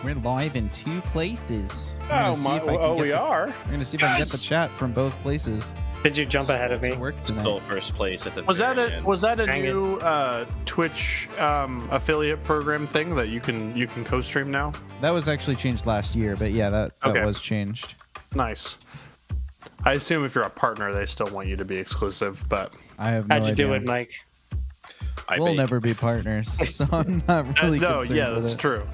We're live in 2 places. We are. We're gonna see if I can get the chat from both places. Did you jump ahead of me? Work tonight. Still first place at the. Was that a Dang new Twitch affiliate program thing that you can co-stream now? That was actually changed last year, but yeah, that Okay. was changed. Nice. I assume if you're a partner, they still want you to be exclusive, but I have no How'd you idea. do it, Mike? We'll never be partners, so I'm not really no, concerned yeah, with that's it. true.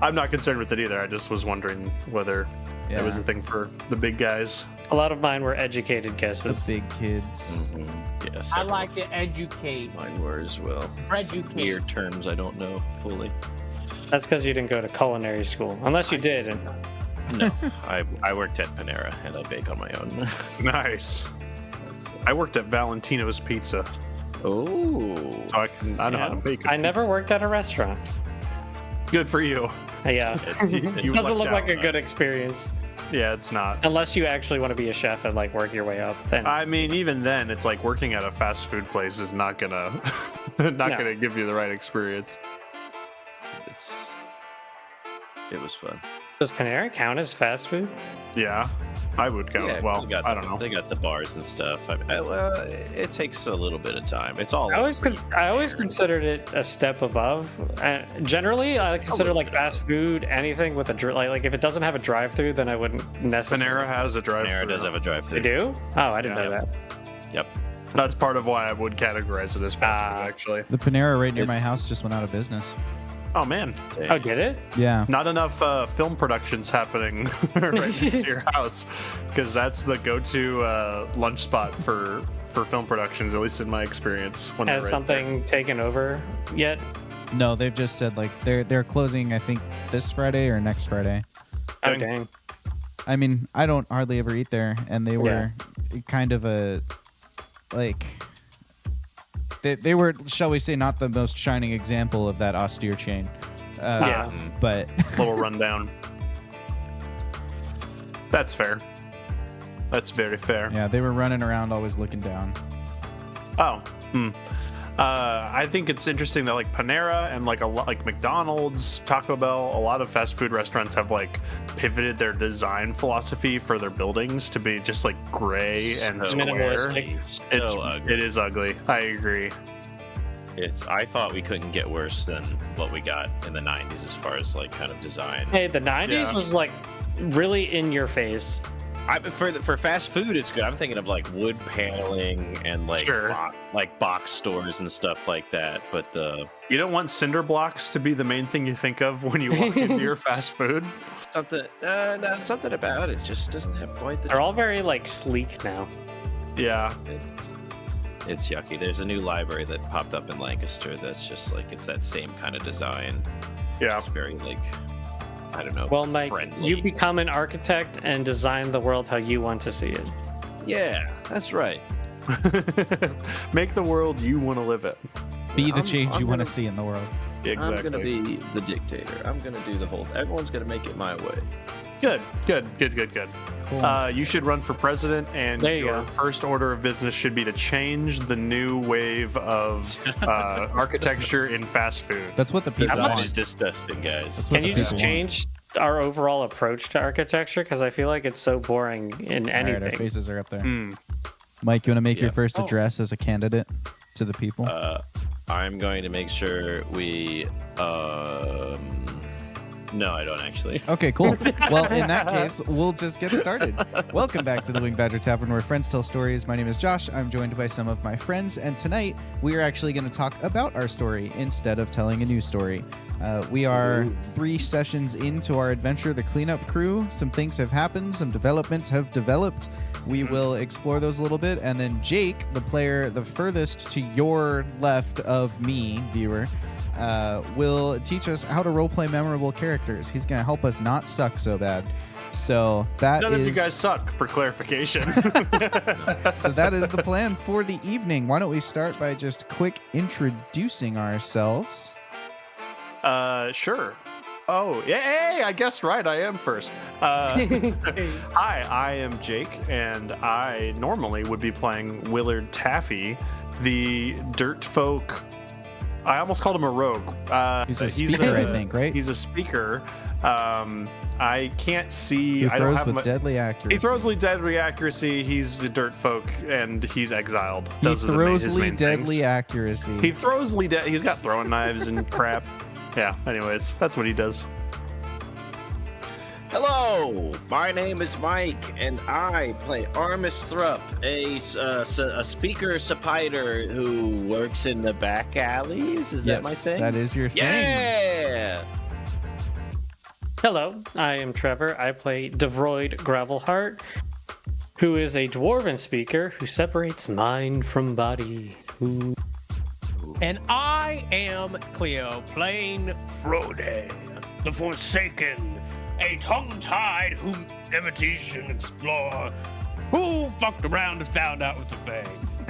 I'm not concerned with it either. I just was wondering whether it was a thing for the big guys. A lot of mine were educated The guesses. big kids. Mm-hmm. Yes. I like to educate. Mine were as well. Educate. Weird terms I don't know fully. That's because you didn't go to culinary school, unless you did. And No, I worked at Panera and I bake on my own. Nice. I worked at Valentino's Pizza, Oh. so I know how to make. I never worked at a restaurant. Good for you. Yeah, You doesn't lucked look like out. a good experience Yeah, it's not. unless you actually want to be a chef and like work your way up. Then I mean, even then, it's like working at a fast food place is not gonna gonna give you the right experience. It was fun. does Panera count as fast food? Yeah, I would count. Yeah, well, they got I don't know. They got the bars and stuff. Well, it takes a little bit of time. It's all. I always considered it a step above. Generally, I consider like fast food anything with a like if it doesn't have a drive-through, then I wouldn't necessarily. Panera has a drive. Panera does have a They drive-through. do? Oh, I didn't Yeah. know that. Yep. That's part of why I would categorize it as fast food, actually. The Panera right near my It's- house just went out of business. Oh man, Oh, did it? Yeah. not enough film productions happening right next to your house, because that's the go-to lunch spot for film productions, at least in my experience. When they're Has right something taken over yet? No, they've just said like they're closing. I think this Friday or next Friday. Oh, Dang. dang. I mean, I don't hardly ever eat there, and they were kind of a like. They were, shall we say, not the most shining example of that austere chain. Yeah. But Little rundown. That's fair. That's very fair. yeah, they were running around always looking down. Oh, I think it's interesting that like Panera and like a lot like McDonald's, Taco Bell, a lot of fast food restaurants have like pivoted their design philosophy for their buildings to be just like gray and square. Minimalistic. It is ugly. I agree. I thought we couldn't get worse than what we got in the 90s as far as like kind of design. Hey, the 90s Yeah. was like really in your face. For fast food, it's good. I'm thinking of like wood paneling and like Sure. like box stores and stuff like that. But You don't want cinder blocks to be the main thing you think of when you walk into your fast food. something about it just doesn't have quite the. They're all very like sleek now. Yeah. It's yucky. There's a new library that popped up in Lancaster that's just like it's that same kind of design. Yeah. It's very like I don't know. Well, Mike, friendly. you become an architect and design the world how you want to see it. Yeah, that's right. Make the world you want to live in. Be the I'm- change I'm you want to gonna- see in the world. Exactly. I'm gonna be the dictator. I'm gonna do the whole. Everyone's gonna make it my way. Good. Cool. You should run for president, and There you your go. first order of business should be to change the new wave of architecture in fast food. That's what the people Design is want. disgusting, guys. That's what Can the you just people want. change our overall approach to architecture? Because I feel like it's so boring in All right, our anything. faces are up there. Mm. Mike, you want to make your Yeah. first address as a candidate to the people? I'm going to make sure we. No, I don't actually. Okay, cool. Well, in that case, we'll just get started. Welcome back to the Wing Badger Tavern, where friends tell stories. My name is Josh. I'm joined by some of my friends, and tonight we are actually going to talk about our story instead of telling a new story. We are 3 sessions into our adventure, The Cleanup Crew. Some things have happened, some developments have developed. We will explore those a little bit, and then Jake, the player the furthest to your left of me, viewer, will teach us how to roleplay memorable characters. He's going to help us not suck so bad. So that None of you is- guys suck, for clarification. so that is the plan for the evening. Why don't we start by just quick introducing ourselves? Sure. Oh, yeah, hey, I guess right. I am first. Hi, I am Jake, and I normally would be playing Willard Taffy, the dirt folk I almost called him a rogue. He's a speaker, I think, right? He's a speaker. I can't see. He I don't throws have with deadly accuracy. He throws with deadly accuracy. He's a dirt folk, and he's exiled. He Those throws his main deadly things. accuracy. He throws He's got throwing knives and crap. Yeah. Anyways, that's what he does. Hello, my name is Mike, and I play Armis Thrupp, a speaker spider who works in the back alleys. Is that my thing? That is your thing. Yeah. Hello, I am Trevor. I play Devroid Gravelheart, who is a dwarven speaker who separates mind from body. Ooh. And I am Cleo, playing Frode, the Forsaken, a tongue-tied imitation explorer who fucked around and found out with the Fae.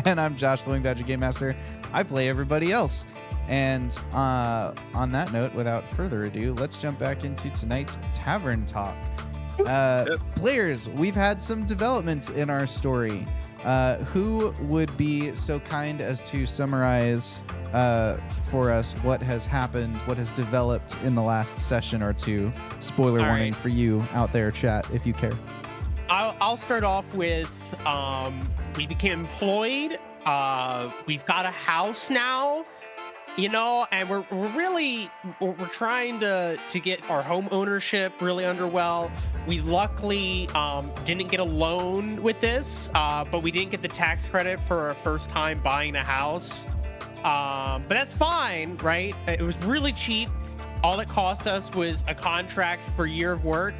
And I'm Josh, the Wing Badger Game Master. I play everybody else. And on that note, without further ado, let's jump back into tonight's Tavern Talk. Players, we've had some developments in our story. Who would be so kind as to summarize for us what has happened, what has developed in the last session or two? Spoiler All warning right. for you out there, chat, if you care. I'll start off with we became employed. We've got a house now, and we're trying to get our home ownership really under well. We luckily didn't get a loan with this, but we didn't get the tax credit for our first time buying a house. But that's fine, right? It was really cheap. All it cost us was a contract for a year of work.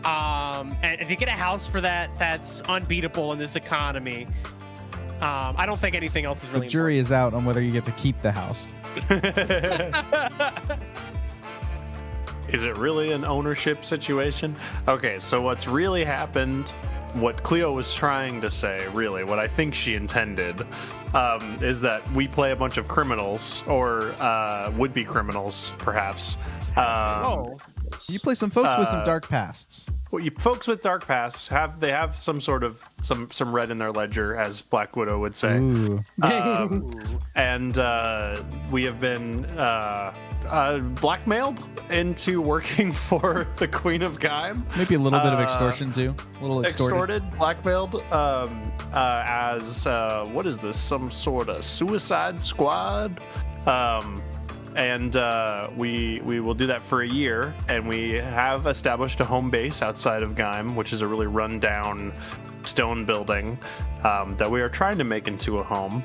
And to get a house for that's unbeatable in this economy. I don't think anything else is really The jury is out on whether you get to keep the house. Is it really an ownership situation? Okay, so what's really happened, what Cleo was trying to say, really, what I think she intended, is that we play a bunch of criminals, or would-be criminals, perhaps. You play some folks with some dark pasts. Well, folks with dark pasts have some sort of some red in their ledger, as Black Widow would say. Ooh. And we have been blackmailed into working for the Queen of Gaim. Maybe a little bit of extortion too. A little extorted. Blackmailed, as what is this? Some sort of suicide squad. And we will do that for a year, and we have established a home base outside of Gaim, which is a really run-down stone building that we are trying to make into a home.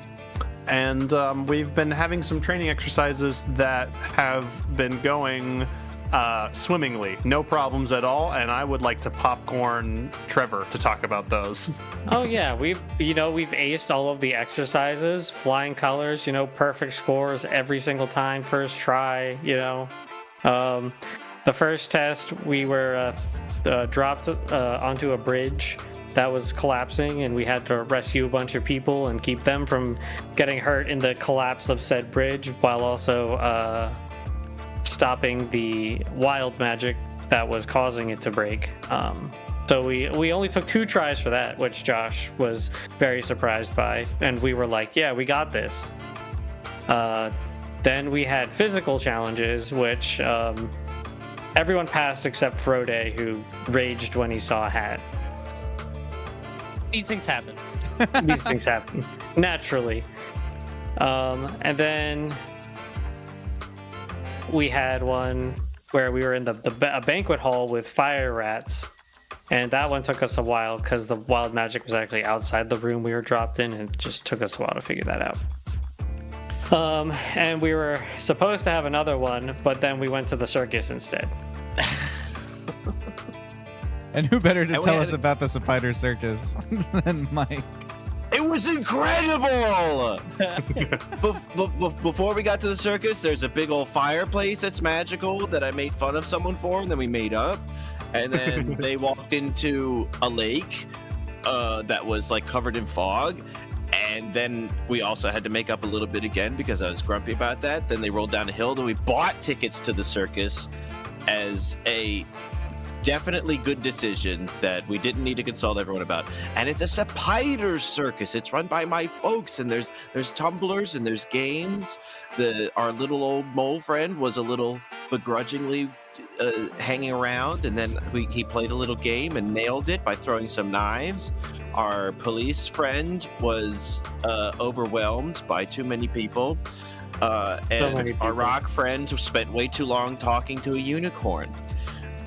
And we've been having some training exercises that have been going swimmingly, no problems at all. And I would like to popcorn Trevor to talk about those. Oh yeah, we've aced all of the exercises, flying colors, perfect scores every single time, first try. The first test we were dropped onto a bridge that was collapsing, and we had to rescue a bunch of people and keep them from getting hurt in the collapse of said bridge, while also stopping the wild magic that was causing it to break. So we only took 2 tries for that, which Josh was very surprised by, and we were like, yeah, we got this. Then we had physical challenges, which everyone passed except Frode, who raged when he saw a hat. These things happen. These things happen naturally. And then we had one where we were in a banquet hall with fire rats, and that one took us a while because the wild magic was actually outside the room we were dropped in, and it just took us a while to figure that out. And we were supposed to have another one, but then we went to the circus instead. And who better to tell us about the Spider Circus than Mike? It was incredible! Before we got to the circus, there's a big old fireplace that's magical that I made fun of someone for, and then we made up. And then they walked into a lake that was like covered in fog. And then we also had to make up a little bit again because I was grumpy about that. Then they rolled down a hill, and we bought tickets to the circus as a definitely good decision that we didn't need to consult everyone about. And it's a spider circus. It's run by my folks, and there's tumblers and there's games. Our little old mole friend was a little begrudgingly hanging around, and then he played a little game and nailed it by throwing some knives. Our police friend was overwhelmed by too many people. And our rock friend spent way too long talking to a unicorn.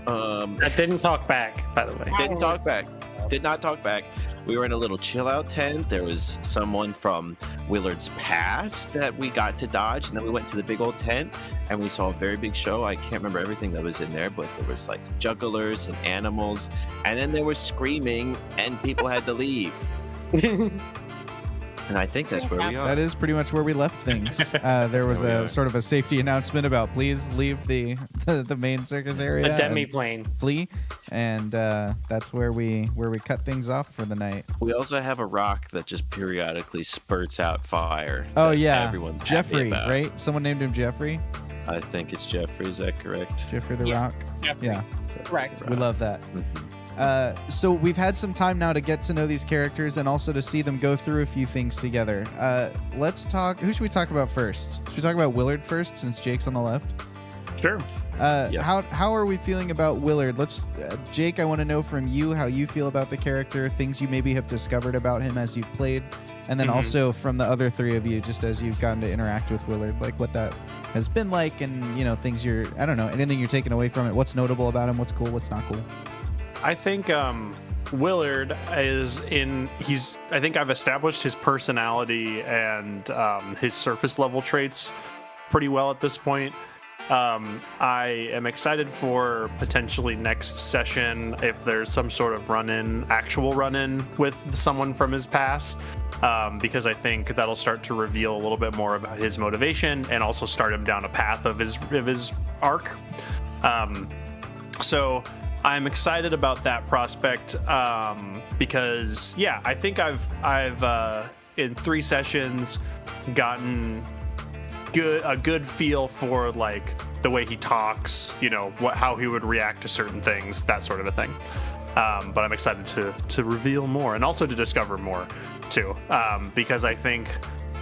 I didn't talk back, by the way. Didn't talk back. Did not talk back. We were in a little chill out tent. There was someone from Willard's past that we got to dodge, and then we went to the big old tent and we saw a very big show. I can't remember everything that was in there, but there was like jugglers and animals, and then there was screaming and people had to leave. And I think that's where we are. That is pretty much where we left things. There was a sort of a safety announcement about please leave the main circus area. A demi-plane. Flee, and that's where we cut things off for the night. We also have a rock that just periodically spurts out fire. Oh that yeah, everyone's Jeffrey, happy about. right? Someone named him Jeffrey. I think it's Jeffrey. Is that correct? Jeffrey the Yeah. Rock. Jeffrey. Yeah, Correct. we love that. Mhm. So we've had some time now to get to know these characters and also to see them go through a few things together. Let's talk. Who should we talk about first? Should we talk about Willard first, since Jake's on the left? Sure. Yeah. How are we feeling about Willard? Let's, Jake, I want to know from you how you feel about the character, things you maybe have discovered about him as you've played, and then also from the other three of you, just as you've gotten to interact with Willard, like what that has been like, and things I don't know, anything you're taking away from it. What's notable about him? What's cool? What's not cool? I think Willard I think I've established his personality and his surface level traits pretty well at this point. I am excited for potentially next session if there's some sort of actual run-in with someone from his past, because I think that'll start to reveal a little bit more about his motivation and also start him down a path of his arc. So I'm excited about that prospect, because I think I've in 3 sessions gotten a good feel for like the way he talks, how he would react to certain things, that sort of a thing. But I'm excited to reveal more and also to discover more too, because I think,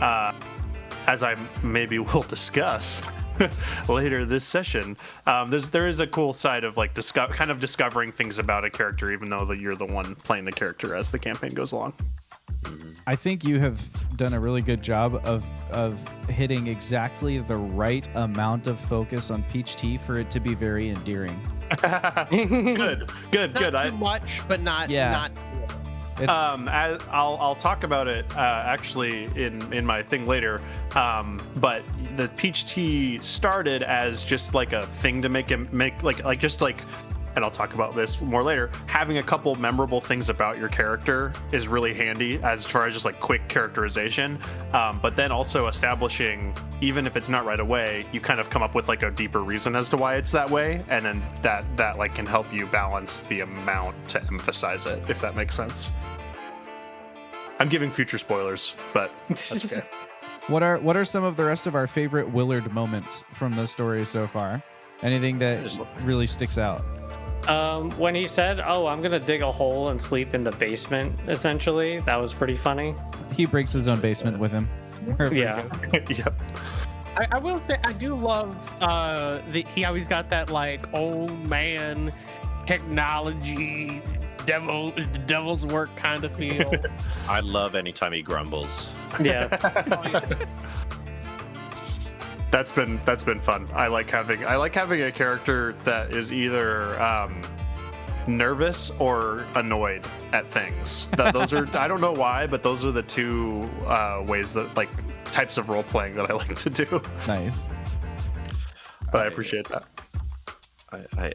as I maybe will discuss later this session, there is a cool side of like kind of discovering things about a character, even though you're the one playing the character as the campaign goes along. I think you have done a really good job of hitting exactly the right amount of focus on Peach Tea for it to be very endearing. Good. Not too much, but not. Yeah. Not. I'll talk about it actually in my thing later. But the Peach Tea started as just like a thing to make and I'll talk about this more later. Having a couple memorable things about your character is really handy as far as just like quick characterization. But then also establishing, even if it's not right away, you kind of come up with like a deeper reason as to why it's that way, and then that like can help you balance the amount to emphasize it, if that makes sense. I'm giving future spoilers, but that's okay. What are some of the rest of our favorite Willard moments from the story so far? Anything that really sticks out? When he said, I'm gonna dig a hole and sleep in the basement, essentially, that was pretty funny. He brings his own basement with him. Yeah. Yep. I will say I do love he always got that like old man technology devil's work kind of feel. I love anytime he grumbles. Yeah. That's been fun. I like having a character that is either nervous or annoyed at things. Those are, I don't know why, but those are the two ways that, like, types of role playing that I like to do. Nice. But I appreciate that.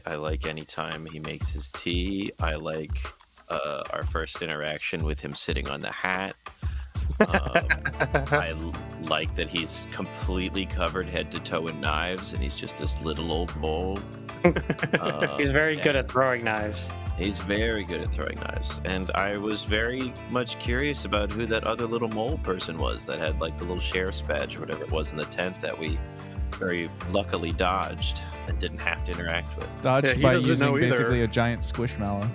I like anytime he makes his tea. I like our first interaction with him sitting on the hat. I like that he's completely covered head to toe in knives, and he's just this little old mole. He's very good at throwing knives. He's very good at throwing knives. And I was very much curious about who that other little mole person was that had like the little sheriff's badge or whatever it was in the tent that we very luckily dodged and didn't have to interact with. Dodged he by doesn't using know either. basically a giant squishmallow.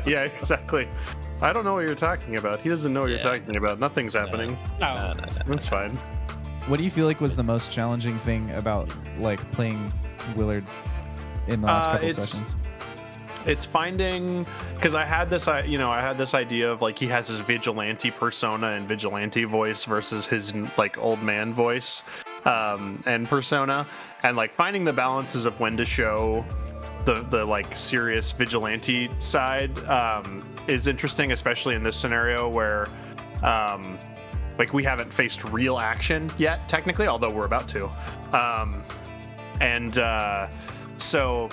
Yeah, exactly. I don't know what you're talking about. He doesn't know what you're Yeah. talking about. Nothing's happening. No. No. That's fine. What do you feel like was the most challenging thing about like playing Willard in the last couple sessions? It's finding, because I had this idea of like he has his vigilante persona and vigilante voice versus his like old man voice and persona, and like finding the balances of when to show the like serious vigilante side is interesting, especially in this scenario where like we haven't faced real action yet technically, although we're about to, so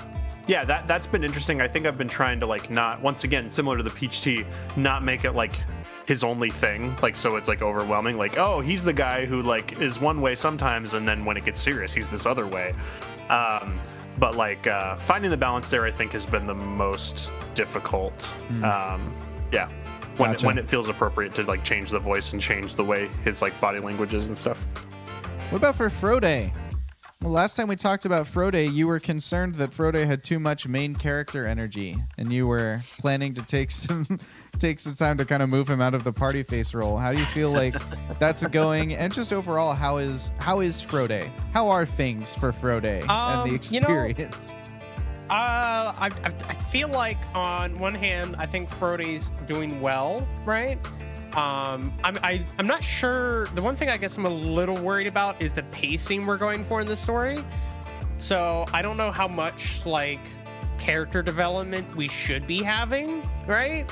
yeah, that's been interesting. I think I've been trying to like not, once again, similar to the peach tea, not make it like his only thing, like so it's like overwhelming, like, oh, he's the guy who like is one way sometimes and then when it gets serious he's this other way. But like finding the balance there I think has been the most difficult. Yeah, Gotcha. when it feels appropriate to like change the voice and change the way his like body language is and stuff. What about for Frode? Well, last time we talked about Frode, you were concerned that Frode had too much main character energy, and you were planning to take some time to kind of move him out of the party face role. How do you feel like that's going? And just overall, how is Frode? How are things for Frode and the experience? I feel like on one hand, I think Frode's doing well, right? I'm not sure. The one thing I guess I'm a little worried about is the pacing we're going for in the story. So I don't know how much like character development we should be having, right?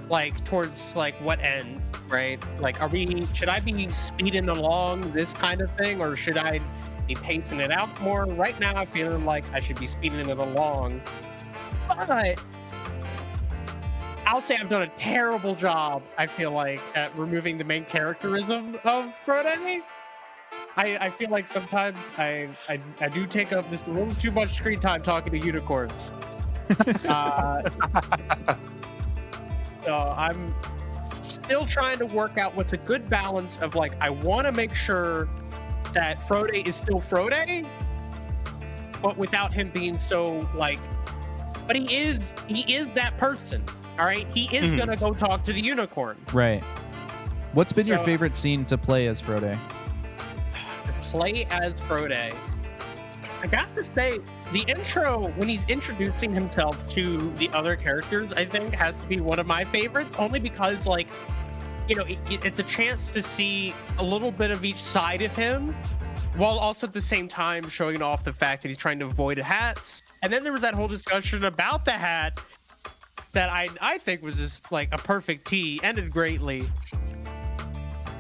Like towards like what end, right? Like should I be speeding along this kind of thing, or should I be pacing it out more? Right now I'm feeling like I should be speeding it along. But I'll say I've done a terrible job, I feel like, at removing the main characterism of Frode. I feel like sometimes I do take up just a little too much screen time talking to unicorns. So I'm still trying to work out what's a good balance of like, I want to make sure that Frode is still Frode, but without him being so like, but he is that person. All right, he is gonna go talk to the unicorn. Right. What's been your favorite scene to play as Frode? To play as Frode, I got to say, the intro when he's introducing himself to the other characters, I think, has to be one of my favorites. Only because, like, you know, it's a chance to see a little bit of each side of him, while also at the same time showing off the fact that he's trying to avoid hats. And then there was that whole discussion about the hat that I think was just like a perfect tea, ended greatly.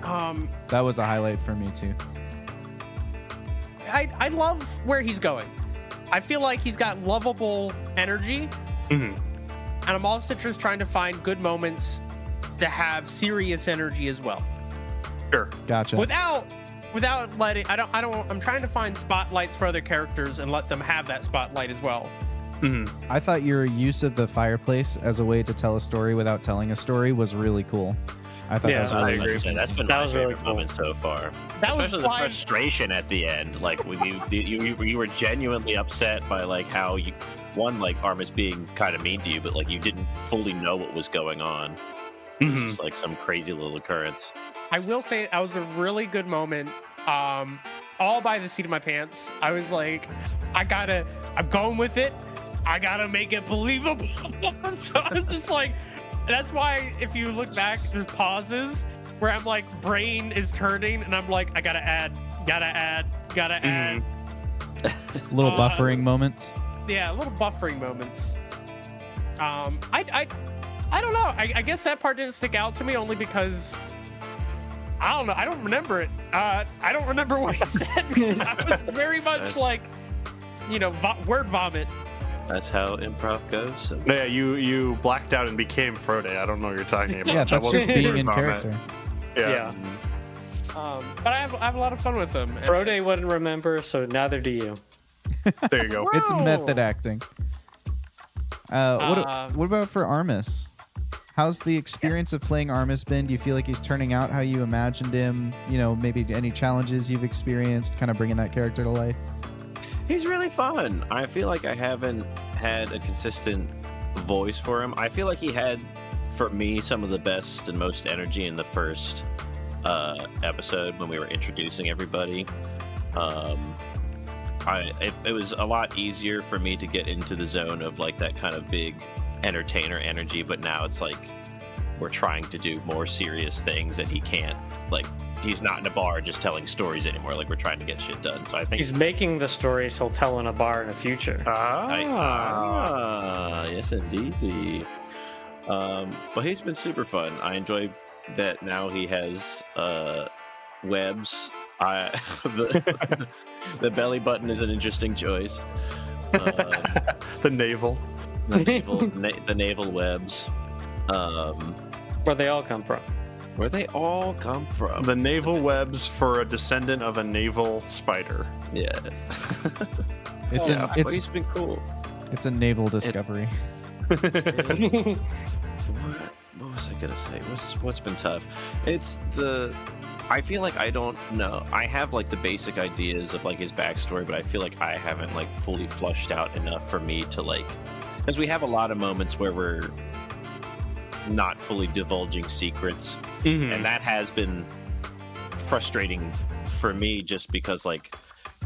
That was a highlight for me too. I love where he's going. I feel like he's got lovable energy, and I'm also just trying to find good moments to have serious energy as well. Sure. Gotcha. Without letting I'm trying to find spotlights for other characters and let them have that spotlight as well. I thought your use of the fireplace as a way to tell a story without telling a story was really cool. I thought that was really interesting. That's been my favorite moment so far. Especially the frustration at the end. Like when you were genuinely upset by like how like Armis being kind of mean to you, but like you didn't fully know what was going on. Just like some crazy little occurrence. I will say that was a really good moment. All by the seat of my pants. I was like, I'm going with it. I gotta make it believable. So I was just like, that's why if you look back, there's pauses where I'm like, brain is turning, and I'm like, I gotta add. Little buffering moments. Yeah, little buffering moments. I don't know. I guess that part didn't stick out to me only because I don't know. I don't remember it. I don't remember what he said because I was very much like, you know, word vomit. That's how improv goes. So. Yeah, you blacked out and became Frode. I don't know what you're talking about. Yeah, that's just being in character. Yeah. But I have a lot of fun with them. Frode wouldn't remember, so neither do you. There you go. It's method acting. What about for Armis? how's the experience of playing Armis been? Do you feel like he's turning out how you imagined him? You know, maybe any challenges you've experienced, kind of bringing that character to life? He's really fun. I feel like I haven't had a consistent voice for him. I feel like he had, for me, some of the best and most energy in the first episode when we were introducing everybody. It was a lot easier for me to get into the zone of like that kind of big entertainer energy, but now it's like we're trying to do more serious things and he can't, like, he's not in a bar just telling stories anymore. Like, we're trying to get shit done. So I think he's making the stories he'll tell in a bar in the future. Yes indeed. But he's been super fun. I enjoy that now he has webs. The belly button is an interesting choice. The navel. The navel webs. Where they all come from. Where they all come from. The navel webs for a descendant of a naval spider. Yes. It's he's been cool. It's a naval discovery. What was I gonna say? What's been tough? I feel like I don't know. I have like the basic ideas of like his backstory, but I feel like I haven't like fully flushed out enough for me to like, because we have a lot of moments where we're not fully divulging secrets, and that has been frustrating for me just because like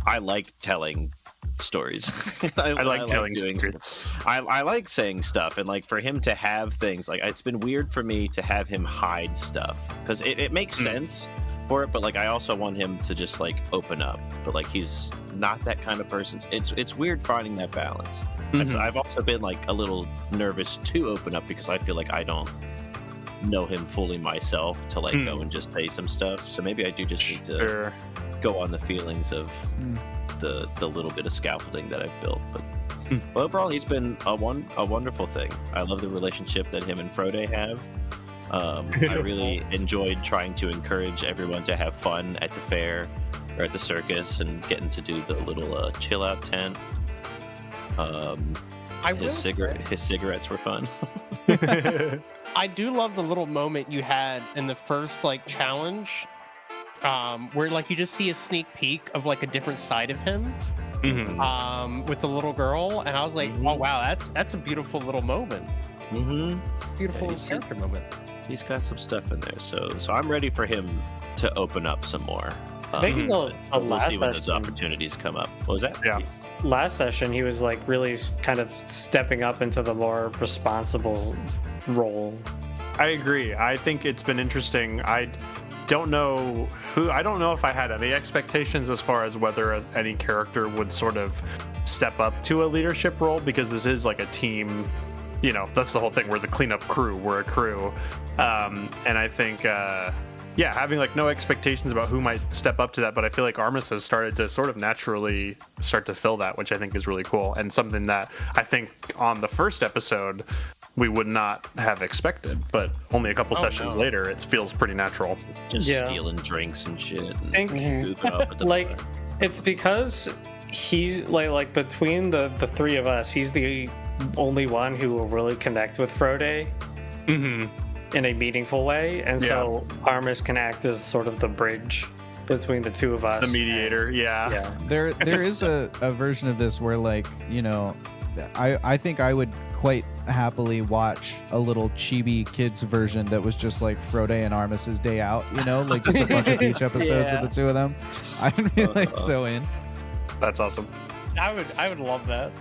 I like telling stories. I like telling secrets. I like saying stuff, and like for him to have things like, it's been weird for me to have him hide stuff because it makes sense for it, but like I also want him to just like open up, but like he's not that kind of person. It's weird finding that balance. I've also been like a little nervous to open up because I feel like I don't know him fully myself to like go and just say some stuff, so maybe I do just need to go on the feelings of the little bit of scaffolding that I've built. But overall, he's been a wonderful thing. I love the relationship that him and Frode have. I really enjoyed trying to encourage everyone to have fun at the fair or at the circus and getting to do the little chill out tent. His cigarettes were fun. I do love the little moment you had in the first like challenge, where like you just see a sneak peek of like a different side of him, with the little girl, and I was like, oh wow, that's a beautiful little moment. Beautiful character moment. He's got some stuff in there, so I'm ready for him to open up some more. I think we'll see when those opportunities come up. What was that? Yeah. Last session, he was like really kind of stepping up into the more responsible role. I agree. I think it's been interesting. I don't know if I had any expectations as far as whether any character would sort of step up to a leadership role, because this is like a team. You know, that's the whole thing. We're the cleanup crew. We're a crew. And I think, having like no expectations about who might step up to that. But I feel like Armis has started to sort of naturally start to fill that, which I think is really cool. And something that I think on the first episode, we would not have expected. But only a couple sessions later, it feels pretty natural. Just stealing drinks and shit. And goofing up with the like, it's because he's like between the three of us, he's the only one who will really connect with Frode in a meaningful way, and so Armis can act as sort of the bridge between the two of us, the mediator. There is a version of this where, like, you know, I think I would quite happily watch a little chibi kids version that was just like Frode and Armis's day out, you know, like just a bunch of beach episodes of the two of them. I'd be like so in. That's awesome. I would love that.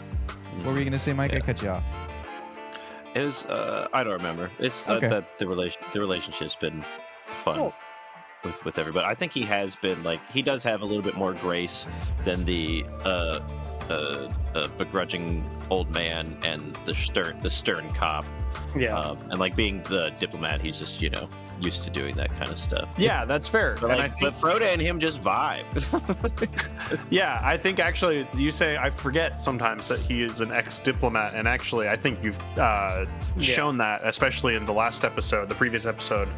What were you gonna say, Mike? I cut you off. It was I don't remember. It's that the relationship's been fun with everybody. I think he has been like, he does have a little bit more grace than the begrudging old man and the stern cop. And like being the diplomat, he's just, you know, used to doing that kind of stuff. Yeah, that's fair. But, like, but Frode and him just vibe. Yeah, I think actually you say, I forget sometimes that he is an ex-diplomat, and actually I think you've shown that, especially in the last episode, the previous episode,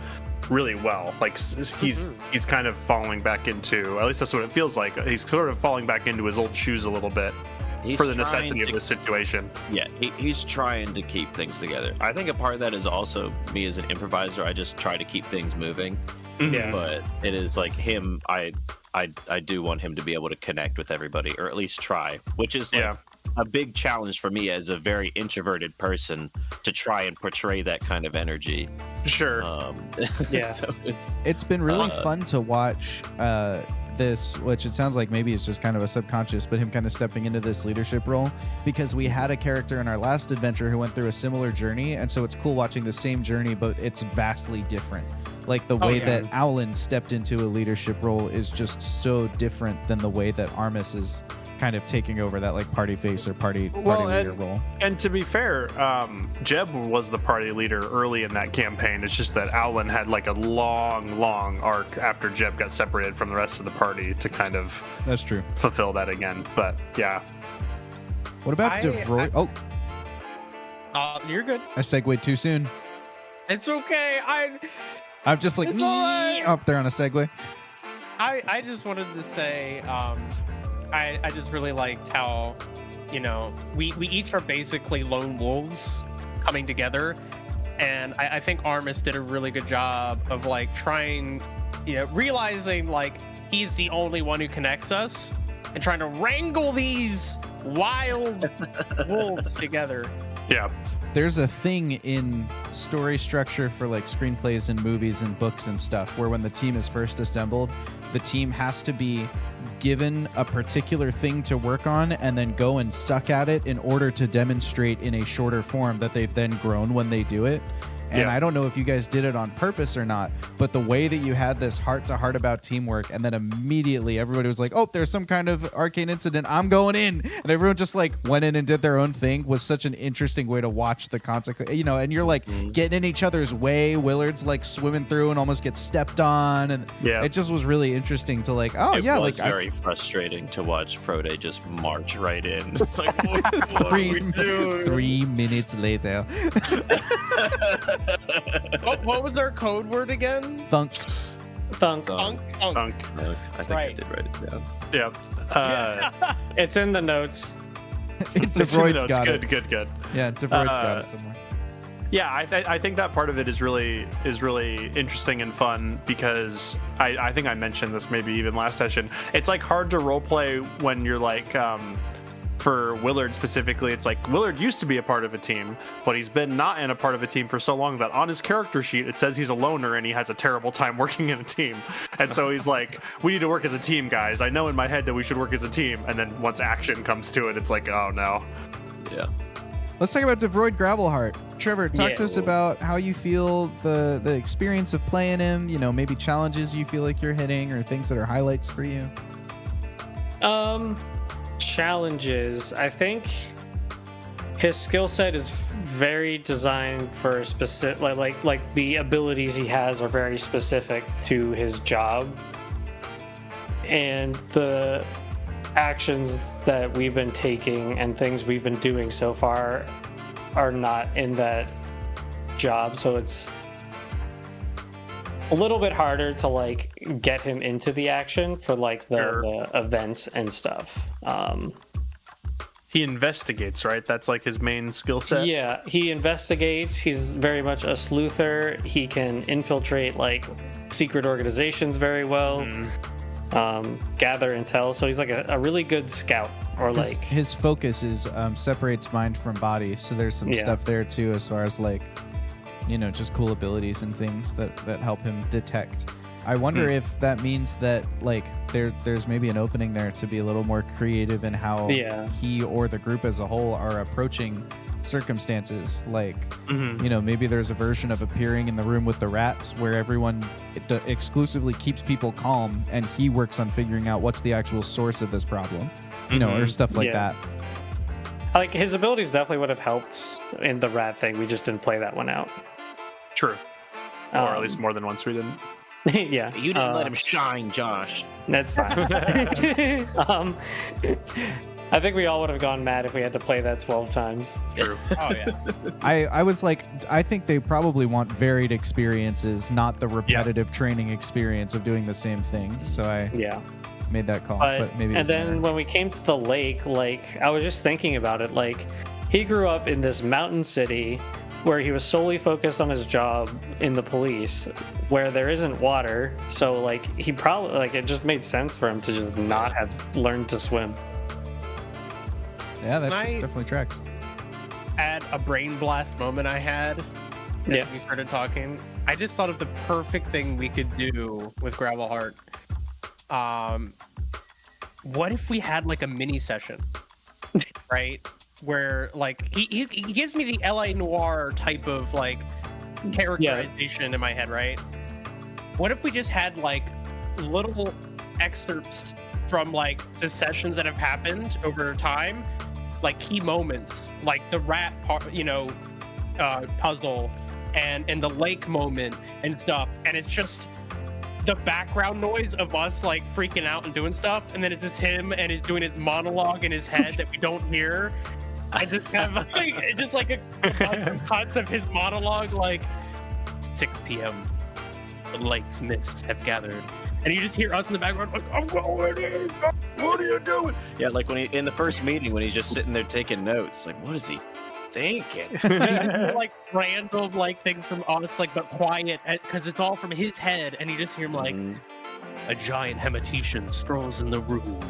really well. Like he's kind of falling back into, at least that's what it feels like, he's sort of falling back into his old shoes a little bit. He's for the trying necessity of to- the situation. Yeah, he's trying to keep things together. I think a part of that is also me as an improviser. I just try to keep things moving. Yeah. But it is like him. I do want him to be able to connect with everybody, or at least try, which is like Yeah. a big challenge for me as a very introverted person to try and portray that kind of energy. Sure. Yeah. So It's been really Uh, fun to watch this, which it sounds like maybe it's just kind of a subconscious, but him kind of stepping into this leadership role, because we had a character in our last adventure who went through a similar journey, and so it's cool watching the same journey, but it's vastly different. Like the way yeah. that Owlin stepped into a leadership role is just so different than the way that Armis is kind of taking over that like party face or party leader role. And to be fair, Jeb was the party leader early in that campaign. It's just that Owlin had like a long arc after Jeb got separated from the rest of the party to kind of That's true. fulfill that again. But yeah. What about DeVroy? Oh, You're good. I segued too soon. It's okay. I'm just like It's all right. up there on a segue. I just wanted to say, I just really liked how, we each are basically lone wolves coming together, and I think Armis did a really good job of like trying, realizing like he's the only one who connects us, and trying to wrangle these wild wolves together. Yeah. There's a thing in story structure for like screenplays and movies and books and stuff where when the team is first assembled, the team has to be given a particular thing to work on and then go and suck at it in order to demonstrate in a shorter form that they've then grown when they do it. And Yeah. I don't know if you guys did it on purpose or not, but the way that you had this heart-to-heart about teamwork, and then immediately everybody was like, oh, there's some kind of arcane incident, I'm going in. And everyone just like went in and did their own thing, was such an interesting way to watch the consequence, and you're like getting in each other's way. Willard's like swimming through and almost gets stepped on. And Yeah. it just was really interesting to like, oh it yeah, was like very frustrating to watch Frode just march right in. It's like, what are we doing? 3 minutes later. What was our code word again? Thunk. Thunk. Thunk. Thunk. I think I Right. did write it down. Yeah. It's in the notes. DeVroyd's got good, it. Good. Yeah, DeVroyd's got it somewhere. Yeah, I think that part of it is really interesting and fun because I think I mentioned this maybe even last session. It's like hard to roleplay when you're like for Willard specifically, it's like Willard used to be a part of a team, but he's been not in a part of a team for so long that on his character sheet it says he's a loner and he has a terrible time working in a team. And so he's like, we need to work as a team, guys. I know in my head that we should work as a team. And then once action comes to it, it's like, oh no. Yeah. Let's talk about DeVroyd Gravelheart. Trevor, talk to us Yeah. about how you feel the experience of playing him, maybe challenges you feel like you're hitting or things that are highlights for you. Challenges. I think his skill set is very designed for specific, like the abilities he has are very specific to his job, and the actions that we've been taking and things we've been doing so far are not in that job, so it's a little bit harder to like get him into the action for like the events and stuff. He investigates, right? That's like his main skill set. Yeah, he investigates. He's very much a sleuther. He can infiltrate like secret organizations very well, gather intel. So he's like a really good scout, or like His focus is separates mind from body, so there's some Yeah. stuff there too as far as like just cool abilities and things that help him detect. I wonder if that means that like there's maybe an opening there to be a little more creative in how Yeah. he or the group as a whole are approaching circumstances. Like maybe there's a version of appearing in the room with the rats where everyone exclusively keeps people calm and he works on figuring out what's the actual source of this problem, or stuff like Yeah. that. like his abilities definitely would have helped in the rat thing. We just didn't play that one out. True. Or at least more than once we didn't. Yeah, You didn't let him shine, Josh. That's fine. I think we all would have gone mad if we had to play that 12 times. True. Oh yeah. I was like, I think they probably want varied experiences, not the repetitive training experience of doing the same thing. So Yeah. made that call, But, but maybe. It and was then there. when we came to the lake, like I was just thinking about it, like he grew up in this mountain city where he was solely focused on his job in the police, where there isn't water. So like he probably like it just made sense for him to just not have learned to swim. Yeah, that Can I- definitely tracks. Add a brain blast moment I had as Yeah. we started talking. I just thought of the perfect thing we could do with Gravelheart. What if we had like a mini session, right? Where like he gives me the LA Noir type of like characterization in my head, right? What if we just had like little excerpts from like the sessions that have happened over time, like key moments, like the rat part, puzzle and the lake moment and stuff, and it's just the background noise of us like freaking out and doing stuff, and then it's just him and he's doing his monologue in his head that we don't hear. I just have like just like a bunch of cuts of his monologue, like 6 p.m. The lake's mists have gathered, and you just hear us in the background like, I'm going in. What are you doing? Yeah, like when he in the first meeting when he's just sitting there taking notes. Like, what is he thinking? Like random like things from us, like but quiet, because it's all from his head, and you just hear him like, a giant hematician strolls in the room.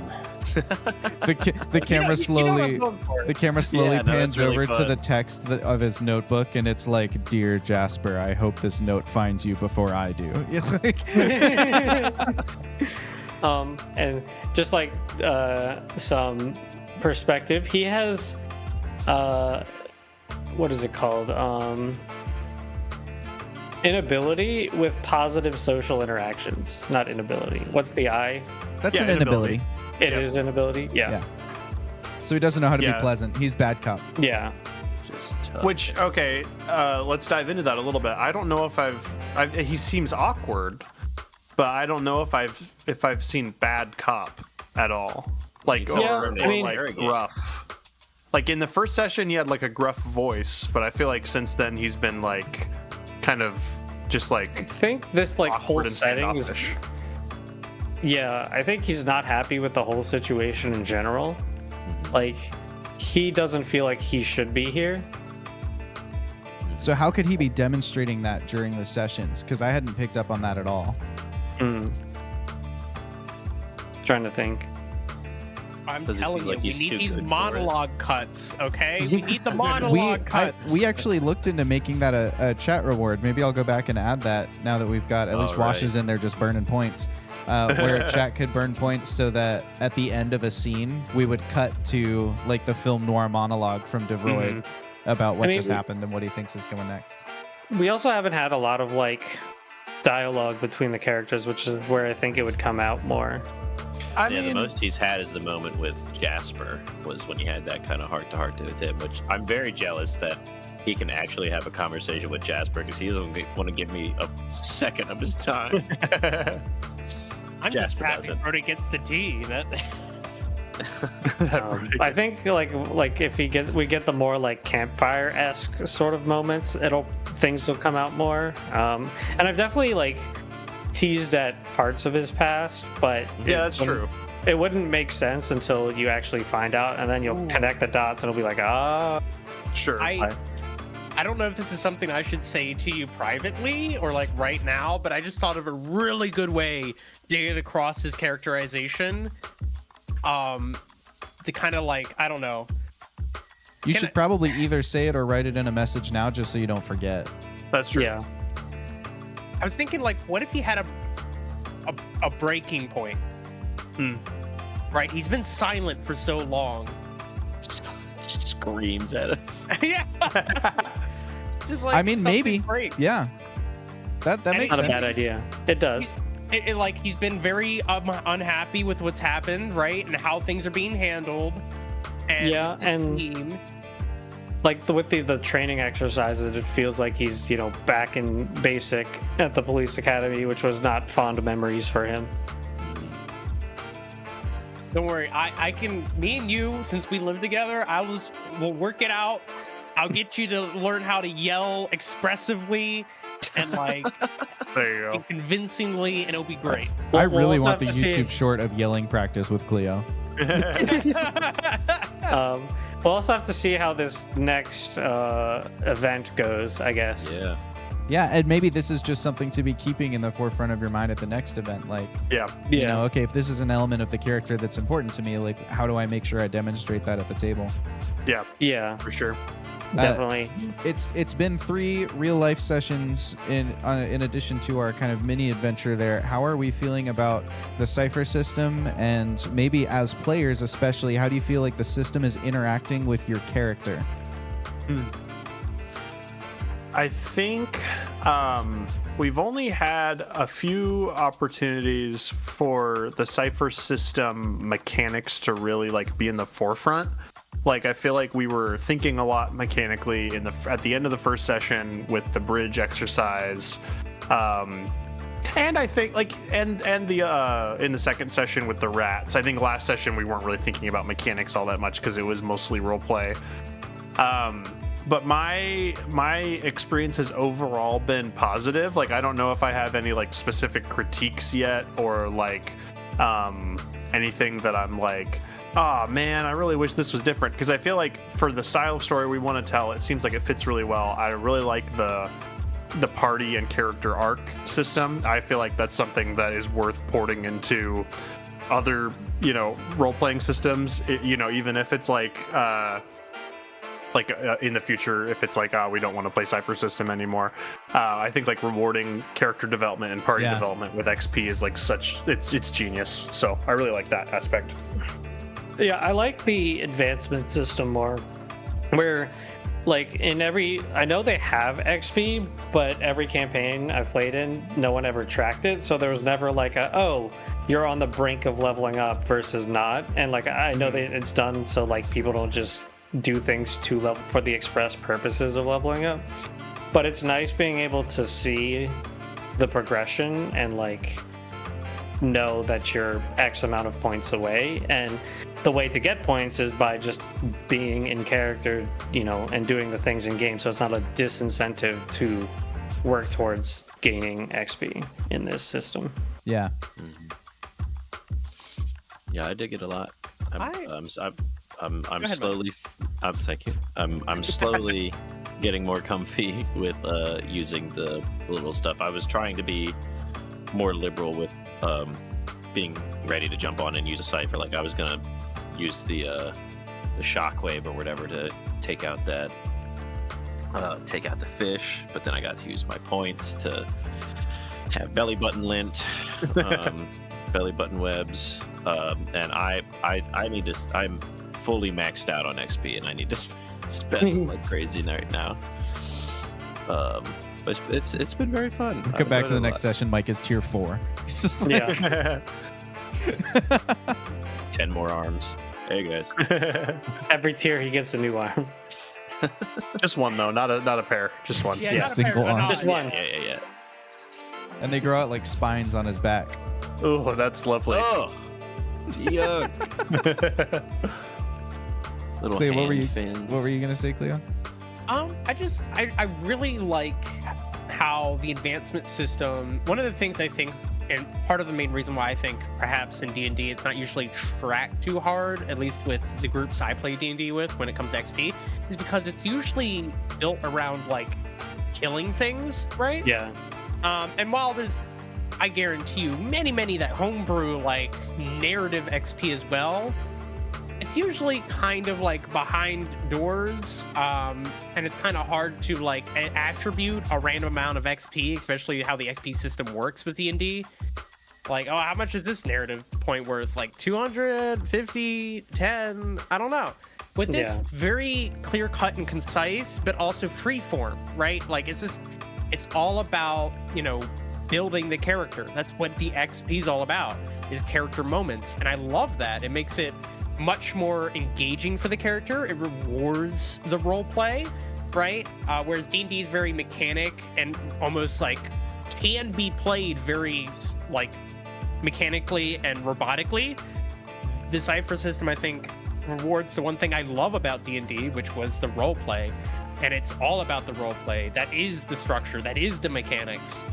The camera slowly Yeah, no, pans that's really over to fun. the text of his notebook, and it's like, "Dear Jasper, I hope this note finds you before I do." And just like some perspective, he has what is it called? Inability with positive social interactions. Not inability. What's the I? That's Yeah, an inability. It is inability. Yeah. So he doesn't know how to be Yeah. pleasant. He's bad cop. Yeah. Just tough. Which, okay, let's dive into that a little bit. I don't know if he seems awkward, but I don't know if I've seen bad cop at all. Like, Yeah, or I mean- like gruff. Like in the first session, he had like a gruff voice, but I feel like since then he's been like kind of just I like think this like whole awkward and setting is. standoffish. Yeah, I think he's not happy with the whole situation in general. Like, he doesn't feel like he should be here. So how could he be demonstrating that during the sessions? Because I hadn't picked up on that at all. Trying to think. I'm Does it telling feel you, like we he's need too these good for it? monologue cuts, okay? We need the monologue cuts. We actually looked into making that a chat reward. Maybe I'll go back and add that now that we've got at least All Wash is in there just burning points. Where chat could burn points so that at the end of a scene we would cut to like the film noir monologue from DeVroid about what I mean, just happened and what he thinks is going next. We also haven't had a lot of like dialogue between the characters, which is where I think it would come out more. I Yeah, the mean, most he's had is the moment with Jasper was when he had that kind of heart-to-heart with him, which I'm very jealous that he can actually have a conversation with Jasper because he doesn't want to give me a second of his time. I'm just Jasper happy doesn't. Brody gets the T. That I think like if we get the more like campfire-esque sort of moments, things will come out more. And I've definitely like teased at parts of his past, but yeah, that's true. it wouldn't make sense until you actually find out, and then you'll connect the dots and it'll be like, Sure. I don't know if this is something I should say to you privately or like right now, but I just thought of a really good way to get across his characterization. To kind of like, I don't know. You Can should I- probably either say it or write it in a message now just so you don't forget. That's true. yeah. I was thinking like, what if he had a breaking point? Right, he's been silent for so long. Just screams at us. Yeah. Just like I mean, something maybe. breaks. Yeah. That And makes Not a sense. bad idea. It does. Like he's been very unhappy with what's happened, right, and how things are being handled. And Yeah, his and- team. Like with the training exercises, it feels like he's back in basic at the police academy, which was not fond memories for him. Don't worry, I can. Me and you, since we live together, we'll work it out. I'll get you to learn how to yell expressively and like There you go. convincingly, and it'll be great. I We'll really also want the have to see- YouTube short of yelling practice with Cleo. We'll also have to see how this next event goes, I guess. Yeah. Yeah, and maybe this is just something to be keeping in the forefront of your mind at the next event. Like, Yeah. you know, okay, if this is an element of the character that's important to me, like, how do I make sure I demonstrate that at the table? Yeah, Yeah, for sure. definitely. It's been 3 real life sessions in addition to our kind of mini adventure there. How are we feeling about the cypher system, and maybe as players especially, how do you feel like the system is interacting with your character? I think we've only had a few opportunities for the cypher system mechanics to really like be in the forefront. Like, I feel like we were thinking a lot mechanically at the end of the first session with the bridge exercise, and I think like and the in the second session with the rats. I think last session we weren't really thinking about mechanics all that much because it was mostly role play. But my experience has overall been positive. Like, I don't know if I have any like specific critiques yet, or like anything that I'm like, oh man, I really wish this was different. Because I feel like for the style of story we want to tell, it seems like it fits really well. I really like the party and character arc system. I feel like that's something that is worth porting into other, you know, role-playing systems. You know, even if it's like in the future, if it's like, we don't want to play cypher system anymore. I think like rewarding character development and party development with XP is like it's genius. So I really like that aspect. Yeah, I like the advancement system more, where like I know they have XP, but every campaign I've played in, no one ever tracked it. So there was never like you're on the brink of leveling up versus not. And like, I know that it's done so like people don't just do things to level for the express purposes of leveling up. But it's nice being able to see the progression and like know that you're X amount of points away. And the way to get points is by just being in character, you know, and doing the things in game. So it's not a disincentive to work towards gaining XP in this system. Yeah. Yeah, I dig it a lot. I'm Go ahead, slowly. Thank you. I'm slowly getting more comfy with using the little stuff. I was trying to be more liberal with being ready to jump on and use a cypher. Like, I was gonna use the shockwave or whatever to take out the fish, but then I got to use my points to have belly button lint, belly button webs, and I need to. I'm fully maxed out on XP, and I need to spend like crazy right now. But it's been very fun. Come back to the next session. Mike is tier 4. He's just like, Yeah. 10 more arms. Hey guys. Every tier he gets a new arm. Just one though, not a pair. Just one. Yeah, Yeah. not a Single pair, but arm. not- Just one. Yeah. and they grow out like spines on his back. Oh, that's lovely. Oh, yuck. Little Cleo, hand what fins. were you gonna say, Cleo? I really like how the advancement system, one of the things I think, and part of the main reason why I think perhaps in D&D it's not usually tracked too hard, at least with the groups I play D&D with when it comes to XP, is because it's usually built around like killing things, right? Yeah. And while there's, I guarantee you, many that homebrew like narrative XP as well, it's usually kind of like behind doors, and it's kind of hard to like attribute a random amount of XP, especially how the XP system works with D&D. Like, oh, how much is this narrative point worth? Like 250, 10, I don't know. With this, Yeah. very clear cut and concise, but also free form, right? Like, it's all about, you know, building the character. That's what the XP is all about, is character moments. And I love that. It makes it much more engaging for the character. It rewards the role play, right? Whereas D&D is very mechanic and almost like can be played very like mechanically and robotically. The cypher system, I think, rewards the one thing I love about D&D, which was the role play. and it's all about the role play. That is the structure. That is the mechanics.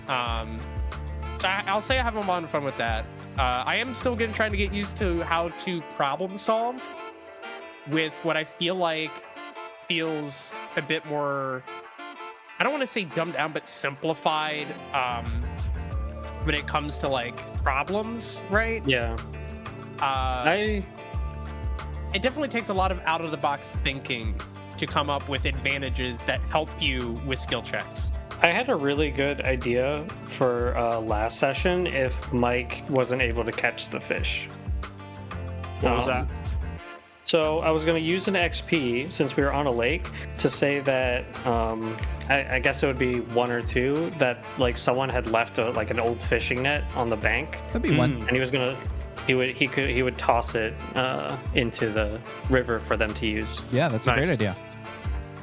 So I'll say I have a lot of fun with that. I am still trying to get used to how to problem solve with what I feel like feels a bit more, I don't want to say dumbed down, but simplified when it comes to like problems, right? Yeah. It definitely takes a lot of out of the box thinking to come up with advantages that help you with skill checks. I had a really good idea for last session if Mike wasn't able to catch the fish. What was that? So I was going to use an XP since we were on a lake to say that I guess it would be 1 or 2 that like someone had left like an old fishing net on the bank. That'd be one. And he would toss it into the river for them to use. Yeah, that's a Nice. great idea.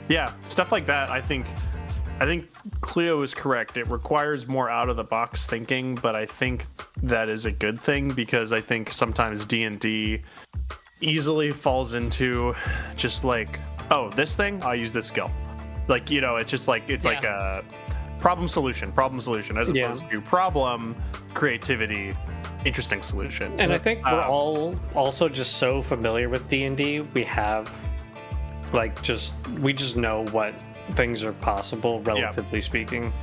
Yeah, stuff like that. I think Cleo is correct. It requires more out of the box thinking, but I think that is a good thing because I think sometimes D&D easily falls into just like, oh, this thing, I'll use this skill. Like, you know, it's just like like a problem solution as opposed to problem, creativity, interesting solution. And I think we're all also just so familiar with D&D. We have we just know what things are possible, relatively speaking.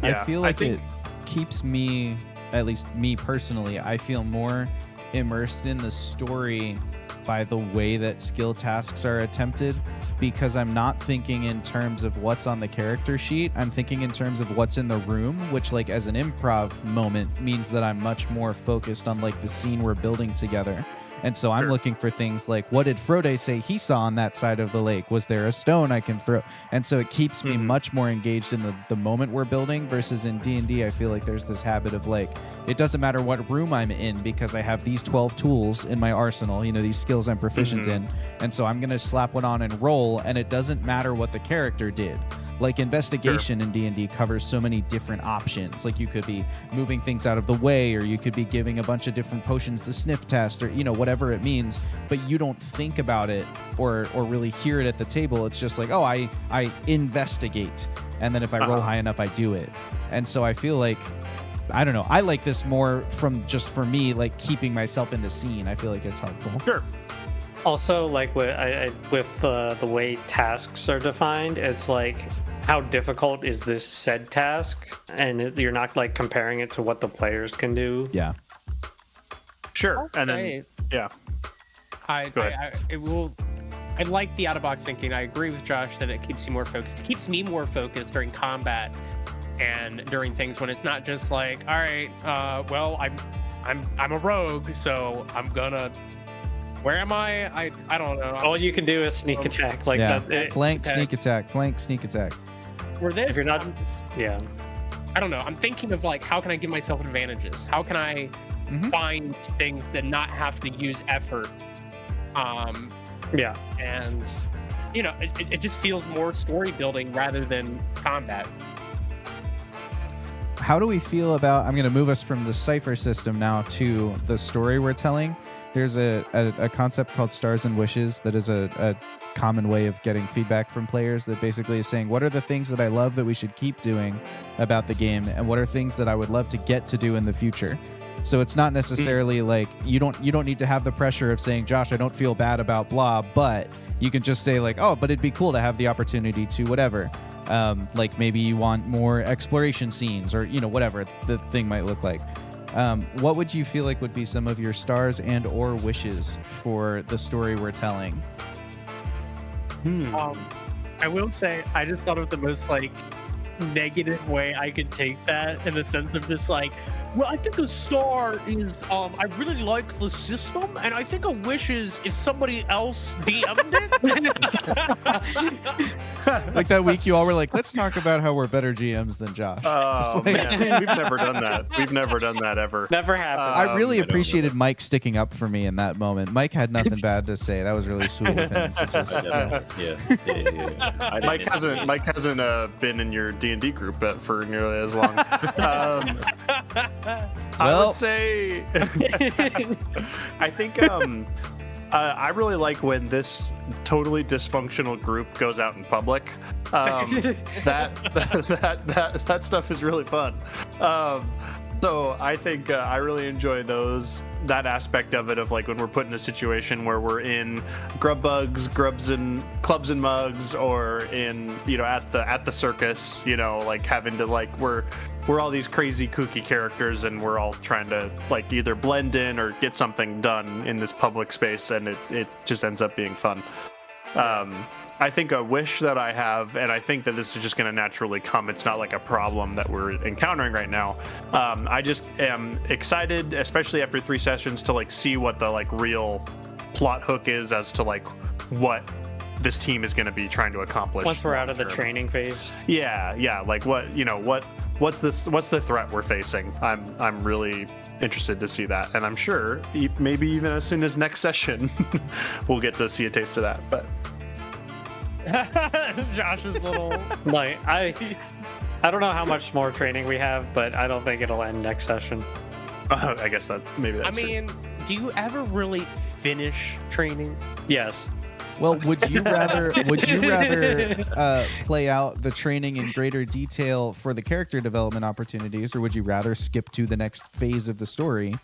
I feel like it keeps me, at least me personally, I feel more immersed in the story by the way that skill tasks are attempted, because I'm not thinking in terms of what's on the character sheet. I'm thinking in terms of what's in the room, which like as an improv moment means that I'm much more focused on like the scene we're building together. And so I'm looking for things like, what did Frode say he saw on that side of the lake? Was there a stone I can throw? And so it keeps me much more engaged in the moment we're building versus in D&D. I feel like there's this habit of like, it doesn't matter what room I'm in because I have these 12 tools in my arsenal, you know, these skills I'm proficient in. And so I'm going to slap one on and roll, and it doesn't matter what the character did. Like investigation in D&D covers so many different options. Like you could be moving things out of the way, or you could be giving a bunch of different potions the sniff test, or, you know, whatever it means, but you don't think about it or really hear it at the table. It's just like, oh, I investigate. And then if I roll high enough, I do it. And so I feel like, I don't know, I like this more from just for me, like keeping myself in the scene. I feel like it's helpful. Sure. Also, like with the way tasks are defined, it's like, how difficult is this said task? And you're not like comparing it to what the players can do. Yeah. Sure. And then, yeah. I like the out of box thinking. I agree with Josh that it keeps you more focused. It keeps me more focused during combat and during things when it's not just like, all right, well, I'm a rogue, so I'm gonna. Where am I? I don't know. All you can do is sneak attack, like that. Flank, sneak attack. Flank, sneak attack. For this, If you're not, I don't know. I'm thinking of like, how can I give myself advantages? How can I find things that not have to use effort? And you know, it just feels more story building rather than combat. How do we feel about, I'm going to move us from the cypher system now to the story we're telling. There's a concept called stars and wishes that is a common way of getting feedback from players that basically is saying, what are the things that I love that we should keep doing about the game, and what are things that I would love to get to do in the future? So it's not necessarily like you don't need to have the pressure of saying, Josh, I don't feel bad about blah, but you can just say like, oh, but it'd be cool to have the opportunity to whatever. Like maybe you want more exploration scenes, or, you know, whatever the thing might look like. What would you feel like would be some of your stars and or wishes for the story we're telling? I will say, I just thought of the most like negative way I could take that, in the sense of just like, well, I think a star is, I really like the system, and I think a wish is if somebody else DM'd it. Like that week you all were like, let's talk about how we're better GMs than Josh. Oh, like, man. We've never done that. We've never done that ever. never happened. I really I don't appreciated Mike sticking up for me in that moment. Mike had nothing bad to say. That was really sweet of him to just, Yeah. Mike hasn't been in your D&D group for nearly as long. I would say, I think I really like when this totally dysfunctional group goes out in public. That stuff is really fun. So I think I really enjoy that aspect of it, of like when we're put in a situation where we're in clubs and mugs, or in, at the circus, like having to like we're all these crazy kooky characters, and we're all trying to like either blend in or get something done in this public space, and it just ends up being fun. I think a wish that I have, and I think that this is just going to naturally come, it's not like a problem that we're encountering right now. I just am excited, especially after 3 sessions, to like see what the like real plot hook is as to like what this team is going to be trying to accomplish once we're out of the training phase. Yeah, like what's the threat we're facing. I'm really interested to see that, and I'm sure maybe even as soon as next session we'll get to see a taste of that. But Josh's little like I don't know how much more training we have, but I don't think it'll end next session. I guess that's true. Do you ever really finish training? Yes. Well, would you rather play out the training in greater detail for the character development opportunities, or would you rather skip to the next phase of the story,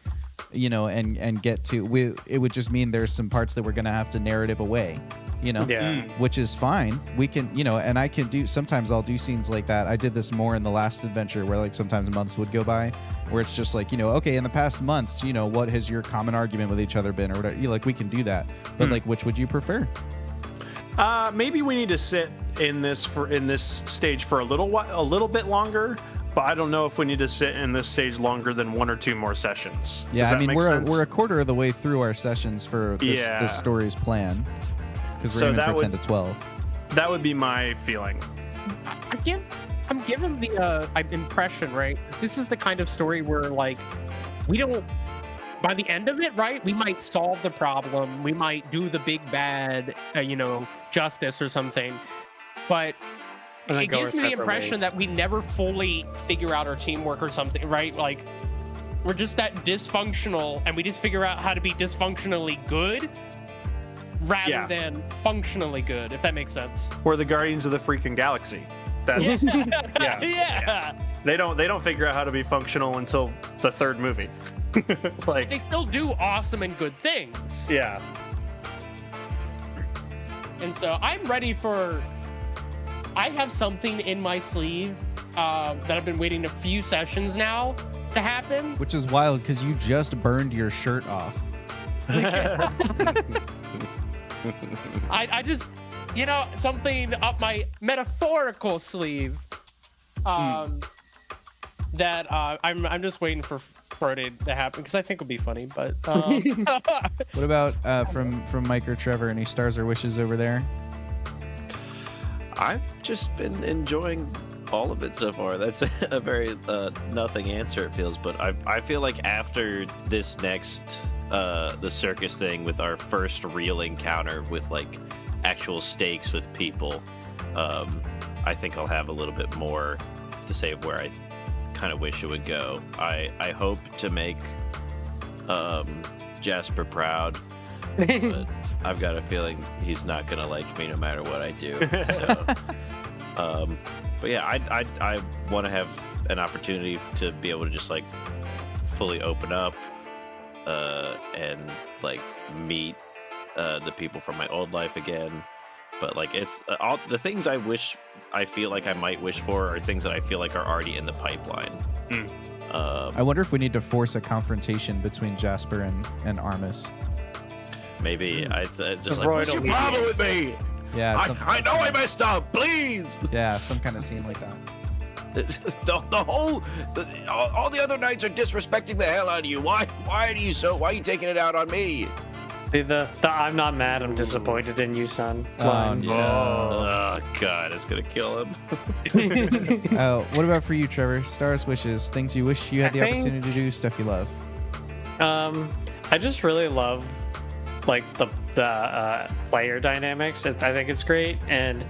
and get to it would just mean there's some parts that we're going to have to narrative away, which is fine. We can, and I can sometimes I'll do scenes like that. I did this more in the last adventure, where like sometimes months would go by where it's just like, okay, in the past months, what has your common argument with each other been, or whatever. Like, we can do that, but like, which would you prefer? Maybe we need to sit in this stage for a little bit longer, but I don't know if we need to sit in this stage longer than 1 or 2 more sessions. Yeah, I mean, we're a quarter of the way through our sessions for this story's plan, because we're aiming for 10 to 12. That would be my feeling. I'm given the impression, right? This is the kind of story where like we don't. By the end of it, right, we might solve the problem. We might do the big bad, justice or something. But it gives me the impression that we never fully figure out our teamwork or something, right? Like, we're just that dysfunctional, and we just figure out how to be dysfunctionally good rather than functionally good, if that makes sense. We're the Guardians of the freaking Galaxy. That's, yeah. They don't figure out how to be functional until the 3rd movie. Like, they still do awesome and good things. Yeah. And so I'm ready for. I have something in my sleeve that I've been waiting a few sessions now to happen. Which is wild, because you just burned your shirt off. I just, something up my metaphorical sleeve that I'm just waiting for it to happen, because I think it'll be funny. But what about from Mike or Trevor? Any stars or wishes over there? I've just been enjoying all of it so far. That's a very nothing answer, it feels, but I feel like after this next the circus thing, with our first real encounter with like actual stakes with people, I think I'll have a little bit more to say of where I kind of wish it would go. I hope to make Jasper proud, but I've got a feeling he's not gonna like me no matter what I do. So, but yeah, I want to have an opportunity to be able to just like fully open up and like meet the people from my old life again. But like, it's all the things I feel like I might wish for are things that I feel like are already in the pipeline. I wonder if we need to force a confrontation between Jasper and Armis. Maybe it's just like, what's your problem with me? Yeah, I know I messed up. Please. Yeah, some kind of scene like that. All the other knights are disrespecting the hell out of you. Why are you taking it out on me? The I'm not mad, I'm disappointed in you, son. Yeah. Oh God, it's gonna kill him. What about for you, Trevor? Stars, wishes, things you wish you had the opportunity to do, stuff you love. I just really love like the player dynamics. I think it's great, and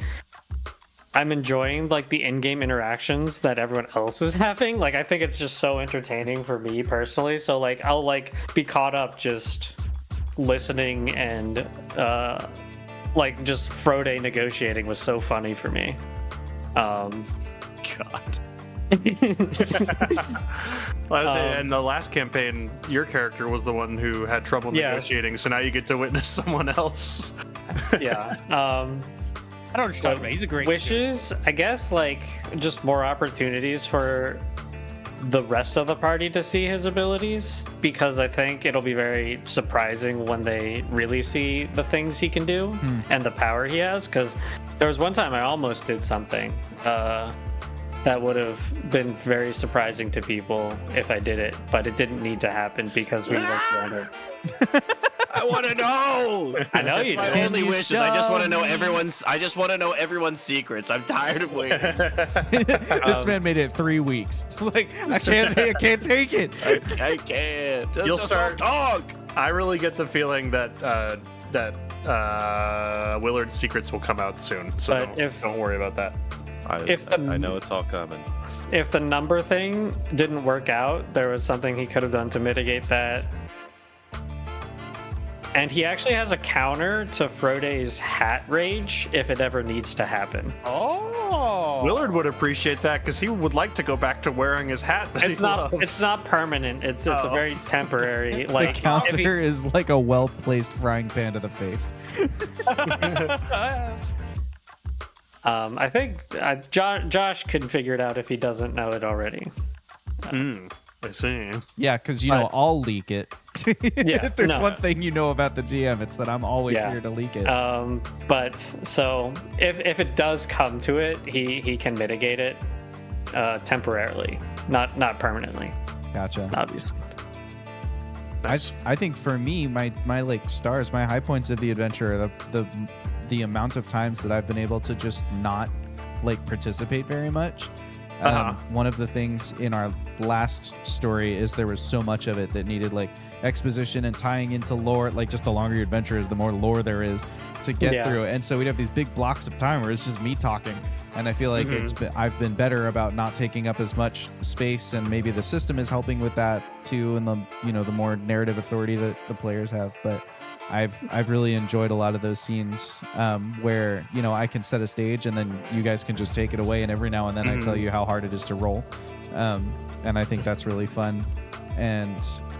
I'm enjoying like the in-game interactions that everyone else is having. Like, I think it's just so entertaining for me personally. So like, I'll like be caught up just listening and like just Frode negotiating was so funny for me. God. In the last campaign, your character was the one who had trouble Yes. negotiating, so now you get to witness someone else. Yeah. I don't understand, but he's a great Wishes, I guess, like just more opportunities for the rest of the party to see his abilities, because I think it'll be very surprising when they really see the things he can do and the power he has. Because there was one time I almost did something that would have been very surprising to people if I did it, but it didn't need to happen because we worked around it. I want to know. I know you do. My Can only you wish is I just show want to know me? I just want to know everyone's secrets. I'm tired of waiting. This man made it 3 weeks. It's like I can't take it. I can't. You'll Just start- talk. I really get the feeling that Willard's secrets will come out soon, so But don't worry about that. I know it's all coming. If the number thing didn't work out, there was something he could have done to mitigate that. And he actually has a counter to Frode's hat rage if it ever needs to happen. Oh, Willard would appreciate that because he would like to go back to wearing his hat. That It's he not. loves. It's not permanent. It's a Oh. very temporary. The Like if he- counter is like a well-placed frying pan to the face. I think Josh can figure it out if he doesn't know it already. I see. Yeah, because But- I'll leak it. Yeah, If there's no. one thing you know about the GM, it's that I'm always Yeah. here to leak it. But so if it does come to it, he can mitigate it temporarily, not permanently, Gotcha. obviously. Nice. I think for me, my like stars, my high points of the adventure are the amount of times that I've been able to just not like participate very much. One of the things in our last story is there was so much of it that needed like exposition and tying into lore. Like just the longer your adventure is, the more lore there is to get through. And so we'd have these big blocks of time where it's just me talking. And I feel like I've been better about not taking up as much space, and maybe the system is helping with that too, and the the more narrative authority that the players have. But I've really enjoyed a lot of those scenes where I can set a stage and then you guys can just take it away, and every now and then I tell you how hard it is to roll, and I think that's really fun. And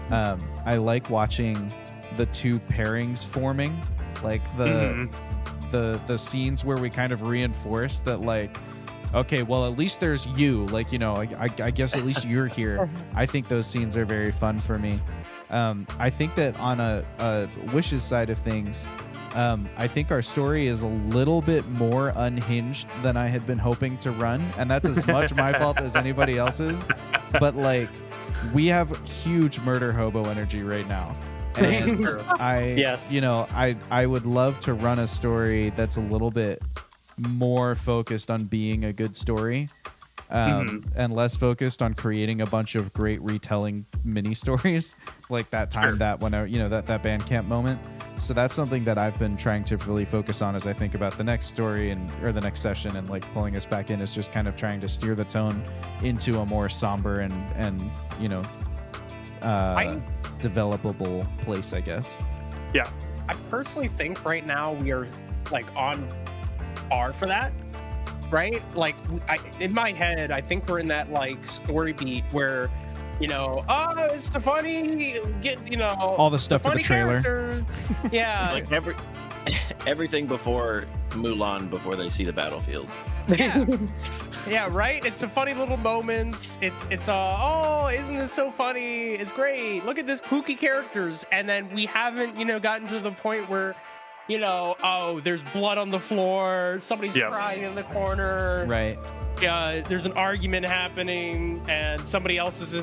I like watching the two pairings forming, like the scenes where we kind of reinforce that, like, okay, well, at least there's you, like, I guess at least you're here. I think those scenes are very fun for me. I think that on a Wishes side of things, I think our story is a little bit more unhinged than I had been hoping to run, and that's as much my fault as anybody else's. But like, we have huge murder hobo energy right now, and I would love to run a story that's a little bit more focused on being a good story. And less focused on creating a bunch of great retelling mini stories like that time that when that band camp moment. So that's something that I've been trying to really focus on as I think about the next story or the next session, and like pulling us back in is just kind of trying to steer the tone into a more somber and developable place, I guess. Yeah. I personally think right now we are like on par for that. Right? Like, in my head, I think we're in that like story beat where, it's the funny, All the stuff for the funny trailer. characters. Yeah. Like everything before Mulan, before they see the battlefield. Yeah. Yeah, right? It's the funny little moments. It's isn't this so funny? It's great. Look at this kooky characters. And then we haven't, gotten to the point where, there's blood on the floor, somebody's crying in the corner. Right. Yeah, there's an argument happening, and somebody else is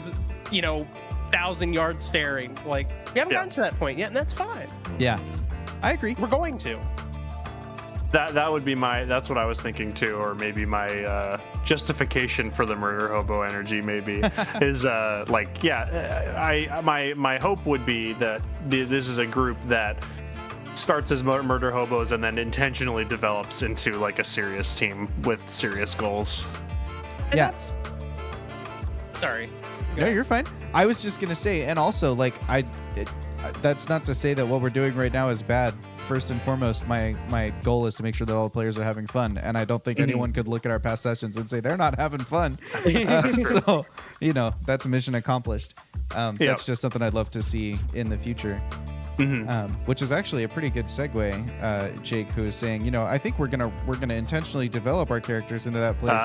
1,000 yards staring. Like, we haven't gotten to that point yet, and that's fine. Yeah, I agree. We're going to. That would be that's what I was thinking too, or maybe my justification for the murder hobo energy maybe is my hope would be that this is a group that starts as murder hobos and then intentionally develops into like a serious team with serious goals. And Yeah. Sorry. No, you're fine. I was just gonna say, and also like that's not to say that what we're doing right now is bad. First and foremost, my goal is to make sure that all the players are having fun, and I don't think anyone could look at our past sessions and say they're not having fun. So, that's mission accomplished. That's just something I'd love to see in the future. Which is actually a pretty good segue, Jake, who is saying, I think we're gonna intentionally develop our characters into that place.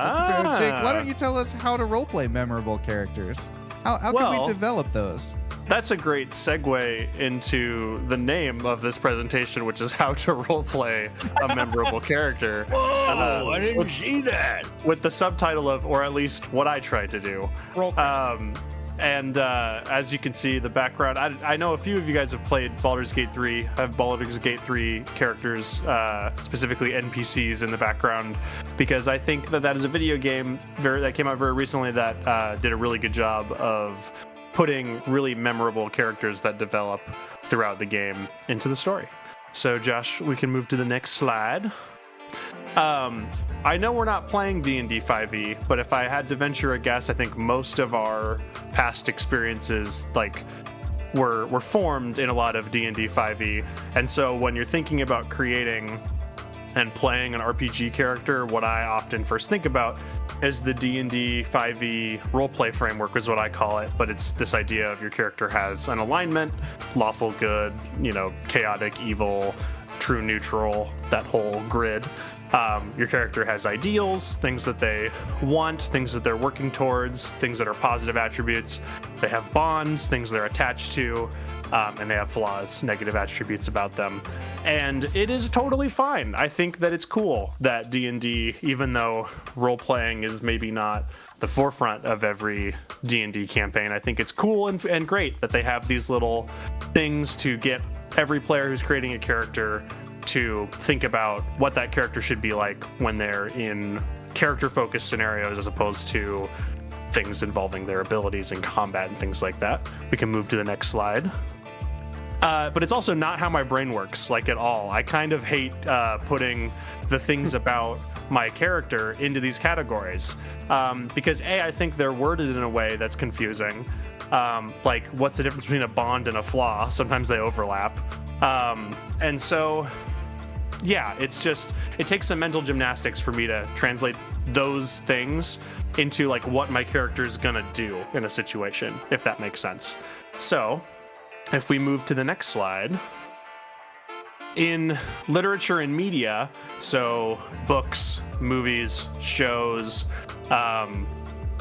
Jake, why don't you tell us how to roleplay memorable characters? How can we develop those? That's a great segue into the name of this presentation, which is how to roleplay a memorable character. Whoa, I didn't see that. With the subtitle of, or at least what I tried to do. And as you can see, the background, I know a few of you guys have played Baldur's Gate 3. I have Baldur's Gate 3 characters, specifically NPCs in the background, because I think that is a video game that came out very recently that did a really good job of putting really memorable characters that develop throughout the game into the story. So Josh, we can move to the next slide. I know we're not playing D&D 5e, but if I had to venture a guess, I think most of our past experiences were formed in a lot of D&D 5e. And so when you're thinking about creating and playing an RPG character, what I often first think about is the D&D 5e roleplay framework is what I call it, but it's this idea of your character has an alignment, lawful good, chaotic evil, true neutral, that whole grid. Your character has ideals, things that they want, things that they're working towards, things that are positive attributes. They have bonds, things they're attached to, and they have flaws, negative attributes about them. And it is totally fine. I think that it's cool that D&D, even though role-playing is maybe not the forefront of every D&D campaign, I think it's cool and great that they have these little things to get every player who's creating a character to think about what that character should be like when they're in character-focused scenarios as opposed to things involving their abilities in combat and things like that. We can move to the next slide. But it's also not how my brain works, at all. I kind of hate putting the things about my character into these categories. Because I think they're worded in a way that's confusing. What's the difference between a bond and a flaw? Sometimes they overlap. And so, it takes some mental gymnastics for me to translate those things into what my character's gonna do in a situation, if that makes sense. So, if we move to the next slide, in literature and media, so books, movies, shows,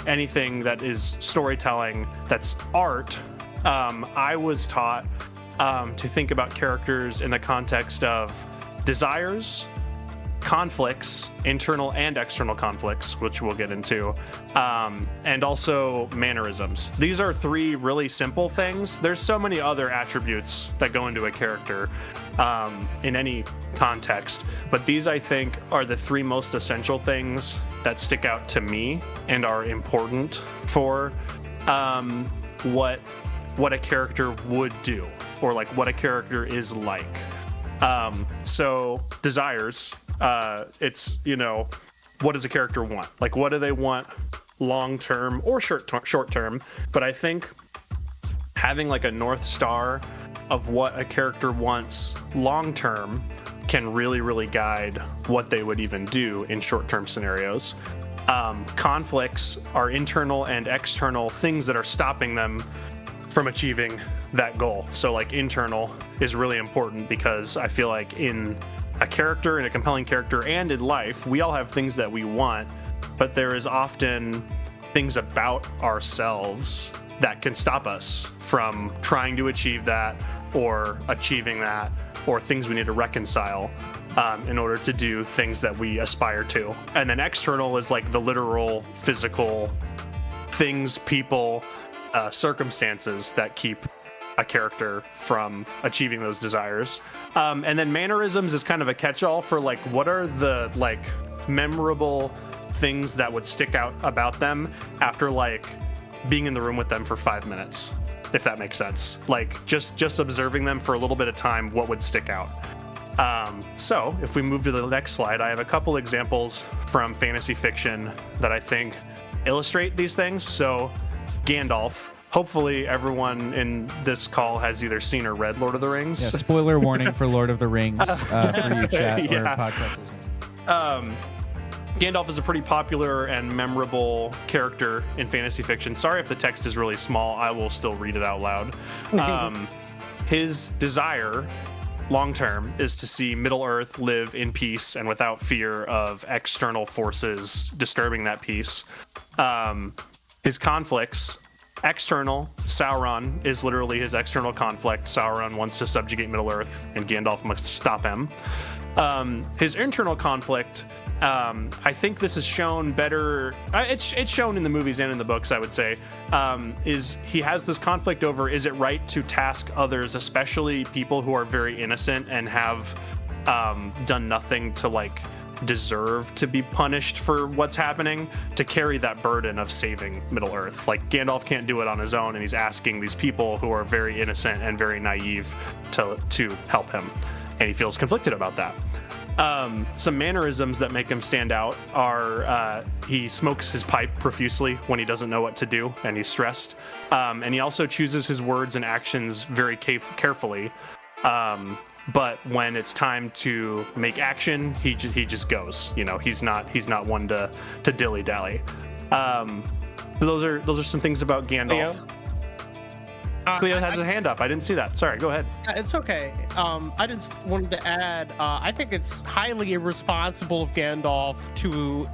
anything that is storytelling, that's art, I was taught to think about characters in the context of desires, conflicts, internal and external conflicts, which we'll get into, and also mannerisms. These are three really simple things. There's so many other attributes that go into a character in any context, but these, I think, are the three most essential things that stick out to me and are important for what a character would do, or what a character is like. So desires, it's, what does a character want? What do they want long-term or short-term? But I think having a North Star of what a character wants long-term can really, really guide what they would even do in short-term scenarios. Conflicts are internal and external things that are stopping them from achieving that goal. So internal is really important because I feel like in a character, in a compelling character, and in life, we all have things that we want, but there is often things about ourselves that can stop us from trying to achieve that or achieving that, or things we need to reconcile in order to do things that we aspire to. And then external is the literal physical things, people, circumstances that keep a character from achieving those desires. And then mannerisms is kind of a catch-all for what are the memorable things that would stick out about them after being in the room with them for 5 minutes, if that makes sense. Just observing them for a little bit of time, what would stick out. So if we move to the next slide, I have a couple examples from fantasy fiction that I think illustrate these things. So Gandalf, hopefully everyone in this call has either seen or read Lord of the Rings. Yeah, spoiler warning for Lord of the Rings for you chat or Yeah. podcast listeners. Gandalf is a pretty popular and memorable character in fantasy fiction. Sorry if the text is really small. I will still read it out loud. His desire, long term, is to see Middle-earth live in peace and without fear of external forces disturbing that peace. His conflicts, external, Sauron is literally his external conflict. Sauron wants to subjugate Middle-earth, and Gandalf must stop him. His internal conflict, I think this is shown better. It's shown in the movies and in the books, I would say, is he has this conflict over, is it right to task others, especially people who are very innocent and have done nothing to like deserve to be punished for what's happening, to carry that burden of saving Middle-earth. Like Gandalf can't do it on his own, and he's asking these people who are very innocent and very naive to help him, and he feels conflicted about that. Some mannerisms that make him stand out are he smokes his pipe profusely when he doesn't know what to do and he's stressed. And he also chooses his words and actions very carefully. But when it's time to make action, he just goes. You know, he's not one to dilly dally. So those are some things about Gandalf. Cleo has a hand up. I didn't see that. Sorry, go ahead. It's okay. I just wanted to add, I think it's highly irresponsible of Gandalf to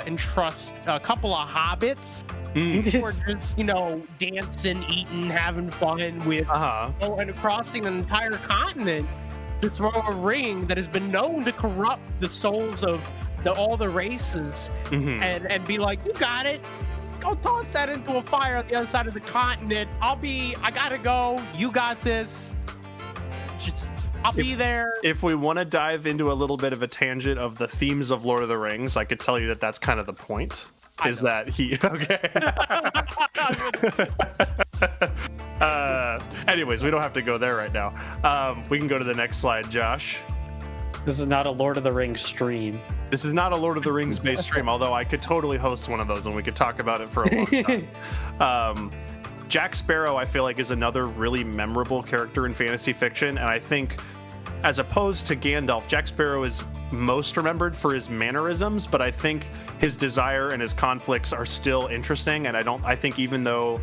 entrust a couple of hobbits who are just, dancing, eating, having fun with, and crossing an entire continent to throw a ring that has been known to corrupt the souls of all the races, and be like, you got it. Go toss that into a fire on the other side of the continent. I gotta go. You got this. I'll be there. If we want to dive into a little bit of a tangent of the themes of Lord of the Rings, I could tell you that that's kind of the point. That he okay. Anyways, we don't have to go there right now. We can go to the next slide, Josh. This is not a Lord of the Rings stream. This is not a Lord of the Rings based stream, although I could totally host one of those and we could talk about it for a long time. Jack Sparrow, I feel like, is another really memorable character in fantasy fiction, and I think, as opposed to Gandalf, Jack Sparrow is most remembered for his mannerisms, but I think his desire and his conflicts are still interesting, and I think even though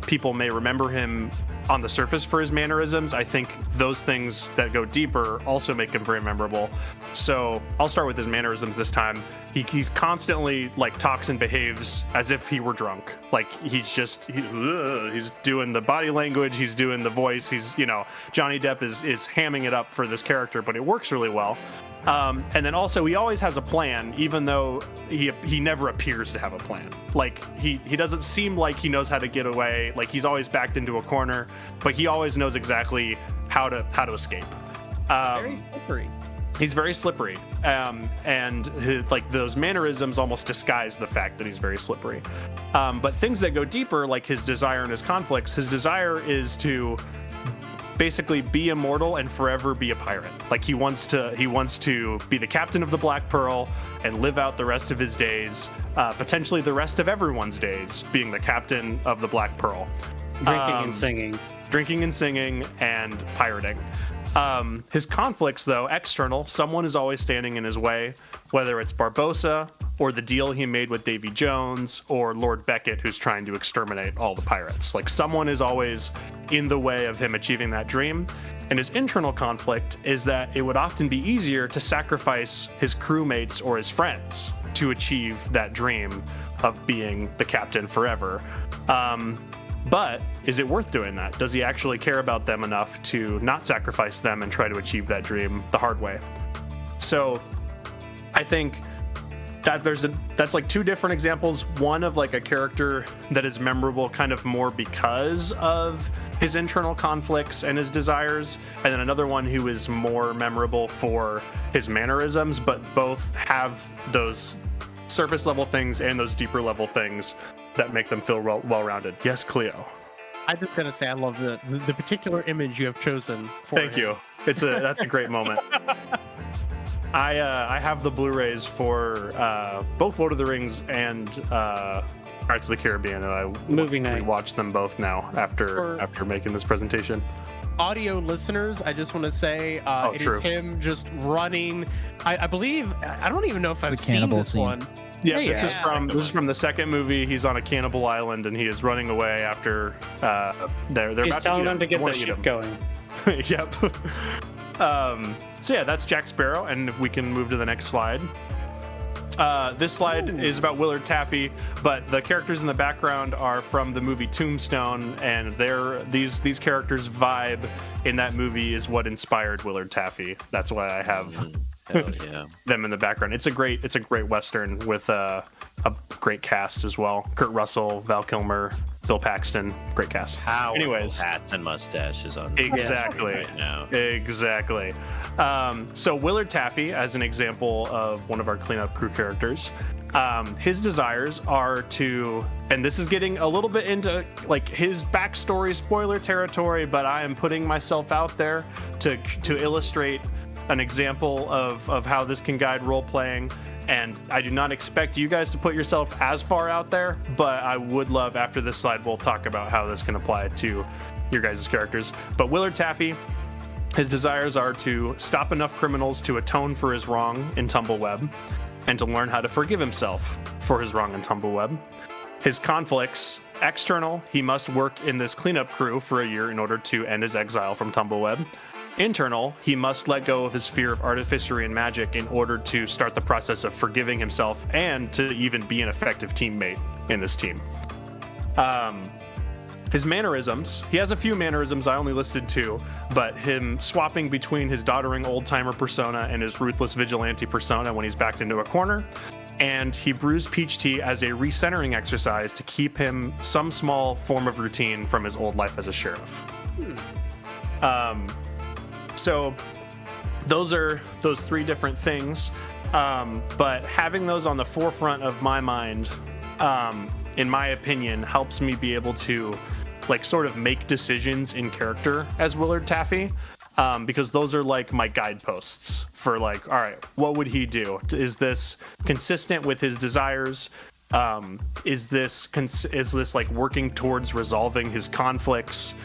people may remember him on the surface for his mannerisms, I think those things that go deeper also make him very memorable. So I'll start with his mannerisms this time. He's constantly like talks and behaves as if he were drunk. Like he's doing the body language, he's doing the voice. Johnny Depp is hamming it up for this character, but it works really well. And then also he always has a plan, even though he never appears to have a plan. Like he doesn't seem like he knows how to get away. Like he's always backed into a corner, but he always knows exactly how to escape. Very slippery. He's very slippery, and those mannerisms almost disguise the fact that he's very slippery. But things that go deeper, like his desire and his conflicts, his desire is to basically be immortal and forever be a pirate. Like he wants to be the captain of the Black Pearl and live out the rest of his days, potentially the rest of everyone's days, being the captain of the Black Pearl. Drinking and singing and pirating. His conflicts, though, external, someone is always standing in his way, whether it's Barbossa or the deal he made with Davy Jones or Lord Beckett, who's trying to exterminate all the pirates. Like someone is always in the way of him achieving that dream. And his internal conflict is that it would often be easier to sacrifice his crewmates or his friends to achieve that dream of being the captain forever. But is it worth doing that? Does he actually care about them enough to not sacrifice them and try to achieve that dream the hard way? So I think that that's like two different examples. One of like a character that is memorable kind of more because of his internal conflicts and his desires, and then another one who is more memorable for his mannerisms, but both have those surface level things and those deeper level things that make them feel well-rounded. Yes, Cleo. I just gotta say, I love the particular image you have chosen for Thank him. you. That's a great moment. I have the Blu-rays for both Lord of the Rings and Pirates of the Caribbean, and I Movie night. watched them both now after making this presentation. Audio listeners, I just want to say it true. is him just running. I believe, I don't even know if I've the seen cannibal this scene. one. Yeah, Yeah, this is from the second movie. He's on a cannibal island and he is running away after they're He's about telling to eat them to him. get They the wanna eat ship him. going. Yep. So yeah, that's Jack Sparrow, and if we can move to the next slide. This slide is about Willard Taffy, but the characters in the background are from the movie Tombstone, and these characters' vibe in that movie is what inspired Willard Taffy. That's why I have Hell yeah. them in the background. It's a great Western with a great cast as well. Kurt Russell, Val Kilmer, Bill Paxton, great cast. Powerful Anyways. hats and mustaches on Exactly. right now. Exactly. So Willard Taffy, as an example of one of our cleanup crew characters, his desires are to, and this is getting a little bit into like his backstory spoiler territory, but I am putting myself out there to illustrate an example of how this can guide role playing. And I do not expect you guys to put yourself as far out there, but I would love, after this slide, we'll talk about how this can apply to your guys' characters. But Willard Taffy, his desires are to stop enough criminals to atone for his wrong in Tumbleweb, and to learn how to forgive himself for his wrong in Tumbleweb. His conflicts, external, he must work in this cleanup crew for a year in order to end his exile from Tumbleweb. Internal, he must let go of his fear of artificery and magic in order to start the process of forgiving himself and to even be an effective teammate in this team. His mannerisms, he has a few mannerisms, I only listed 2, but him swapping between his doddering old-timer persona and his ruthless vigilante persona when he's backed into a corner. And he brews peach tea as a recentering exercise to keep him some small form of routine from his old life as a sheriff. So those are those 3 different things, but having those on the forefront of my mind, in my opinion, helps me be able to like sort of make decisions in character as Willard Taffy, because those are like my guideposts for like, all right, what would he do? Is this consistent with his desires? Is this like working towards resolving his conflicts?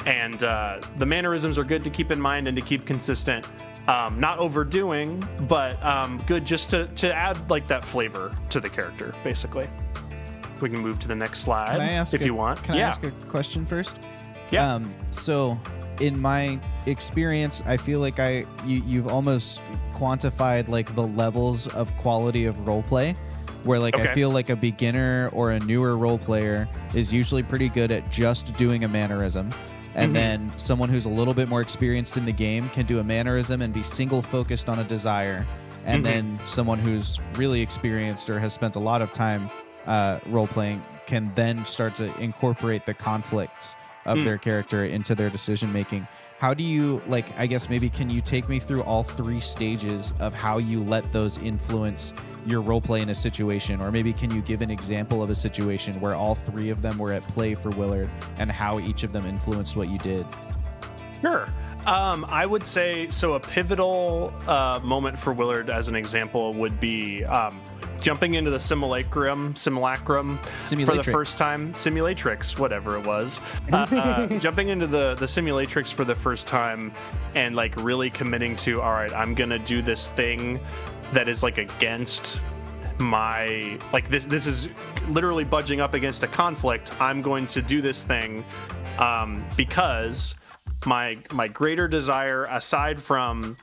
And the mannerisms are good to keep in mind and to keep consistent. Not overdoing, but good just to add like that flavor to the character, basically. We can move to the next slide Can I ask if you want. Can I ask a question first? Yeah. So, in my experience, I feel like you've almost quantified like the levels of quality of roleplay, where like I Okay. feel like a beginner or a newer role player is usually pretty good at just doing a mannerism. And then someone who's a little bit more experienced in the game can do a mannerism and be single focused on a desire. And then someone who's really experienced or has spent a lot of time role playing can then start to incorporate the conflicts of their character into their decision making. How do you, like, I guess maybe can you take me through all 3 stages of how you let those influence your role play in a situation? Or maybe can you give an example of a situation where all 3 of them were at play for Willard and how each of them influenced what you did? Sure. I would say, so a pivotal moment for Willard as an example would be jumping into the simulacrum for the first time, simulatrix, whatever it was, jumping into the simulatrix for the first time and like really committing to, all right, I'm gonna do this thing that is like against my, like this is literally budging up against a conflict. I'm going to do this thing because my greater desire, aside from,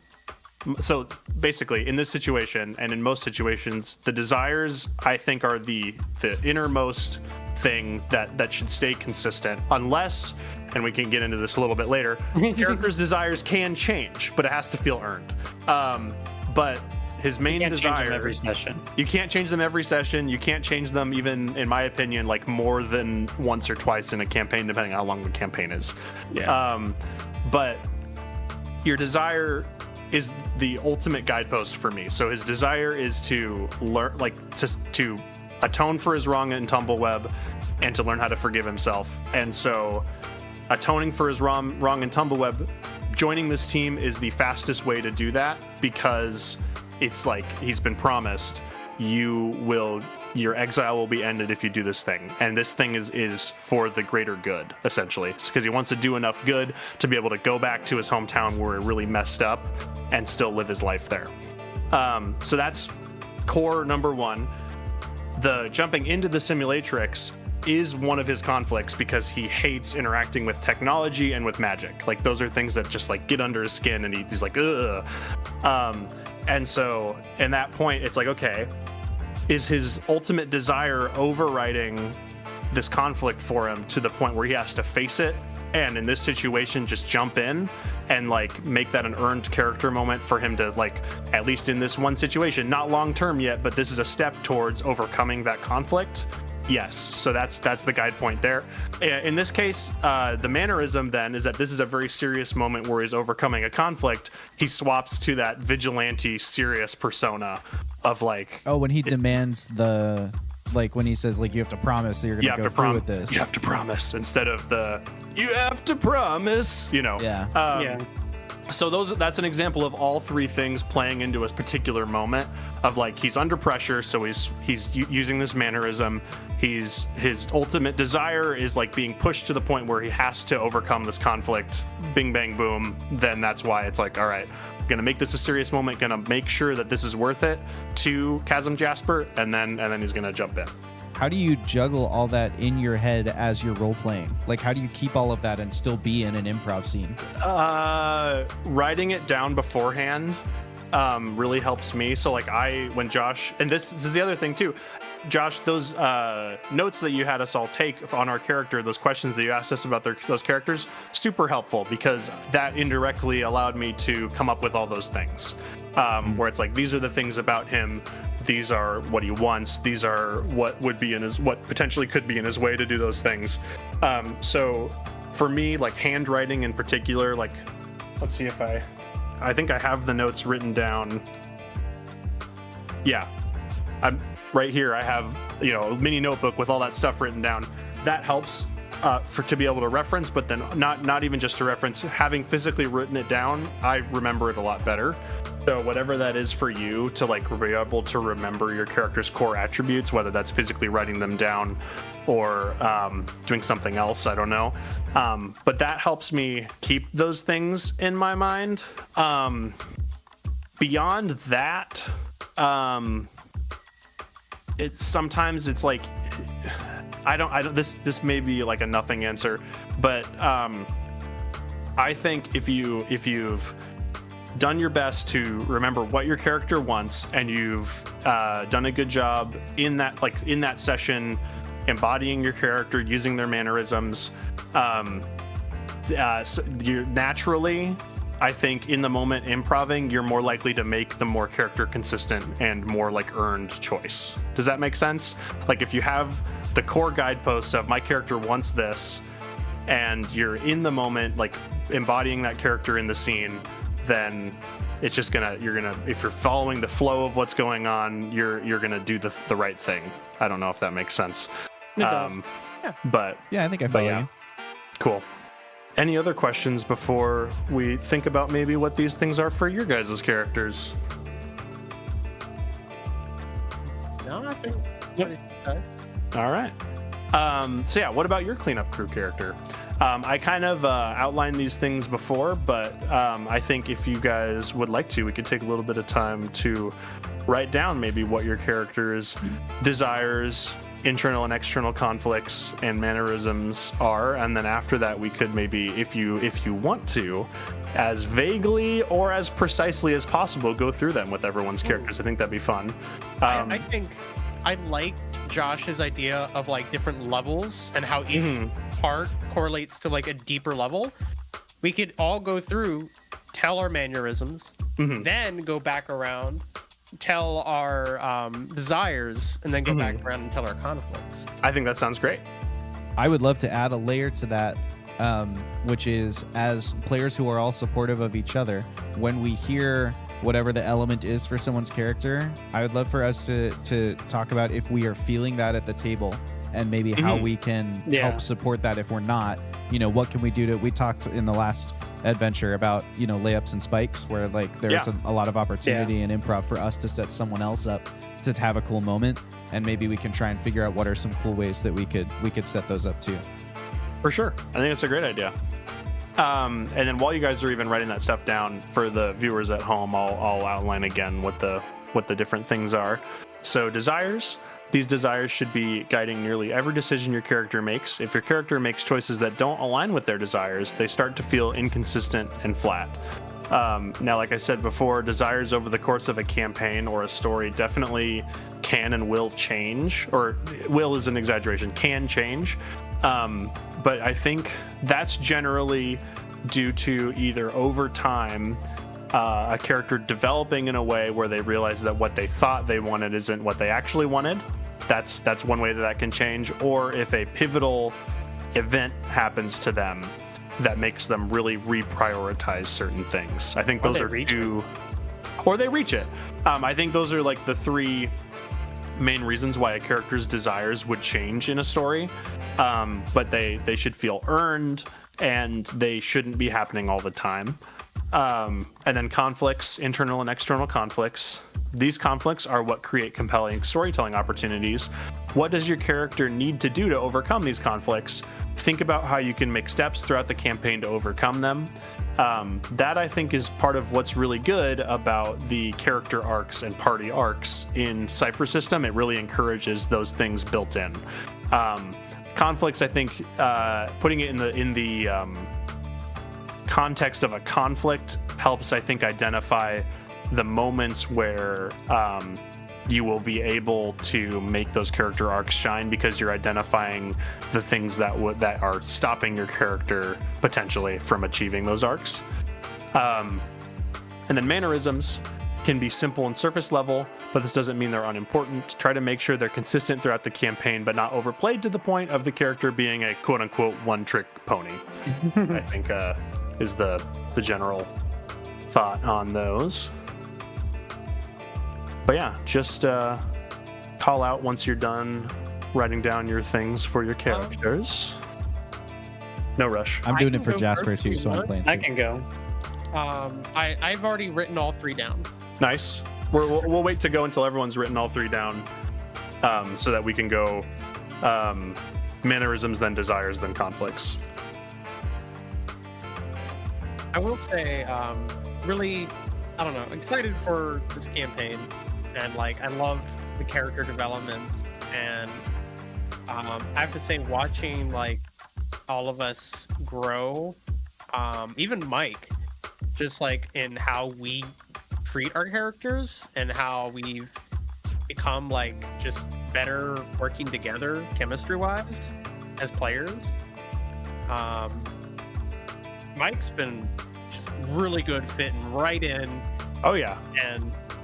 so basically in this situation and in most situations, the desires I think are the innermost thing that should stay consistent, unless, and we can get into this a little bit later, characters' desires can change, but it has to feel earned. But his main desire, change them every session. You can't change them every session. You can't change them even, in my opinion, like more than once or twice in a campaign, depending on how long the campaign is. Yeah. But your desire is the ultimate guidepost for me. So his desire is to learn, like to atone for his wrong in Tumbleweb and to learn how to forgive himself. And so atoning for his wrong in Tumbleweb, joining this team is the fastest way to do that, because it's like he's been promised your exile will be ended if you do this thing, and this thing is for the greater good, essentially. It's because he wants to do enough good to be able to go back to his hometown where he really messed up and still live his life there. So that's core number one. The jumping into the simulatrix is one of his conflicts because he hates interacting with technology and with magic. Like, those are things that just like get under his skin, and he's like, ugh. And so in that point, it's like, okay, is his ultimate desire overriding this conflict for him to the point where he has to face it, and in this situation just jump in and like make that an earned character moment for him to, like, at least in this one situation, not long term yet, but this is a step towards overcoming that conflict? Yes. So that's the guide point there. In this case, the mannerism then is that this is a very serious moment where he's overcoming a conflict. He swaps to that vigilante serious persona of like, when he demands the, like, when he says, like, you have to promise that you're going to go through with this. You have to promise, instead of the you have to promise, you know. Yeah. So that's an example of all three things playing into a particular moment of, like, he's under pressure, so he's using this mannerism. His ultimate desire is like being pushed to the point where he has to overcome this conflict. Bing bang boom. Then that's why it's like, all right, I'm gonna make this a serious moment, gonna make sure that this is worth it to Chasm Jasper, and then he's gonna jump in. How do you juggle all that in your head as you're role playing? Like, how do you keep all of that and still be in an improv scene? Writing it down beforehand really helps me. So like when Josh, and this is the other thing too, Josh, those notes that you had us all take on our character, those questions that you asked us about those characters, super helpful, because that indirectly allowed me to come up with all those things. Where it's like, these are the things about him, these are what he wants, these are what potentially could be in his way to do those things. So for me, like, handwriting in particular, like, let's see if I think I have the notes written down. Yeah, I'm right here. I have, a mini notebook with all that stuff written down. That helps to be able to reference, but then not even just to reference, having physically written it down, I remember it a lot better. So whatever that is for you to, like, be able to remember your character's core attributes, whether that's physically writing them down or doing something else, I don't know. But that helps me keep those things in my mind. Beyond that, sometimes it's like, I don't. This may be like a nothing answer, but I think if you've done your best to remember what your character wants, and you've done a good job in that session, embodying your character, using their mannerisms, so you're naturally, I think, in the moment improving, you're more likely to make the more character consistent and more like earned choice. Does that make sense? Like, if you have the core guideposts of my character wants this, and you're in the moment, like, embodying that character in the scene, then it's just if you're following the flow of what's going on, you're gonna do the right thing. I don't know if that makes sense. It does. Yeah. But Yeah, I think I follow yeah. you. Cool. Any other questions before we think about maybe what these things are for your guys' characters? No, I think what All right. So yeah, what about your cleanup crew character? I kind of outlined these things before, but I think if you guys would like to, we could take a little bit of time to write down maybe what your character's desires, internal and external conflicts, and mannerisms are, and then after that we could maybe, if you want to, as vaguely or as precisely as possible, go through them with everyone's characters. I think that'd be fun. I think I liked Josh's idea of, like, different levels and how each part correlates to, like, a deeper level. We could all go through, tell our mannerisms, then go back around, tell our desires, and then go back around and tell our conflicts. I think that sounds great. I would love to add a layer to that, which is, as players who are all supportive of each other, when we hear whatever the element is for someone's character, I would love for us to talk about if we are feeling that at the table, and maybe how we can help support that if we're not. What can we do to... We talked in the last adventure about, layups and spikes, where, like, there's a lot of opportunity in improv for us to set someone else up to have a cool moment, and maybe we can try and figure out what are some cool ways that we could set those up too. For sure. I think it's a great idea. And then while you guys are even writing that stuff down for the viewers at home, I'll outline again what the different things are. So desires. These desires should be guiding nearly every decision your character makes. If your character makes choices that don't align with their desires, they start to feel inconsistent and flat. Now, like I said before, desires over the course of a campaign or a story definitely can and will change, or will is an exaggeration, can change. But I think that's generally due to either over time, a character developing in a way where they realize that what they thought they wanted isn't what they actually wanted. That's one way that can change. Or if a pivotal event happens to them that makes them really reprioritize certain things. I think those are two, or they reach it. I think those are like the three main reasons why a character's desires would change in a story. But they should feel earned, and they shouldn't be happening all the time. And then conflicts, internal and external conflicts. These conflicts are what create compelling storytelling opportunities. What does your character need to do to overcome these conflicts? Think about how you can make steps throughout the campaign to overcome them. That, I think, is part of what's really good about the character arcs and party arcs in Cypher system. It really encourages those things built in. Conflicts, I think, putting it in the context of a conflict helps, I think, identify the moments where you will be able to make those character arcs shine, because you're identifying the things that are stopping your character potentially from achieving those arcs. And then mannerisms can be simple and surface level, but this doesn't mean they're unimportant. Try to make sure they're consistent throughout the campaign, but not overplayed to the point of the character being a quote-unquote one-trick pony. I think is the general thought on those. But yeah, just call out once you're done writing down your things for your characters. No rush. I'm doing it for Jasper too, so I'm playing too. I can go. I've already written all three down. Nice. We'll wait to go until everyone's written all three down, so that we can go mannerisms, then desires, then conflicts. I will say, really, I don't know, excited for this campaign, and like I love the character development, and I have to say, watching like all of us grow, even Mike, just like in how we treat our characters and how we've become like just better working together chemistry wise as players. Mike's been just really good fitting right in. Oh yeah.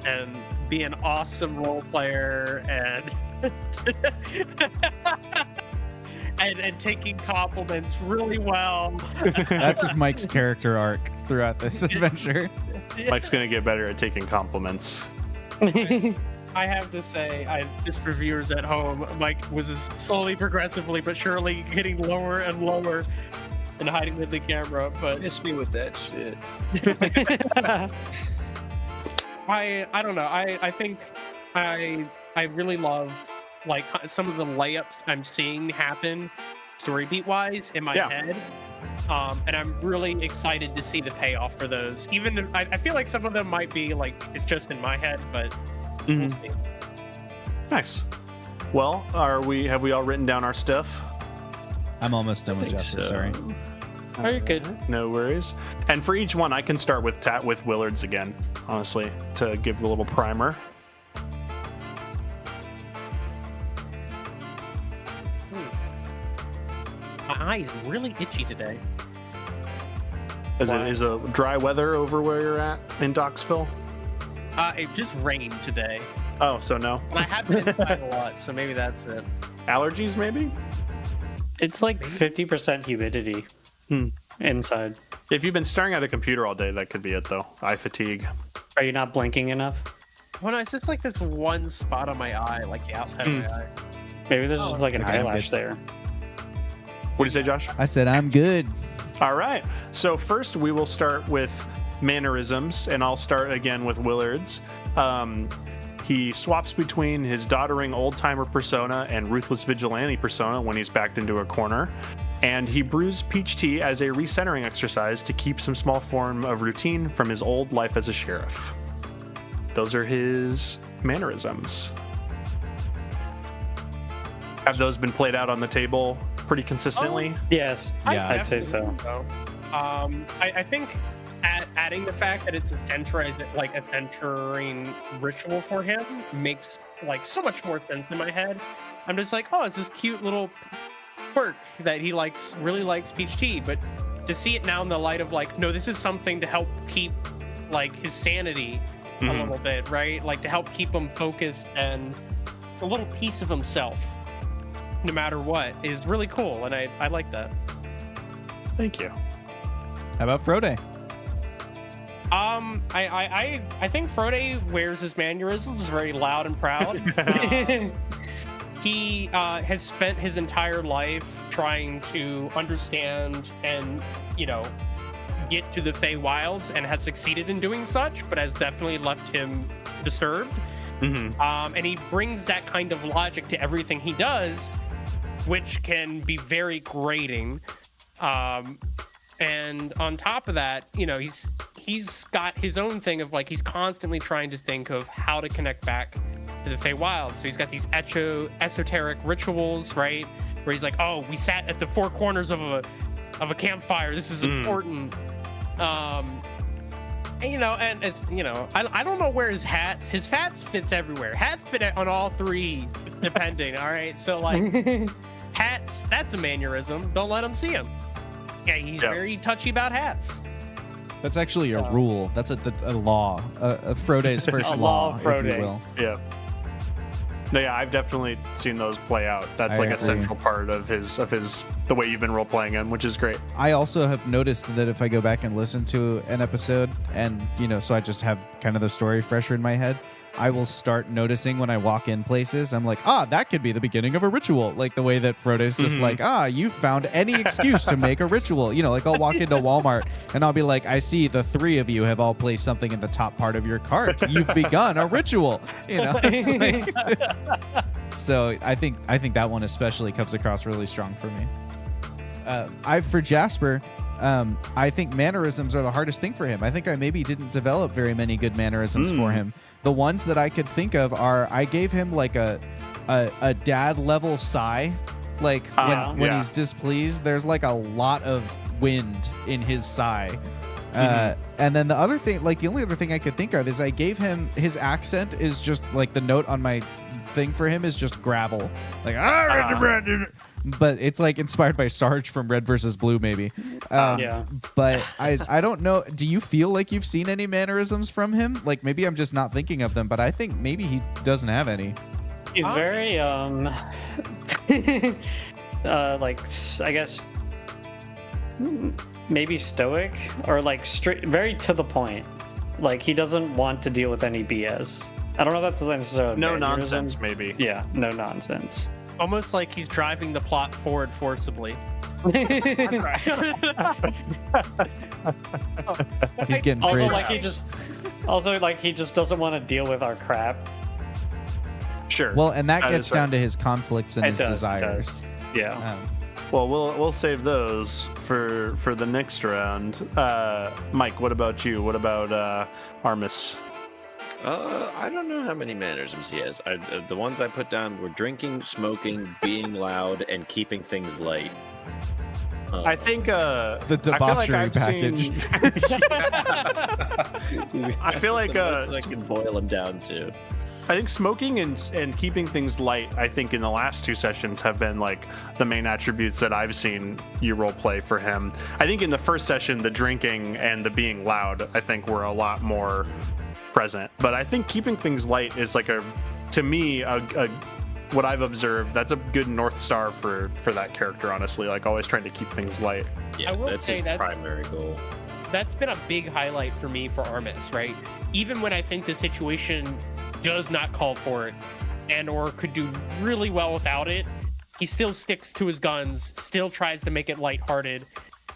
And be an awesome role player and and taking compliments really well. That's Mike's character arc throughout this adventure. Mike's gonna get better at taking compliments. I have to say, just for viewers at home, Mike was slowly, progressively, but surely getting lower and lower and hiding with the camera. But Miss me with that shit. I don't know. I think I really love like some of the layups I'm seeing happen story beat wise in my head. And I'm really excited to see the payoff for those. Even if, I feel like some of them might be like it's just in my head, but we'll see. Nice. Well, have we all written down our stuff? I'm almost done with Jasper, sorry. Oh, you're good. No worries. And for each one, I can start with Willard's again, honestly, to give the little primer. My eye is really itchy today. Is it dry weather over where you're at in Docksville? It just rained today. Oh, so no. And I have been inside a lot, so maybe that's it. Allergies, maybe? It's like 50% humidity inside. If you've been staring at a computer all day, that could be it, though. Eye fatigue. Are you not blinking enough? Well, no, it's just like this one spot on my eye, like the outside of my eye. Maybe there's just like an Okay, I'm eyelash good. there. What do you say, Josh? I said I'm good. All right. So first we will start with mannerisms, and I'll start again with Willard's. He swaps between his doddering old-timer persona and ruthless vigilante persona when he's backed into a corner. And he brews peach tea as a recentering exercise to keep some small form of routine from his old life as a sheriff. Those are his mannerisms. Have those been played out on the table pretty consistently? Yes. Yeah, I'd say so. I think adding the fact that it's a centering ritual for him makes like so much more sense in my head. I'm just like, oh, it's this cute little quirk that he really likes peach tea, but to see it now in the light of like, no, this is something to help keep like his sanity a little bit, right? Like to help keep him focused and a little piece of himself, no matter what, is really cool, and I like that. Thank you. How about Frode? I think Frode wears his mannerisms very loud and proud. He has spent his entire life trying to understand and, get to the Feywilds and has succeeded in doing such, but has definitely left him disturbed. And he brings that kind of logic to everything he does, which can be very grating. And on top of that, he's got his own thing of like he's constantly trying to think of how to connect back to the Feywilds. So he's got these esoteric rituals, right? Where he's like, oh, we sat at the four corners of a campfire. This is important. And it's, I don't know where his hats fits everywhere. Hats fit on all three, depending. All right. So like hats, that's a mannerism. Don't let him see him. Yeah, he's very touchy about hats. That's actually a rule. That's a law. Frode's first law, if you will. Yeah. No, yeah, I've definitely seen those play out. That's I like agree. a central part of the way you've been role playing him, which is great. I also have noticed that if I go back and listen to an episode and, so I just have kind of the story fresher in my head, I will start noticing when I walk in places, I'm like, that could be the beginning of a ritual. Like the way that Frodo's just like, you found any excuse to make a ritual. Like I'll walk into Walmart and I'll be like, I see the three of you have all placed something in the top part of your cart. You've begun a ritual. It's like, so I think that one especially comes across really strong for me. For Jasper, I think mannerisms are the hardest thing for him. I think I maybe didn't develop very many good mannerisms for him. The ones that I could think of are I gave him like a dad level sigh, like when he's displeased. There's like a lot of wind in his sigh. And then the other thing, like the only other thing I could think of is I gave him his accent is just like the note on my thing for him is just gravel, like but it's like inspired by Sarge from Red versus Blue, maybe. But I don't know. Do you feel like you've seen any mannerisms from him? Like maybe I'm just not thinking of them, but I think maybe he doesn't have any. He's very like I guess maybe stoic or like straight, very to the point. Like he doesn't want to deal with any BS. I don't know if that's necessarily No mannerism. nonsense, maybe. Yeah, no nonsense. Almost like he's driving the plot forward forcibly. He's getting Also, fridged. like he just doesn't want to deal with our crap. Sure. Well, and that That gets is down right. to his conflicts and It his does, desires. Yeah. Well, we'll save those for the next round. Mike, what about you? What about Armis? I don't know how many mannerisms he has. The ones I put down were drinking, smoking, being loud, and keeping things light. I think The debauchery package. I feel like I can boil them down to. I think smoking and keeping things light, I think in the last two sessions have been like the main attributes that I've seen you role play for him. I think in the first session, the drinking and the being loud, I think were a lot more present. But I think keeping things light is like to me, what I've observed, that's a good North Star for that character, honestly. Like always trying to keep things light. Yeah, I will that's say his that's- primary goal. That's been a big highlight for me for Armis, right? Even when I think the situation does not call for it and or could do really well without it, he still sticks to his guns, still tries to make it lighthearted,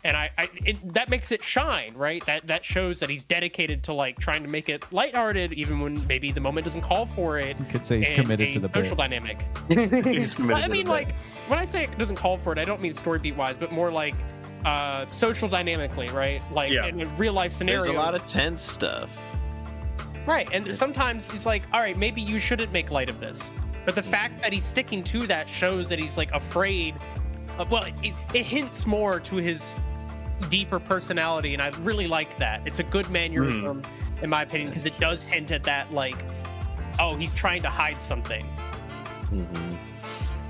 and that makes it shine, right? That shows that he's dedicated to like trying to make it lighthearted, even when maybe the moment doesn't call for it. You could say he's and committed a to the social bit. dynamic. He's committed Well, I to the mean, bit. like when I say it doesn't call for it, I don't mean story beat wise, but more like social dynamically, right? Like in a real life scenario. There's a lot of tense stuff. Right, and sometimes he's like, all right, maybe you shouldn't make light of this. But the fact that he's sticking to that shows that he's like afraid. It hints more to his deeper personality, and I really like that. It's a good mannerism, in my opinion, because it does hint at that, like, oh, he's trying to hide something.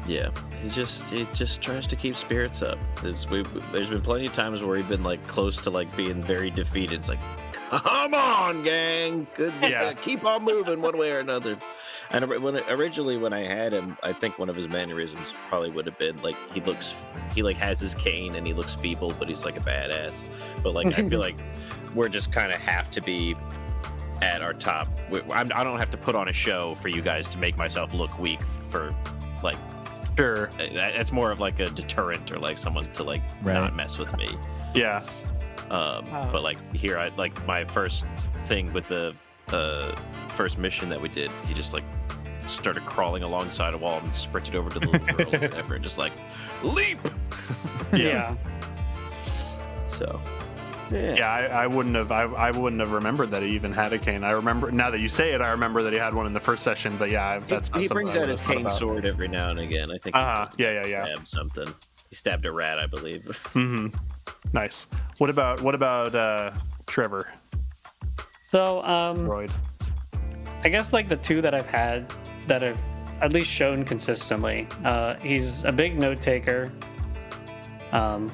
Yeah, he just tries to keep spirits up. There's been plenty of times where we've been like close to like being very defeated. It's like, come on, gang, good, keep on moving one way or another. And originally when I had him, I think one of his mannerisms probably would have been like he like has his cane and he looks feeble, but he's like a badass. But like I feel like we're just kind of have to be at our top. I don't have to put on a show for you guys to make myself look weak for like. Sure. It's more of like a deterrent or like someone to like not mess with me. Yeah. But like here, I like my first thing with the first mission that we did. He just like started crawling alongside a wall and sprinted over to the little girl or whatever, and just like leap. Yeah. So. Yeah, I wouldn't have remembered that he even had a cane. I remember now that you say it, I remember that he had one in the first session. But yeah, that's he brings out his cane sword every now and again. I think. Yeah. Stabbed something. He stabbed a rat, I believe. Mm-hmm. Nice. What about Trevor? So Droid. I guess like the two that I've had that have at least shown consistently. He's a big note taker.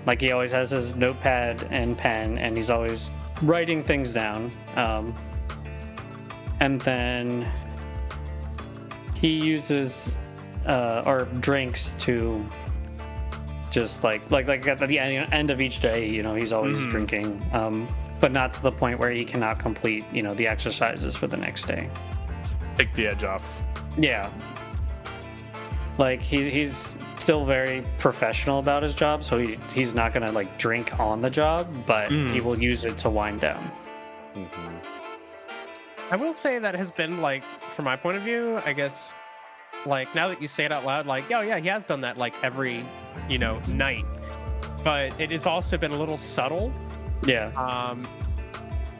Like he always has his notepad and pen, and he's always writing things down. And then he uses or drinks to just like at the end of each day, you know, he's always drinking, but not to the point where he cannot complete, you know, the exercises for the next day. Take the edge off. Yeah. Like he's still very professional about his job, so he's not gonna like drink on the job, but he will use it to wind down. I will say that has been like, from my point of view, I guess, like now that you say it out loud, like, oh yeah, he has done that like every, you know, night. But it has also been a little subtle. Yeah.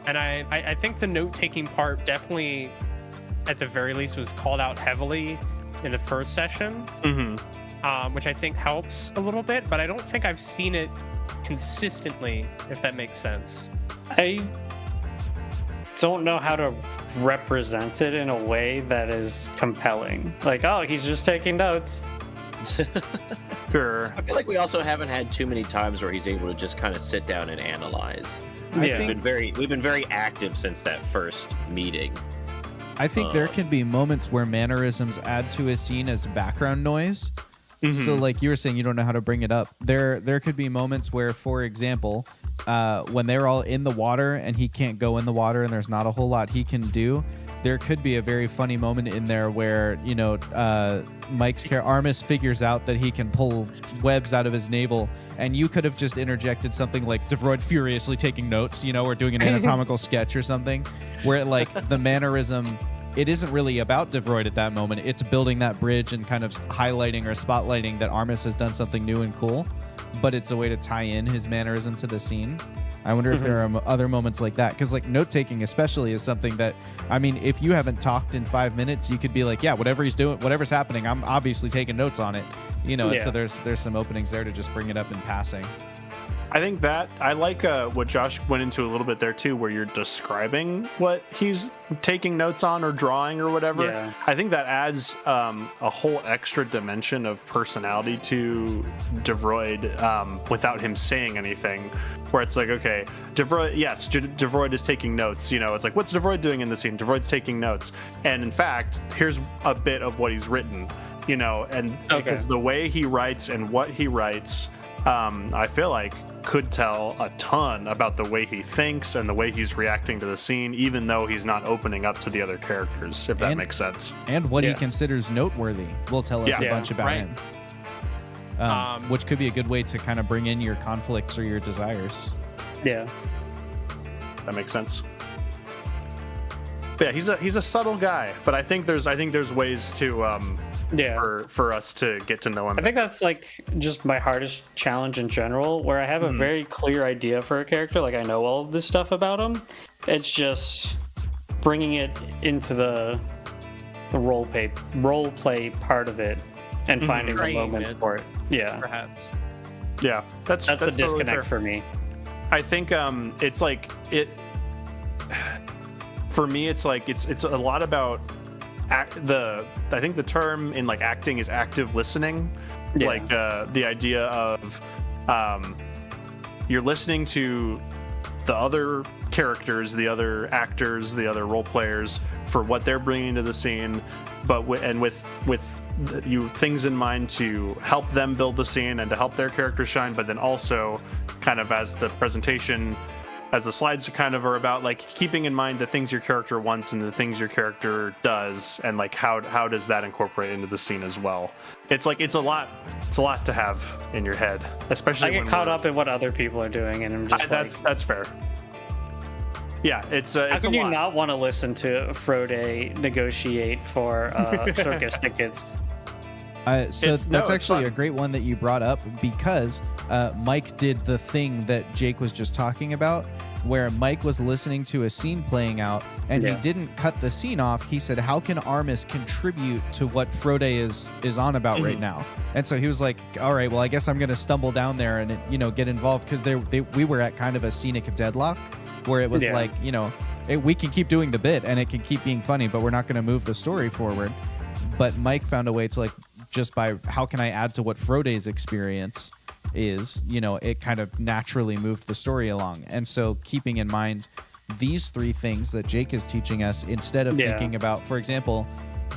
And I think the note-taking part definitely, at the very least, was called out heavily in the first session, which I think helps a little bit, but I don't think I've seen it consistently, if that makes sense. I don't know how to represent it in a way that is compelling. Like, oh, he's just taking notes. Sure. I feel like we also haven't had too many times where he's able to just kind of sit down and analyze. Yeah. We've been very active since that first meeting. I think there can be moments where mannerisms add to a scene as background noise. So like you were saying, you don't know how to bring it up. There could be moments where, for example, when they're all in the water and he can't go in the water and there's not a whole lot he can do, there could be a very funny moment in there where, you know, Mike's character Armis figures out that he can pull webs out of his navel, and you could have just interjected something like DeVroid furiously taking notes, you know, or doing an anatomical sketch or something, where like the mannerism, it isn't really about DeVroid at that moment. It's building that bridge and kind of highlighting or spotlighting that Armis has done something new and cool, but it's a way to tie in his mannerism to the scene. I wonder if there are other moments like that, because like note taking especially is something that, I mean, if you haven't talked in 5 minutes, you could be like, yeah, whatever he's doing, whatever's happening, I'm obviously taking notes on it, you know. And so there's some openings there to just bring it up in passing. I think that I like what Josh went into a little bit there too, where you're describing what he's taking notes on or drawing or whatever. Yeah. I think that adds a whole extra dimension of personality to DeVroid without him saying anything. Where it's like, okay, DeVroid, yes, DeVroid is taking notes. You know, it's like, what's DeVroid doing in the scene? DeVroid's taking notes, and in fact, here's a bit of what he's written. You know, and because the way he writes and what he writes, I feel like could tell a ton about the way he thinks and the way he's reacting to the scene, even though he's not opening up to the other characters, if that makes sense. And what he considers noteworthy will tell us a bunch about him. which could be a good way to kind of bring in your conflicts or your desires. Yeah. That makes sense. But yeah, he's a subtle guy, but I think there's ways to for us to get to know him. I think that's like just my hardest challenge in general, where I have a very clear idea for a character, like I know all of this stuff about him. It's just bringing it into the role play part of it and finding the moments for it. Yeah, perhaps. Yeah, that's the totally disconnect fair for me. I think it's like it. For me, it's like it's a lot about I think the term in like acting is active listening. Yeah. Like the idea of you're listening to the other characters, the other actors, the other role players for what they're bringing to the scene, but with you things in mind to help them build the scene and to help their characters shine, but then also kind of as the presentation, as the slides kind of are about, like keeping in mind the things your character wants and the things your character does, and like how does that incorporate into the scene as well. It's like it's a lot to have in your head, especially I get caught up in what other people are doing, and I'm just that's fair. Yeah, it's how it's can a you lot. not want to listen to Frode negotiate for circus tickets? So It's that's actually fun. a great one that you brought up, because Mike did the thing that Jake was just talking about, where Mike was listening to a scene playing out and he didn't cut the scene off. He said, how can Armis contribute to what Frode is on about right now? And so he was like, all right, well, I guess I'm going to stumble down there and, get involved, because we were at kind of a scenic deadlock where it was like, we can keep doing the bit and it can keep being funny, but we're not going to move the story forward. But Mike found a way to, like, just by how can I add to what Frode's experience is, it kind of naturally moved the story along. And so keeping in mind these three things that Jake is teaching us, instead of thinking about, for example,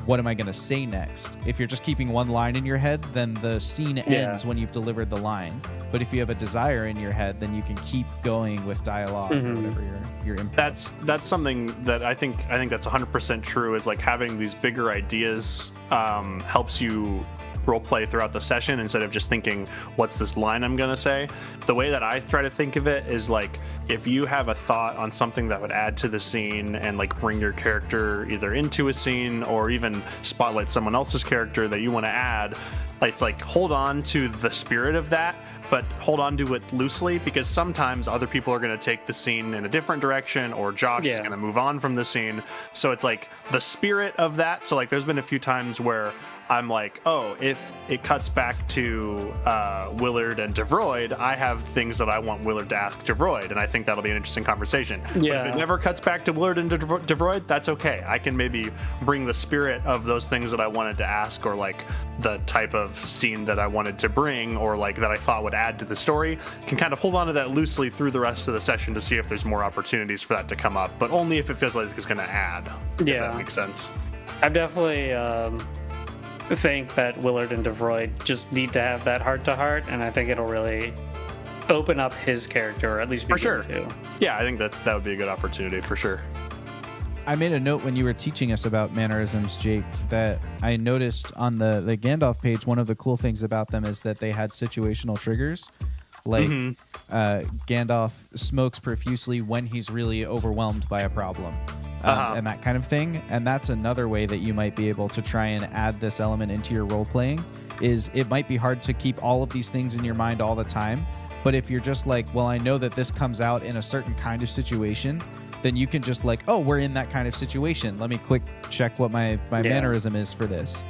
what am I going to say next? If you're just keeping one line in your head, then the scene ends when you've delivered the line. But if you have a desire in your head, then you can keep going with dialogue or whatever your input. That's something that I think that's 100% true, is like having these bigger ideas helps you role play throughout the session instead of just thinking, what's this line I'm gonna say? The way that I try to think of it is like, if you have a thought on something that would add to the scene and like bring your character either into a scene or even spotlight someone else's character that you want to add, it's like hold on to the spirit of that, but hold on to it loosely, because sometimes other people are going to take the scene in a different direction, or Josh is going to move on from the scene. So it's like the spirit of that. So like there's been a few times where I'm like, oh, if it cuts back to Willard and DeVroid, I have things that I want Willard to ask DeVroid, and I think that'll be an interesting conversation. But if it never cuts back to Willard and DeVroid, that's okay. I can maybe bring the spirit of those things that I wanted to ask, or like the type of scene that I wanted to bring, or like that I thought would add to the story, can kind of hold on to that loosely through the rest of the session to see if there's more opportunities for that to come up, but only if it feels like it's going to add. If that makes sense. I've definitely think that Willard and DeVroid just need to have that heart-to-heart, and I think it'll really open up his character, or at least for sure. To. Yeah, I think that would be a good opportunity for sure. I made a note when you were teaching us about mannerisms, Jake, that I noticed on the Gandalf page, one of the cool things about them is that they had situational triggers. Like Gandalf smokes profusely when he's really overwhelmed by a problem. And that kind of thing. And that's another way that you might be able to try and add this element into your role playing, is it might be hard to keep all of these things in your mind all the time. But if you're just like, well, I know that this comes out in a certain kind of situation, then you can just like, oh, we're in that kind of situation. Let me quick check what my mannerism is for this.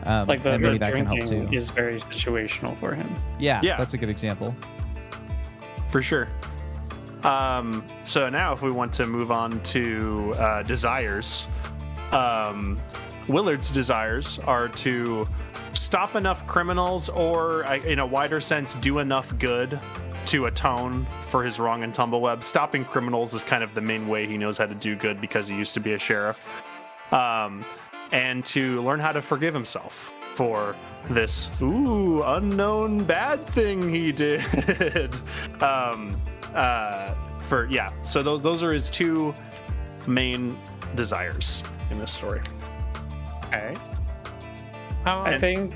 Like the and maybe that can help drinking too. is very situational for him. Yeah, that's a good example. For sure. So now if we want to move on to desires, Willard's desires are to stop enough criminals, or in a wider sense, do enough good to atone for his wrong in Tumbleweb. Stopping criminals is kind of the main way he knows how to do good, because he used to be a sheriff. And to learn how to forgive himself for this unknown bad thing he did. So those are his two main desires in this story. Okay. I think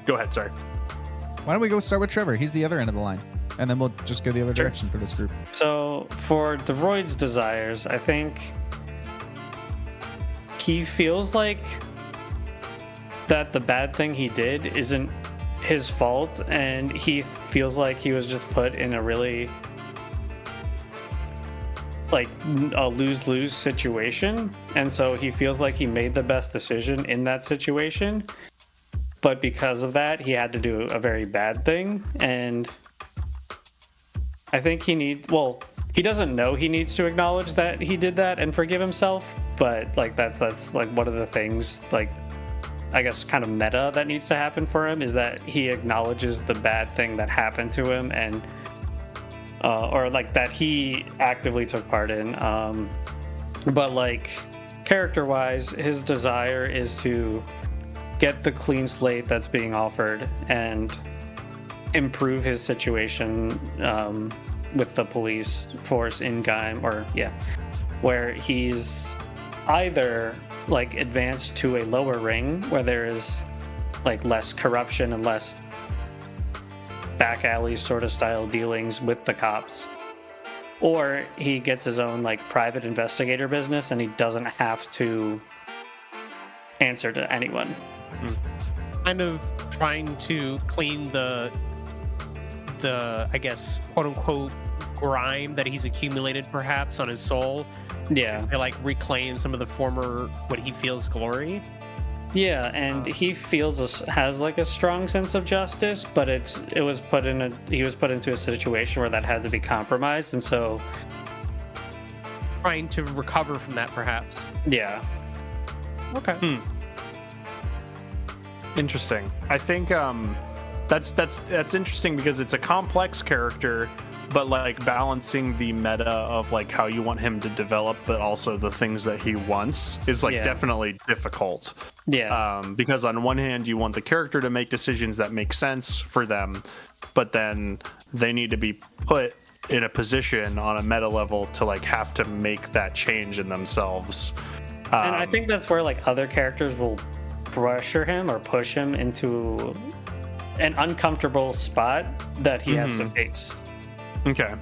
go ahead. Sorry. Why don't we go start with Trevor? He's the other end of the line, and then we'll just go the other Sure. direction for this group. So for Deroid's desires, I think he feels like that the bad thing he did isn't his fault, and he feels like he was just put in a really like a lose-lose situation, and so he feels like he made the best decision in that situation, but because of that he had to do a very bad thing. And I think he doesn't know he needs to acknowledge that he did that and forgive himself, but like that's like one of the things, like I guess kind of meta, that needs to happen for him, is that he acknowledges the bad thing that happened to him, and or like that he actively took part in. But like character wise, his desire is to get the clean slate that's being offered and improve his situation with the police force in Gaim, where he's either like advanced to a lower ring where there is like less corruption and less back alley sort of style dealings with the cops, or he gets his own like private investigator business and he doesn't have to answer to anyone. Kind of trying to clean the I guess quote unquote grime that he's accumulated perhaps on his soul. Yeah. To like reclaim some of the former what he feels glory. Yeah, and he has like a strong sense of justice, but he was put into a situation where that had to be compromised, and so Trying to recover from that perhaps. yeah. Okay. Interesting. I think that's interesting because it's a complex character, but like balancing the meta of like how you want him to develop, but also the things that he wants is like definitely difficult. Yeah. Because on one hand, you want the character to make decisions that make sense for them, but then they need to be put in a position on a meta level to like have to make that change in themselves. And I think that's where like other characters will pressure him or push him into an uncomfortable spot that he has to face. Okay.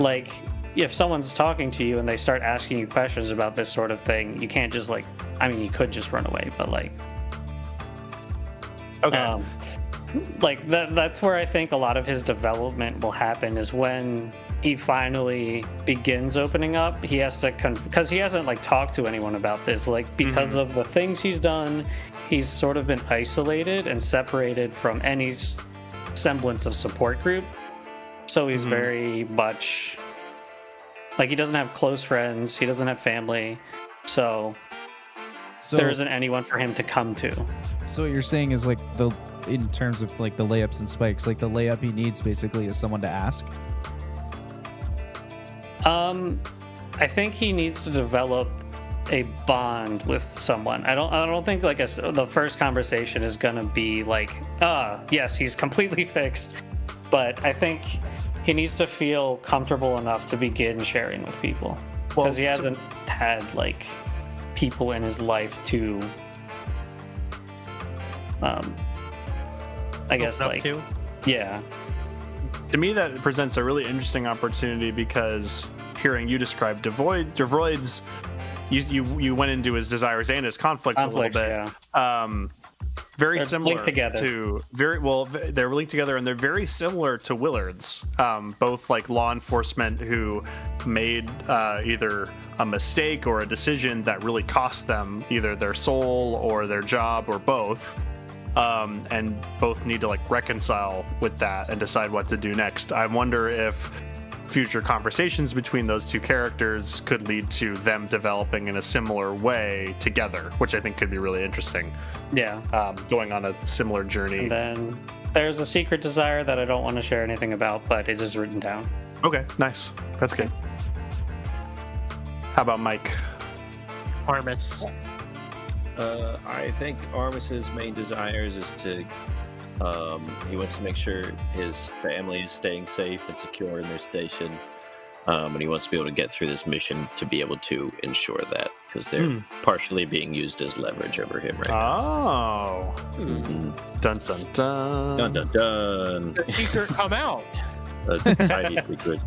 Like if someone's talking to you and they start asking you questions about this sort of thing, you can't just like, I mean, you could just run away, but like, okay. Like that's where I think a lot of his development will happen, is when he finally begins opening up. He has to because he hasn't like talked to anyone about this, like because of the things he's done, he's sort of been isolated and separated from any semblance of support group. So he's very much like, he doesn't have close friends, he doesn't have family, so there isn't anyone for him to come to. So what you're saying is like in terms of like the layups and spikes, like the layup he needs basically is someone to ask. I think he needs to develop a bond with someone. I don't think like the first conversation is gonna be like, yes, he's completely fixed. But I think he needs to feel comfortable enough to begin sharing with people, because he hasn't had like people in his life to, I guess like, yeah. To me, that presents a really interesting opportunity, because hearing you describe Deroid's, you went into his desires and his conflicts a little bit. Yeah. Very They're similar linked together. They're linked together, and they're very similar to Willard's. Both like law enforcement who made either a mistake or a decision that really cost them either their soul or their job or both. And both need to like reconcile with that and decide what to do next. I wonder if future conversations between those two characters could lead to them developing in a similar way together, which I think could be really interesting. Yeah. Going on a similar journey. And then there's a secret desire that I don't want to share anything about, but it is written down. Okay, nice. That's good. How about Mike? Armis. I think Armis's main desires is to he wants to make sure his family is staying safe and secure in their station. And he wants to be able to get through this mission to be able to ensure that, because they're partially being used as leverage over him right now. Oh. Dun dun dun. Dun dun dun. The secret come out. A tiny secret.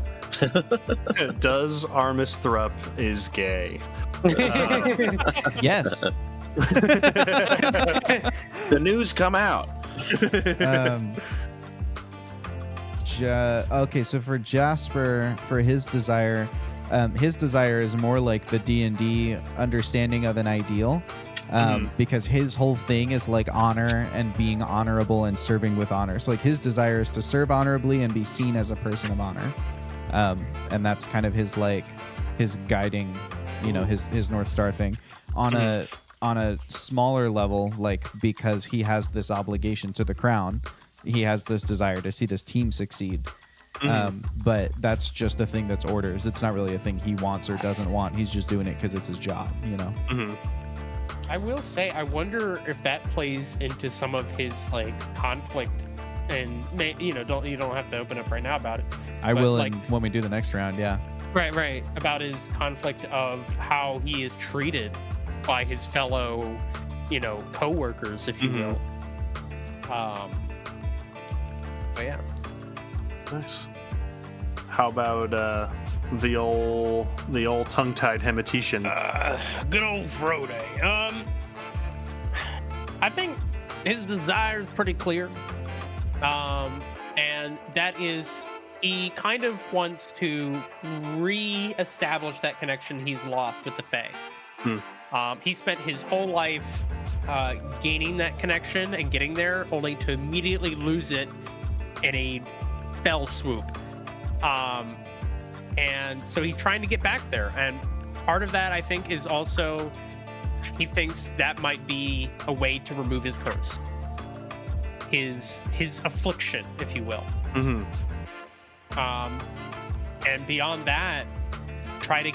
Does Armis Thrupp is gay? Yes. The news come out. Okay, so for Jasper, for his desire is more like the D&D understanding of an ideal, because his whole thing is like honor and being honorable and serving with honor. So like his desire is to serve honorably and be seen as a person of honor, and that's kind of his guiding, his North Star thing. On a smaller level, like because he has this obligation to the crown, he has this desire to see this team succeed. But that's just a thing that's orders. It's not really a thing he wants or doesn't want. He's just doing it because it's his job, I will say, I wonder if that plays into some of his like conflict, and you don't have to open up right now about it. I will when we do the next round. Yeah. Right. About his conflict of how he is treated by his fellow, co-workers, if you will. But yeah. Nice. How about the old tongue-tied hematician? Good old Frode. I think his desire is pretty clear, and that is he kind of wants to re-establish that connection he's lost with the Fae. He spent his whole life gaining that connection and getting there, only to immediately lose it in a fell swoop. And so he's trying to get back there, and part of that I think is also he thinks that might be a way to remove his curse, his affliction, if you will. And beyond that, try to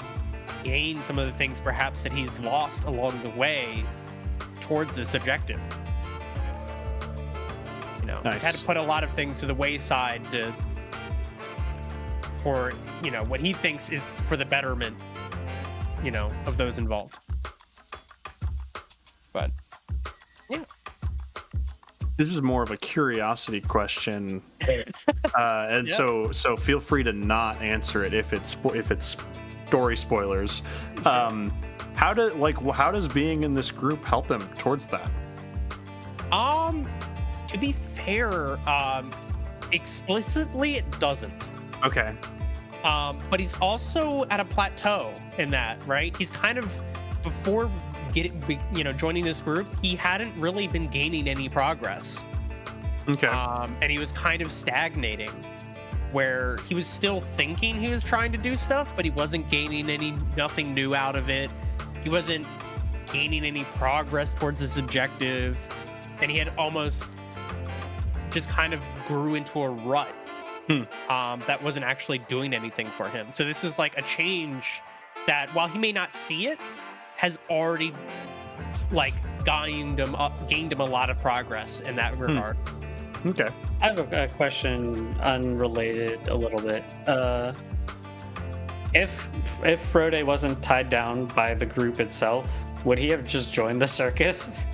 gain some of the things perhaps that he's lost along the way towards this objective. Nice. He's had to put a lot of things to the wayside for what he thinks is for the betterment, of those involved. But yeah, this is more of a curiosity question, and so feel free to not answer it if it's story spoilers. How does being in this group help him towards that? To be fair, explicitly it doesn't. Okay. But he's also at a plateau in that, right? He's kind of, before joining this group, he hadn't really been gaining any progress. Okay. And he was kind of stagnating, where he was still thinking he was trying to do stuff, but he wasn't gaining nothing new out of it. He wasn't gaining any progress towards his objective, and he had almost just kind of grew into a rut that wasn't actually doing anything for him. So this is like a change that, while he may not see it, has already gained him a lot of progress in that regard. Okay. I have a question unrelated a little bit. If Frode wasn't tied down by the group itself, would he have just joined the circus?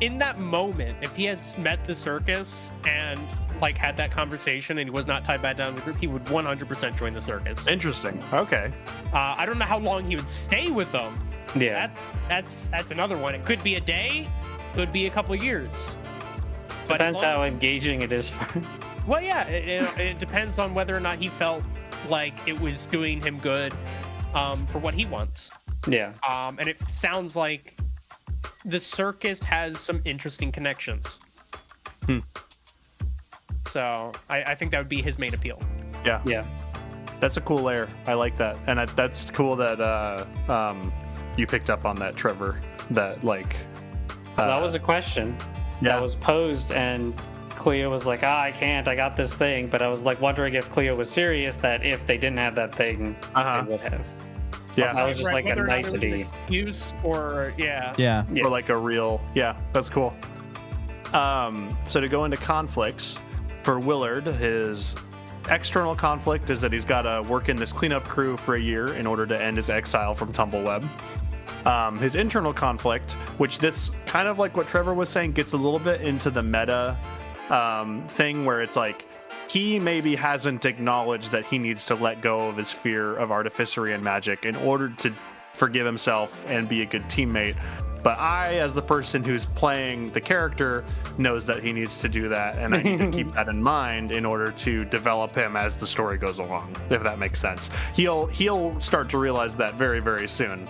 In that moment, if he had met the circus and had that conversation and he was not tied back down to the group, he would 100% join the circus. Interesting. Okay. I don't know how long he would stay with them. Yeah. That's another one. It could be a day, could be a couple of years. But depends how engaging it is for him. Well, yeah, it depends on whether or not he felt like it was doing him good for what he wants. Yeah. And it sounds like the circus has some interesting connections. So I think that would be his main appeal. Yeah. Yeah. That's a cool layer. I like that. And that's cool that you picked up on that, Trevor. That that was a question that was posed, and Cleo was like, I can't, I got this thing. But I was wondering if Cleo was serious, that if they didn't have that thing, they would have. Yeah. That was just a Whether or not it was an nicety. excuse or Yeah. Or a real, that's cool. So to go into conflicts, for Willard, his external conflict is that he's got to work in this cleanup crew for a year in order to end his exile from Tumbleweb. His internal conflict, which this kind of like what Trevor was saying, gets a little bit into the meta thing where it's like he maybe hasn't acknowledged that he needs to let go of his fear of artificery and magic in order to forgive himself and be a good teammate. But I, as the person who's playing the character, knows that he needs to do that, and I need to keep that in mind in order to develop him as the story goes along, if that makes sense. He'll start to realize that very, very soon.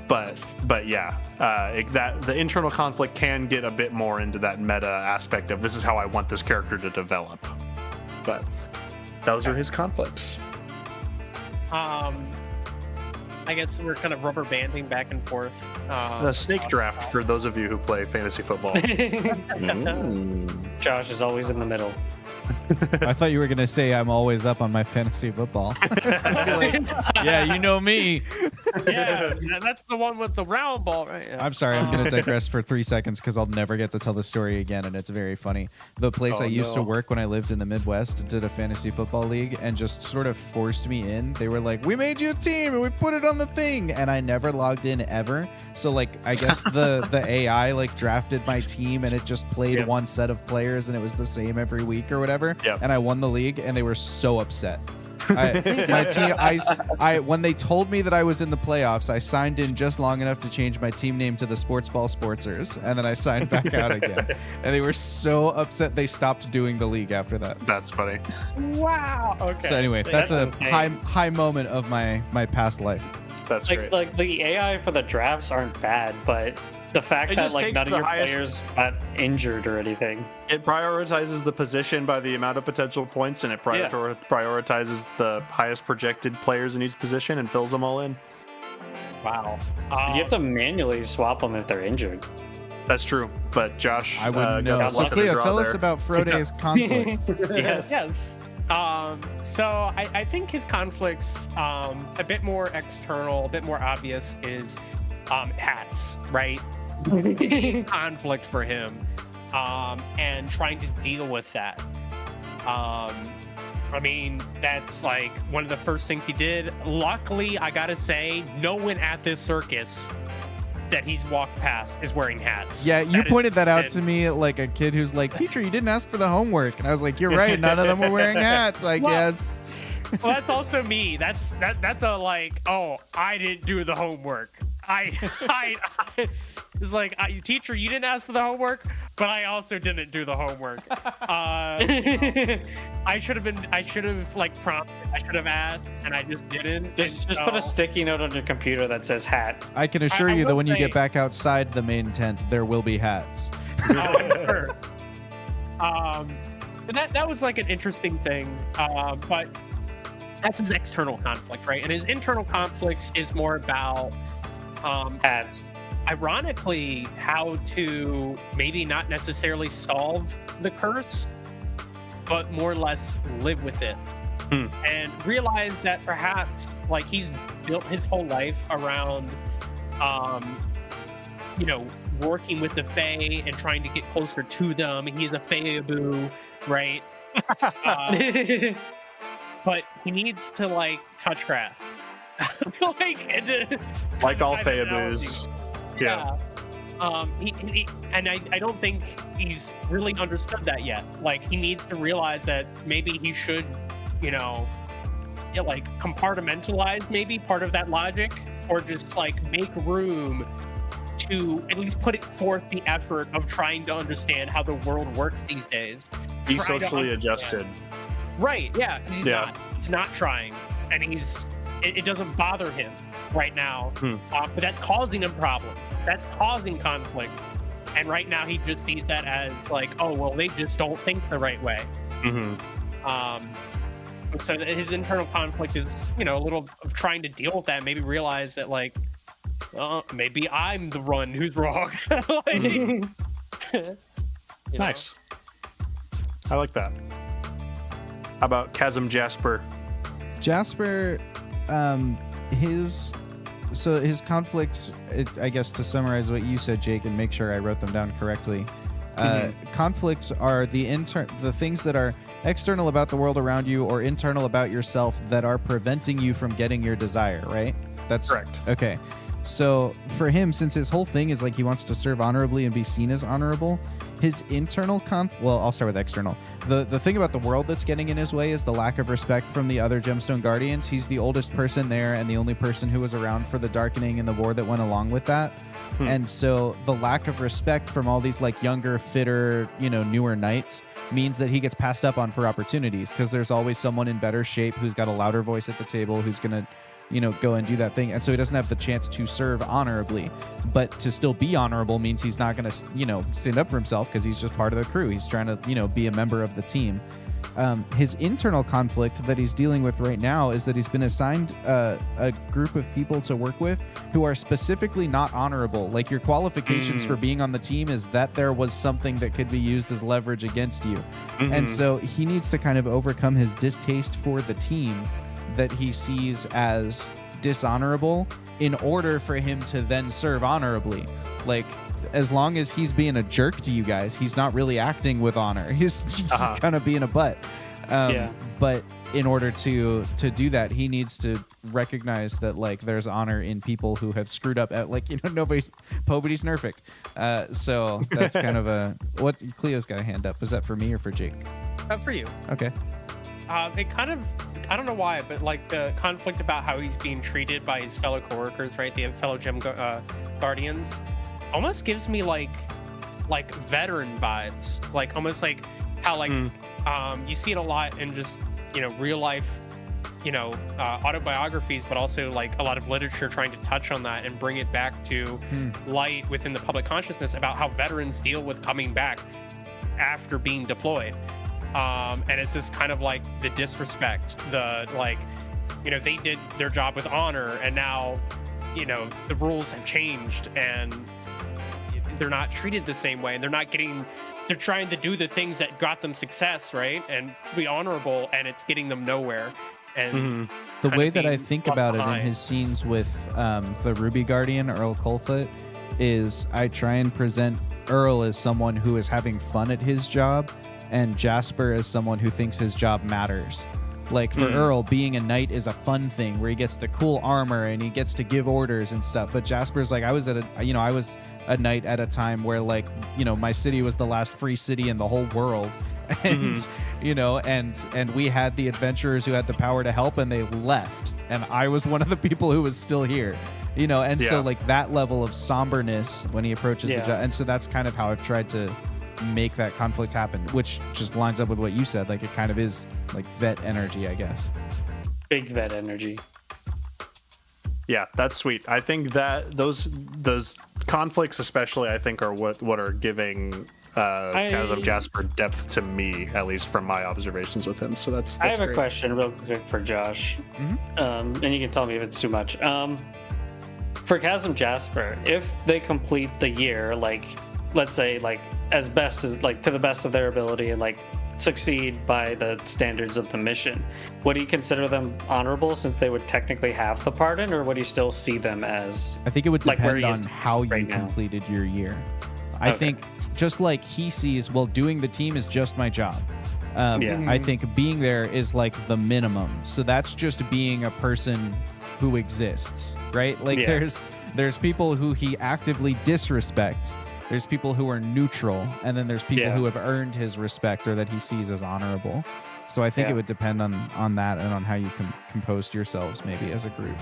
But yeah, that the internal conflict can get a bit more into that meta aspect of this is how I want this character to develop. But those are his conflicts. I guess we're kind of rubber banding back and forth. The snake draft for those of you who play fantasy football. Josh is always in the middle. I thought you were gonna say I'm always up on my fantasy football. Yeah, you know me. Yeah, that's the one with the round ball, right? Yeah. I'm sorry, I'm gonna digress for 3 seconds because I'll never get to tell the story again, and it's very funny. The place I used to work when I lived in the Midwest did a fantasy football league and just sort of forced me in. They were like, "We made you a team and we put it on the thing," and I never logged in ever. So like, I guess the AI like drafted my team and it just played one set of players and it was the same every week or whatever. Yep. And I won the league and they were so upset. My team, when they told me that I was in the playoffs, I signed in just long enough to change my team name to the Sports Ball Sportsers, and then I signed back out again. And they were so upset they stopped doing the league after that. That's funny. Wow. Okay. So anyway, that's a insane. high moment of my past life. That's great. Like the AI for the drafts aren't bad, but the fact It that just like takes none of the your highest- players got injured or anything. It prioritizes the position by the amount of potential points, and it prioritizes the highest projected players in each position and fills them all in. Wow. You have to manually swap them if they're injured. That's true, but Josh, I wouldn't know. got So luck of the Cleo, draw tell us there. about Frode's conflicts. Yes. So I think his conflicts, a bit more external, a bit more obvious, is hats, right? Conflict for him, and trying to deal with that. I mean, that's like one of the first things he did. Luckily, I gotta say, no one at this circus that he's walked past is wearing hats. Yeah, you pointed that out to me like a kid who's like, "Teacher, you didn't ask for the homework." And I was like, "You're right, none of them were wearing hats, I guess." Well, that's also me. That's a like, oh, I didn't do the homework. I it's like, teacher, you didn't ask for the homework, but I also didn't do the homework. I should have like prompted. I should have asked, and I just didn't. Just put a sticky note on your computer that says hat. I can assure I you that will when you say- get back outside the main tent, there will be hats. Sure. That was like an interesting thing, but that's his external conflict, right? And his internal conflicts is more about Hats. ironically how to maybe not necessarily solve the curse, but more or less live with it. And realize that perhaps like he's built his whole life around working with the Fae and trying to get closer to them. He's a Faeaboo, right? But he needs to like touch grass. Like all kind of Faeaboos. analogy. Yeah. I don't think he's really understood that yet. Like he needs to realize that maybe he should, like compartmentalize maybe part of that logic, or just like make room to at least put it forth the effort of trying to understand how the world works these days. Be Try to socially understand. adjusted. Right, yeah. 'Cause he's Yeah. not trying, and it doesn't bother him right now. But that's causing him problems. That's causing conflict. And right now he just sees that as like, oh well, they just don't think the right way. So his internal conflict is, a little of trying to deal with that. Maybe realize that like, maybe I'm the one who's wrong. Nice. I like that. How about Chasm Jasper? Jasper, his conflicts, I guess to summarize what you said, Jake, and make sure I wrote them down correctly, conflicts are the things that are external about the world around you or internal about yourself that are preventing you from getting your desire, right? That's correct. Okay. So for him, since his whole thing is like he wants to serve honorably and be seen as honorable, his internal well, I'll start with external. The thing about the world that's getting in his way is the lack of respect from the other Gemstone Guardians. He's the oldest person there and the only person who was around for the Darkening and the war that went along with that. And so the lack of respect from all these like younger, fitter, newer knights means that he gets passed up on for opportunities because there's always someone in better shape who's got a louder voice at the table who's going to go and do that thing. And so he doesn't have the chance to serve honorably. But to still be honorable means he's not going to, stand up for himself because he's just part of the crew. He's trying to, be a member of the team. His internal conflict that he's dealing with right now is that he's been assigned a group of people to work with who are specifically not honorable. Like your qualifications for being on the team is that there was something that could be used as leverage against you. And so he needs to kind of overcome his distaste for the team that he sees as dishonorable in order for him to then serve honorably. Like, as long as he's being a jerk to you guys, he's not really acting with honor. He's kind of being a butt. But in order to do that, he needs to recognize that like there's honor in people who have screwed up at nobody's perfect. So that's kind of what Cleo's got a hand up. Is that for me or for Jake? For you. Okay. It kind of, I don't know why, but like the conflict about how he's being treated by his fellow coworkers, right? The fellow Guardians, almost gives me like veteran vibes, like almost like how like you see it a lot in just real life, autobiographies, but also like a lot of literature trying to touch on that and bring it back to light within the public consciousness about how veterans deal with coming back after being deployed. And it's just kind of like the disrespect, the like, they did their job with honor and now, the rules have changed and they're not treated the same way and they're trying to do the things that got them success, right? And be honorable, and it's getting them nowhere. And the way that I think about it in his scenes with the Ruby Guardian, Earl Colfoot, is I try and present Earl as someone who is having fun at his job and Jasper as someone who thinks his job matters. Like for Earl, being a knight is a fun thing where he gets the cool armor and he gets to give orders and stuff. But Jasper's like, I was a knight at a time where like, my city was the last free city in the whole world. And, and we had the adventurers who had the power to help and they left. And I was one of the people who was still here, so like that level of somberness when he approaches the job. And so that's kind of how I've tried to make that conflict happen, which just lines up with what you said. Like it kind of is like vet energy, I guess. Big vet energy. Yeah, that's sweet. I think that those conflicts especially, I think, are what are giving kind of Jasper depth to me, at least from my observations with him. So that's I have great. a question real quick for Josh. And you can tell me if it's too much. For Chasm Jasper, if they complete the year, like let's say like as best as like to the best of their ability and like succeed by the standards of the mission, would he consider them honorable since they would technically have the pardon, or would he still see them as I think it would like depend on how you right now? completed your year. I think just like he sees, well, doing the team is just my job. I think being there is like the minimum. So that's just being a person who exists, right? Like there's people who he actively disrespects. There's people who are neutral, and then there's people who have earned his respect or that he sees as honorable. So I think it would depend on that and on how you composed yourselves maybe as a group.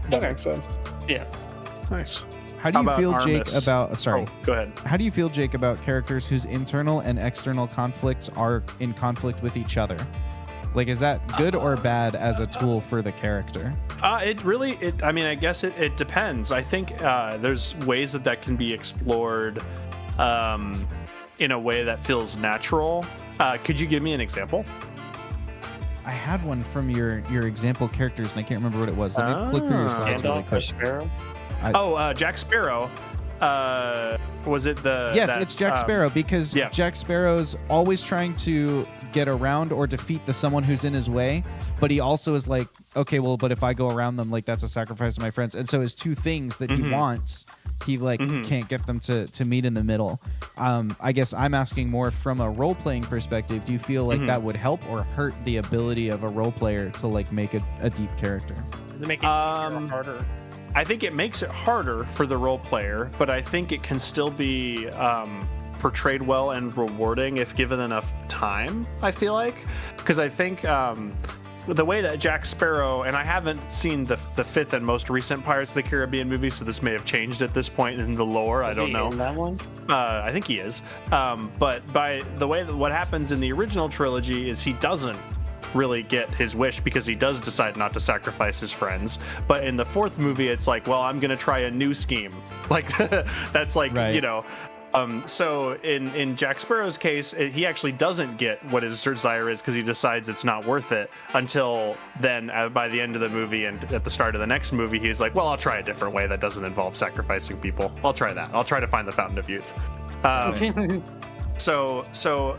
That makes sense. Yeah. Nice. How do you feel, Armis? Jake, about... Sorry. Oh, go ahead. How do you feel, Jake, about characters whose internal and external conflicts are in conflict with each other? Like, is that good or bad as a tool for the character? I mean, I guess it depends. I think there's ways that can be explored in a way that feels natural. Could you give me an example? I had one from your example characters, and I can't remember what it was. Let me click through your slides really Gandalf or quick. Sparrow? Jack Sparrow. Was it the... Yes, it's Jack Sparrow, because yeah. Jack Sparrow's always trying to get around or defeat someone who's in his way, but he also is like, okay, well, but if I go around them, like, that's a sacrifice of my friends. And so his two things that he wants he like can't get them to meet in the middle. I guess I'm asking more from a role-playing perspective. Do you feel like that would help or hurt the ability of a role player to like make a deep character? Does it make it easier or harder? I think it makes it harder for the role player, but I think it can still be portrayed well and rewarding if given enough time, I feel like. Because I think the way that Jack Sparrow, and I haven't seen the fifth and most recent Pirates of the Caribbean movie, so this may have changed at this point in the lore. I don't know. In that one? I think he is. But by the way that what happens in the original trilogy is he doesn't really get his wish because he does decide not to sacrifice his friends. But in the fourth movie, it's like, well, I'm going to try a new scheme. Like, that's like, right. you know. So in Jack Sparrow's case, he actually doesn't get what his desire is because he decides it's not worth it until then by the end of the movie and at the start of the next movie, he's like, well, I'll try a different way that doesn't involve sacrificing people. I'll try that. I'll try to find the Fountain of Youth. So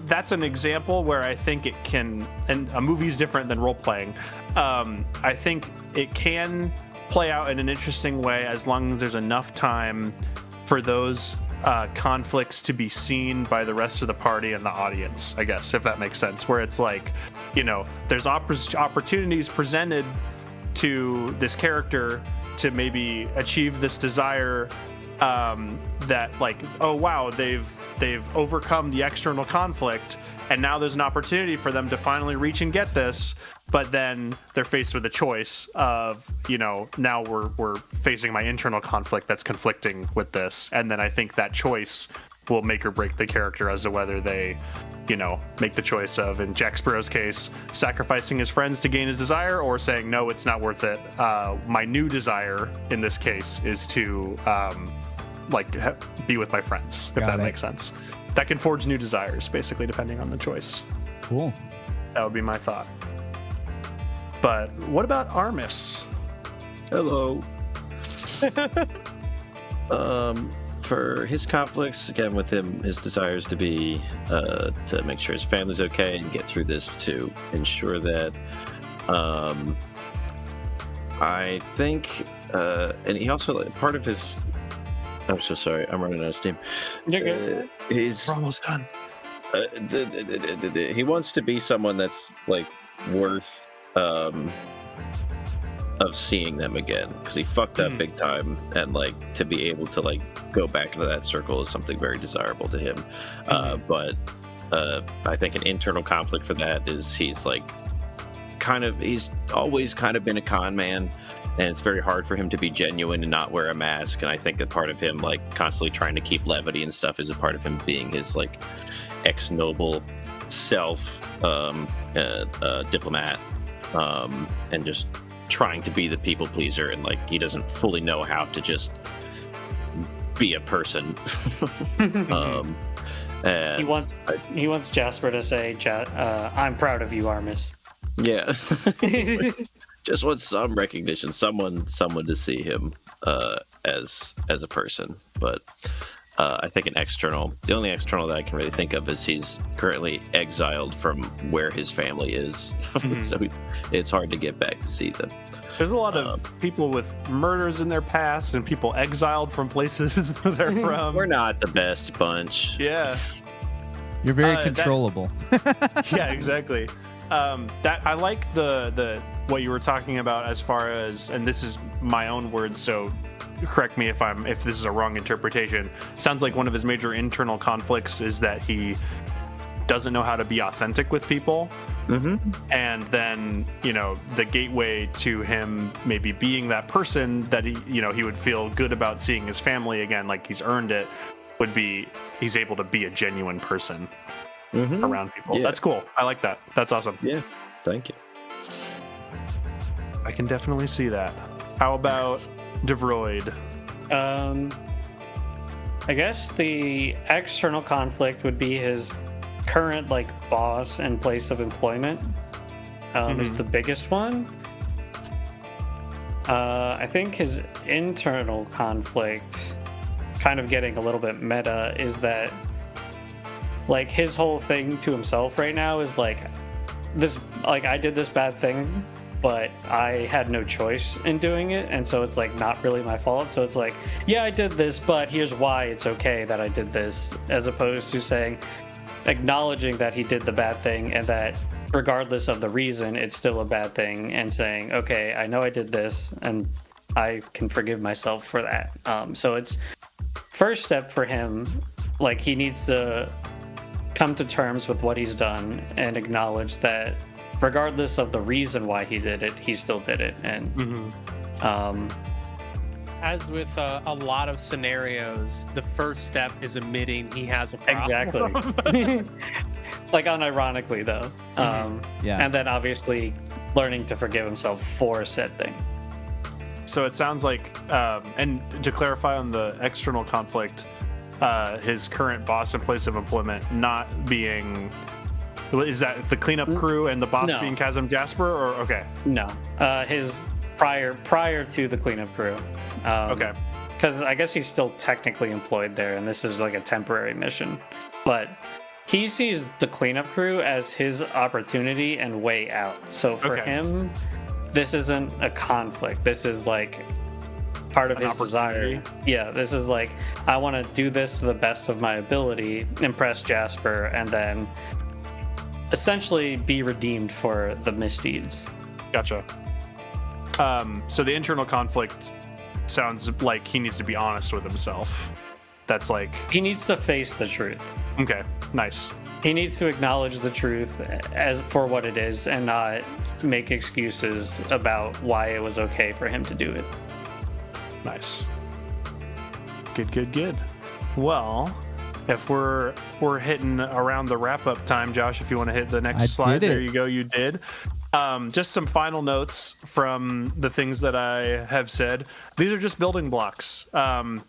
that's an example where I think it can, and a movie's different than role-playing. I think it can play out in an interesting way as long as there's enough time for those conflicts to be seen by the rest of the party and the audience, I guess, if that makes sense, where it's like, you know, there's opportunities presented to this character to maybe achieve this desire that like, oh wow, they've overcome the external conflict and now there's an opportunity for them to finally reach and get this, but then they're faced with a choice of, you know, now we're facing my internal conflict that's conflicting with this, and then I think that choice will make or break the character as to whether they, you know, make the choice of, in Jack Sparrow's case, sacrificing his friends to gain his desire, or saying, no, it's not worth it. My new desire in this case is to be with my friends, if that makes sense. That can forge new desires, basically, depending on the choice. Cool. That would be my thought. But what about Armis? Hello. For his conflicts, again, with him, his desires to be to make sure his family's okay and get through this, to ensure that I think and he also, part of his, I'm so sorry, I'm running out of steam. You're good. We're almost done. He wants to be someone that's like worth of seeing them again, because he fucked up big time, and like to be able to like go back into that circle is something very desirable to him. But I think an internal conflict for that is he's always kind of been a con man, and it's very hard for him to be genuine and not wear a mask. And I think that part of him like constantly trying to keep levity and stuff is a part of him being his like ex-noble self, diplomat, and just trying to be the people pleaser, and like he doesn't fully know how to just be a person. And he wants Jasper to say, I'm proud of you, Armis. Yeah. Just wants some recognition, someone to see him as a person. But I think the only external that I can really think of is he's currently exiled from where his family is. So it's hard to get back to see them. There's a lot of people with murders in their past and people exiled from places they're from. We're not the best bunch. Yeah. You're very controllable. Yeah, exactly. That I like the what you were talking about as far as, and this is my own words, so correct me if this is a wrong interpretation. Sounds like one of his major internal conflicts is that he doesn't know how to be authentic with people. And then, you know, the gateway to him maybe being that person that he would feel good about seeing his family again, like he's earned it, would be he's able to be a genuine person around people. Yeah. That's cool. I like that. That's awesome. Yeah. Thank you. I can definitely see that. How about Devroid? I guess the external conflict would be his current like boss and place of employment is the biggest one. I think his internal conflict, kind of getting a little bit meta, is that like his whole thing to himself right now is like this, like I did this bad thing but I had no choice in doing it, and so it's like not really my fault. So it's like, yeah, I did this, but here's why it's okay that I did this, as opposed to saying, acknowledging that he did the bad thing and that regardless of the reason, it's still a bad thing, and saying, okay, I know I did this and I can forgive myself for that. So it's first step for him, like he needs to come to terms with what he's done and acknowledge that regardless of the reason why he did it, he still did it. And as with a lot of scenarios, the first step is admitting he has a problem. Exactly. Like unironically though. And then obviously learning to forgive himself for said thing. So it sounds like, and to clarify on the external conflict, his current boss and place of employment not being, is that the cleanup crew and the boss being Chasm Jasper, or okay? No, his prior to the cleanup crew. Okay. Because I guess he's still technically employed there, and this is like a temporary mission. But he sees the cleanup crew as his opportunity and way out. So for him, this isn't a conflict. This is like part of his desire. Yeah, this is like, I want to do this to the best of my ability, impress Jasper, and then essentially be redeemed for the misdeeds. Gotcha. So the internal conflict sounds like he needs to be honest with himself. That's like, he needs to face the truth. Okay, nice. He needs to acknowledge the truth as for what it is and not make excuses about why it was okay for him to do it. Nice. Good. Well, if we're hitting around the wrap-up time, Josh, if you want to hit the next slide. There you go, you did. Just some final notes from the things that I have said. These are just building blocks.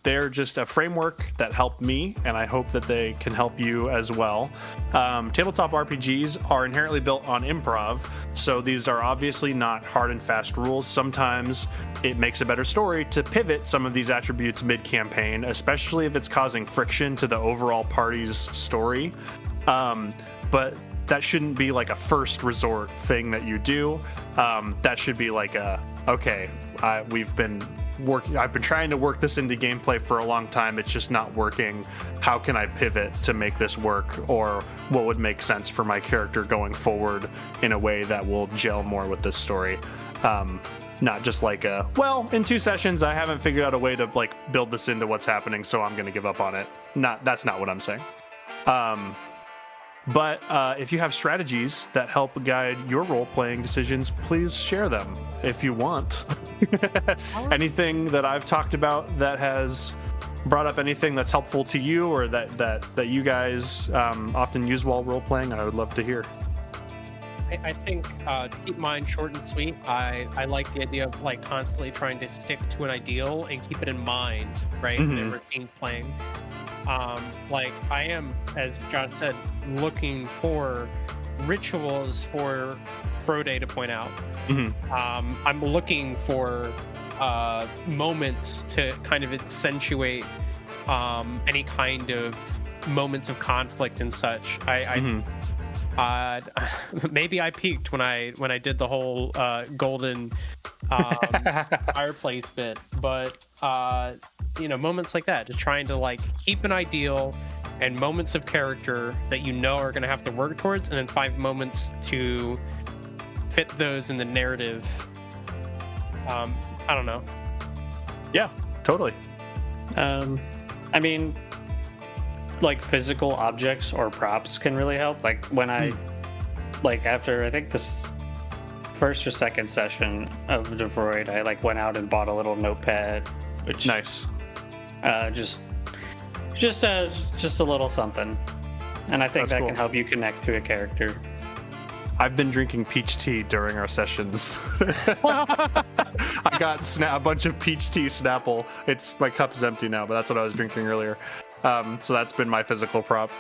They're just a framework that helped me, and I hope that they can help you as well. Tabletop RPGs are inherently built on improv, so these are obviously not hard and fast rules. Sometimes it makes a better story to pivot some of these attributes mid-campaign, especially if it's causing friction to the overall party's story. But that shouldn't be like a first resort thing that you do. That should be like I've been trying to work this into gameplay for a long time. It's just not working. How can I pivot to make this work? Or what would make sense for my character going forward in a way that will gel more with this story? Not just like in 2 sessions, I haven't figured out a way to like build this into what's happening, so I'm going to give up on it. That's not what I'm saying. But if you have strategies that help guide your role-playing decisions, please share them if you want. Anything that I've talked about that has brought up anything that's helpful to you or that you guys often use while role-playing, I would love to hear. I think to keep mine short and sweet, I like the idea of like constantly trying to stick to an ideal and keep it in mind, right? Whenever team's playing. Like I am, as Josh said, looking for rituals for Frode to point out. I'm looking for moments to kind of accentuate any kind of moments of conflict and such. Maybe I peaked when I did the whole golden fireplace bit, but moments like that, just trying to like keep an ideal and moments of character that you know are going to have to work towards, and then 5 moments to fit those in the narrative. I don't know. Yeah, totally. I mean, like physical objects or props can really help. Like when I, like after I think this first or second session of Devoid, I like went out and bought a little notepad, which nice. Just a little something, and I think that can help you connect to a character. I've been drinking peach tea during our sessions. I got a bunch of peach tea Snapple. My cup is empty now, but that's what I was drinking earlier. So that's been my physical prop.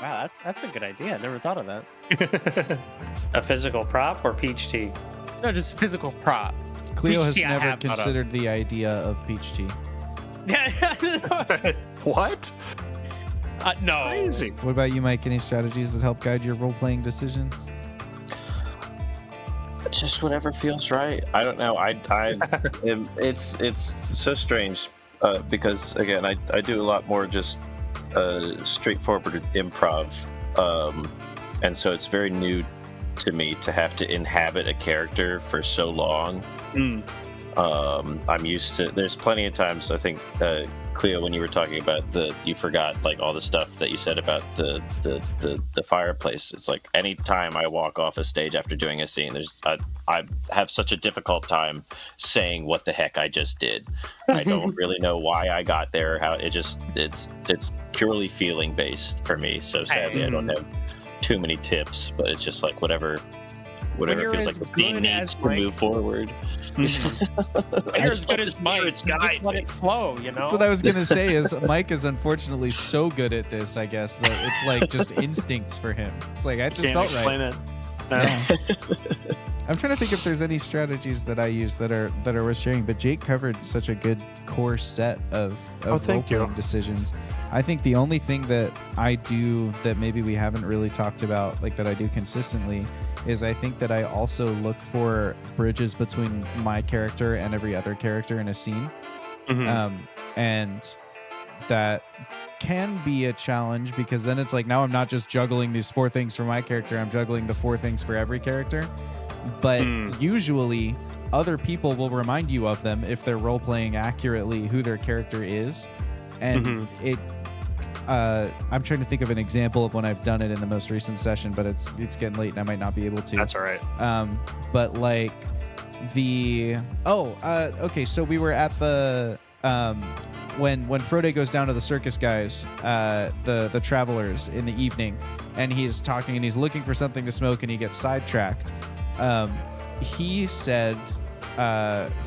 Wow, that's a good idea. I never thought of that. A physical prop or peach tea? No, just physical prop. Cleo has never considered the idea of peach tea. What? No. Crazy. What about you, Mike? Any strategies that help guide your role-playing decisions? Just whatever feels right. I don't know. It's so strange because again, I do a lot more just straightforward improv, and so it's very new to me to have to inhabit a character for so long. I'm used to. There's plenty of times I think. Cleo, when you were talking about you forgot like all the stuff that you said about the fireplace. It's like any time I walk off a stage after doing a scene, I have such a difficult time saying what the heck I just did. I don't really know why I got there. How it's purely feeling based for me. So sadly, I don't have too many tips, but it's just like whatever feels like the scene needs to move forward. You're as good as Mike. Just let it flow, you know? That's what I was going to say is Mike is unfortunately so good at this, I guess, that it's like just instincts for him. It's like, I just Can't felt explain right. it. No. Yeah. I'm trying to think if there's any strategies that I use that are worth sharing, but Jake covered such a good core set of role-playing decisions. I think the only thing that I do that maybe we haven't really talked about, like that I do consistently, is I think that I also look for bridges between my character and every other character in a scene. And that can be a challenge because then it's like now I'm not just juggling these 4 things for my character, I'm juggling the 4 things for every character. But usually other people will remind you of them if they're role-playing accurately who their character is. And I'm trying to think of an example of when I've done it in the most recent session, but it's getting late and I might not be able to. That's all right. But like okay, so we were at the when Frode goes down to the circus guys, the travelers in the evening, and he's talking and he's looking for something to smoke and he gets sidetracked. He said,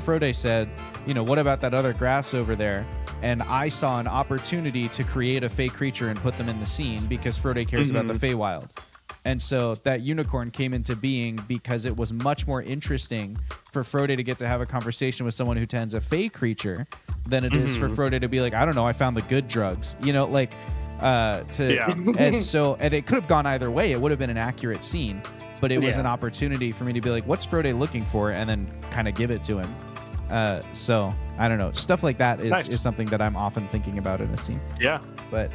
Frode said, you know, what about that other grass over there? And I saw an opportunity to create a fey creature and put them in the scene because Frode cares about the Feywild. And so that unicorn came into being because it was much more interesting for Frode to get to have a conversation with someone who tends a fey creature than it is for Frode to be like, I don't know, I found the good drugs, you know, like and it could have gone either way. It would have been an accurate scene, but it was an opportunity for me to be like, what's Frode looking for? And then kind of give it to him. So I don't know, stuff like that is something that I'm often thinking about in a scene. Yeah. But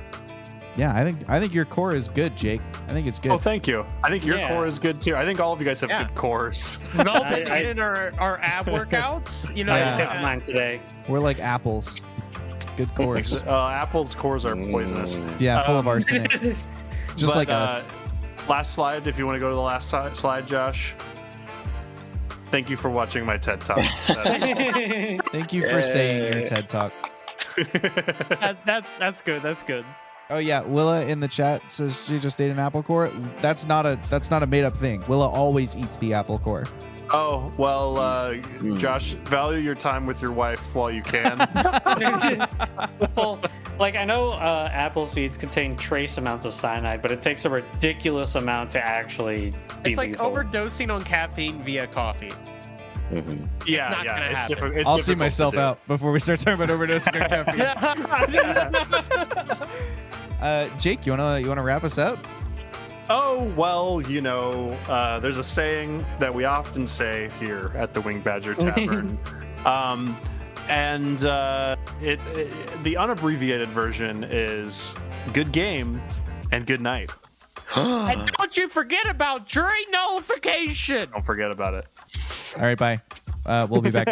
yeah, I think your core is good, Jake. I think it's good. Oh, thank you. I think your core is good too. I think all of you guys have good cores. We've all been in our ab workouts, you know. I skipped mine today. We're like apples. Good cores. Apple's cores are poisonous. Yeah, full of arsenic. Just like us. Last slide, if you want to go to the last slide, Josh. Thank you for watching my TED Talk. Thank you for saying your TED Talk. That's good. That's good. Oh yeah, Willa in the chat says she just ate an apple core. That's not a made up thing. Willa always eats the apple core. Oh well, Josh, value your time with your wife while you can. Well, like I know apple seeds contain trace amounts of cyanide, but it takes a ridiculous amount to actually be It's like lethal. overdosing on caffeine via coffee. It's different. I'll see myself out before we start talking about overdosing on caffeine. Jake, you wanna wrap us up? Oh, well, you know, there's a saying that we often say here at the Winged Badger Tavern. The unabbreviated version is good game and good night. And don't you forget about jury nullification. Don't forget about it. All right, bye. We'll be back.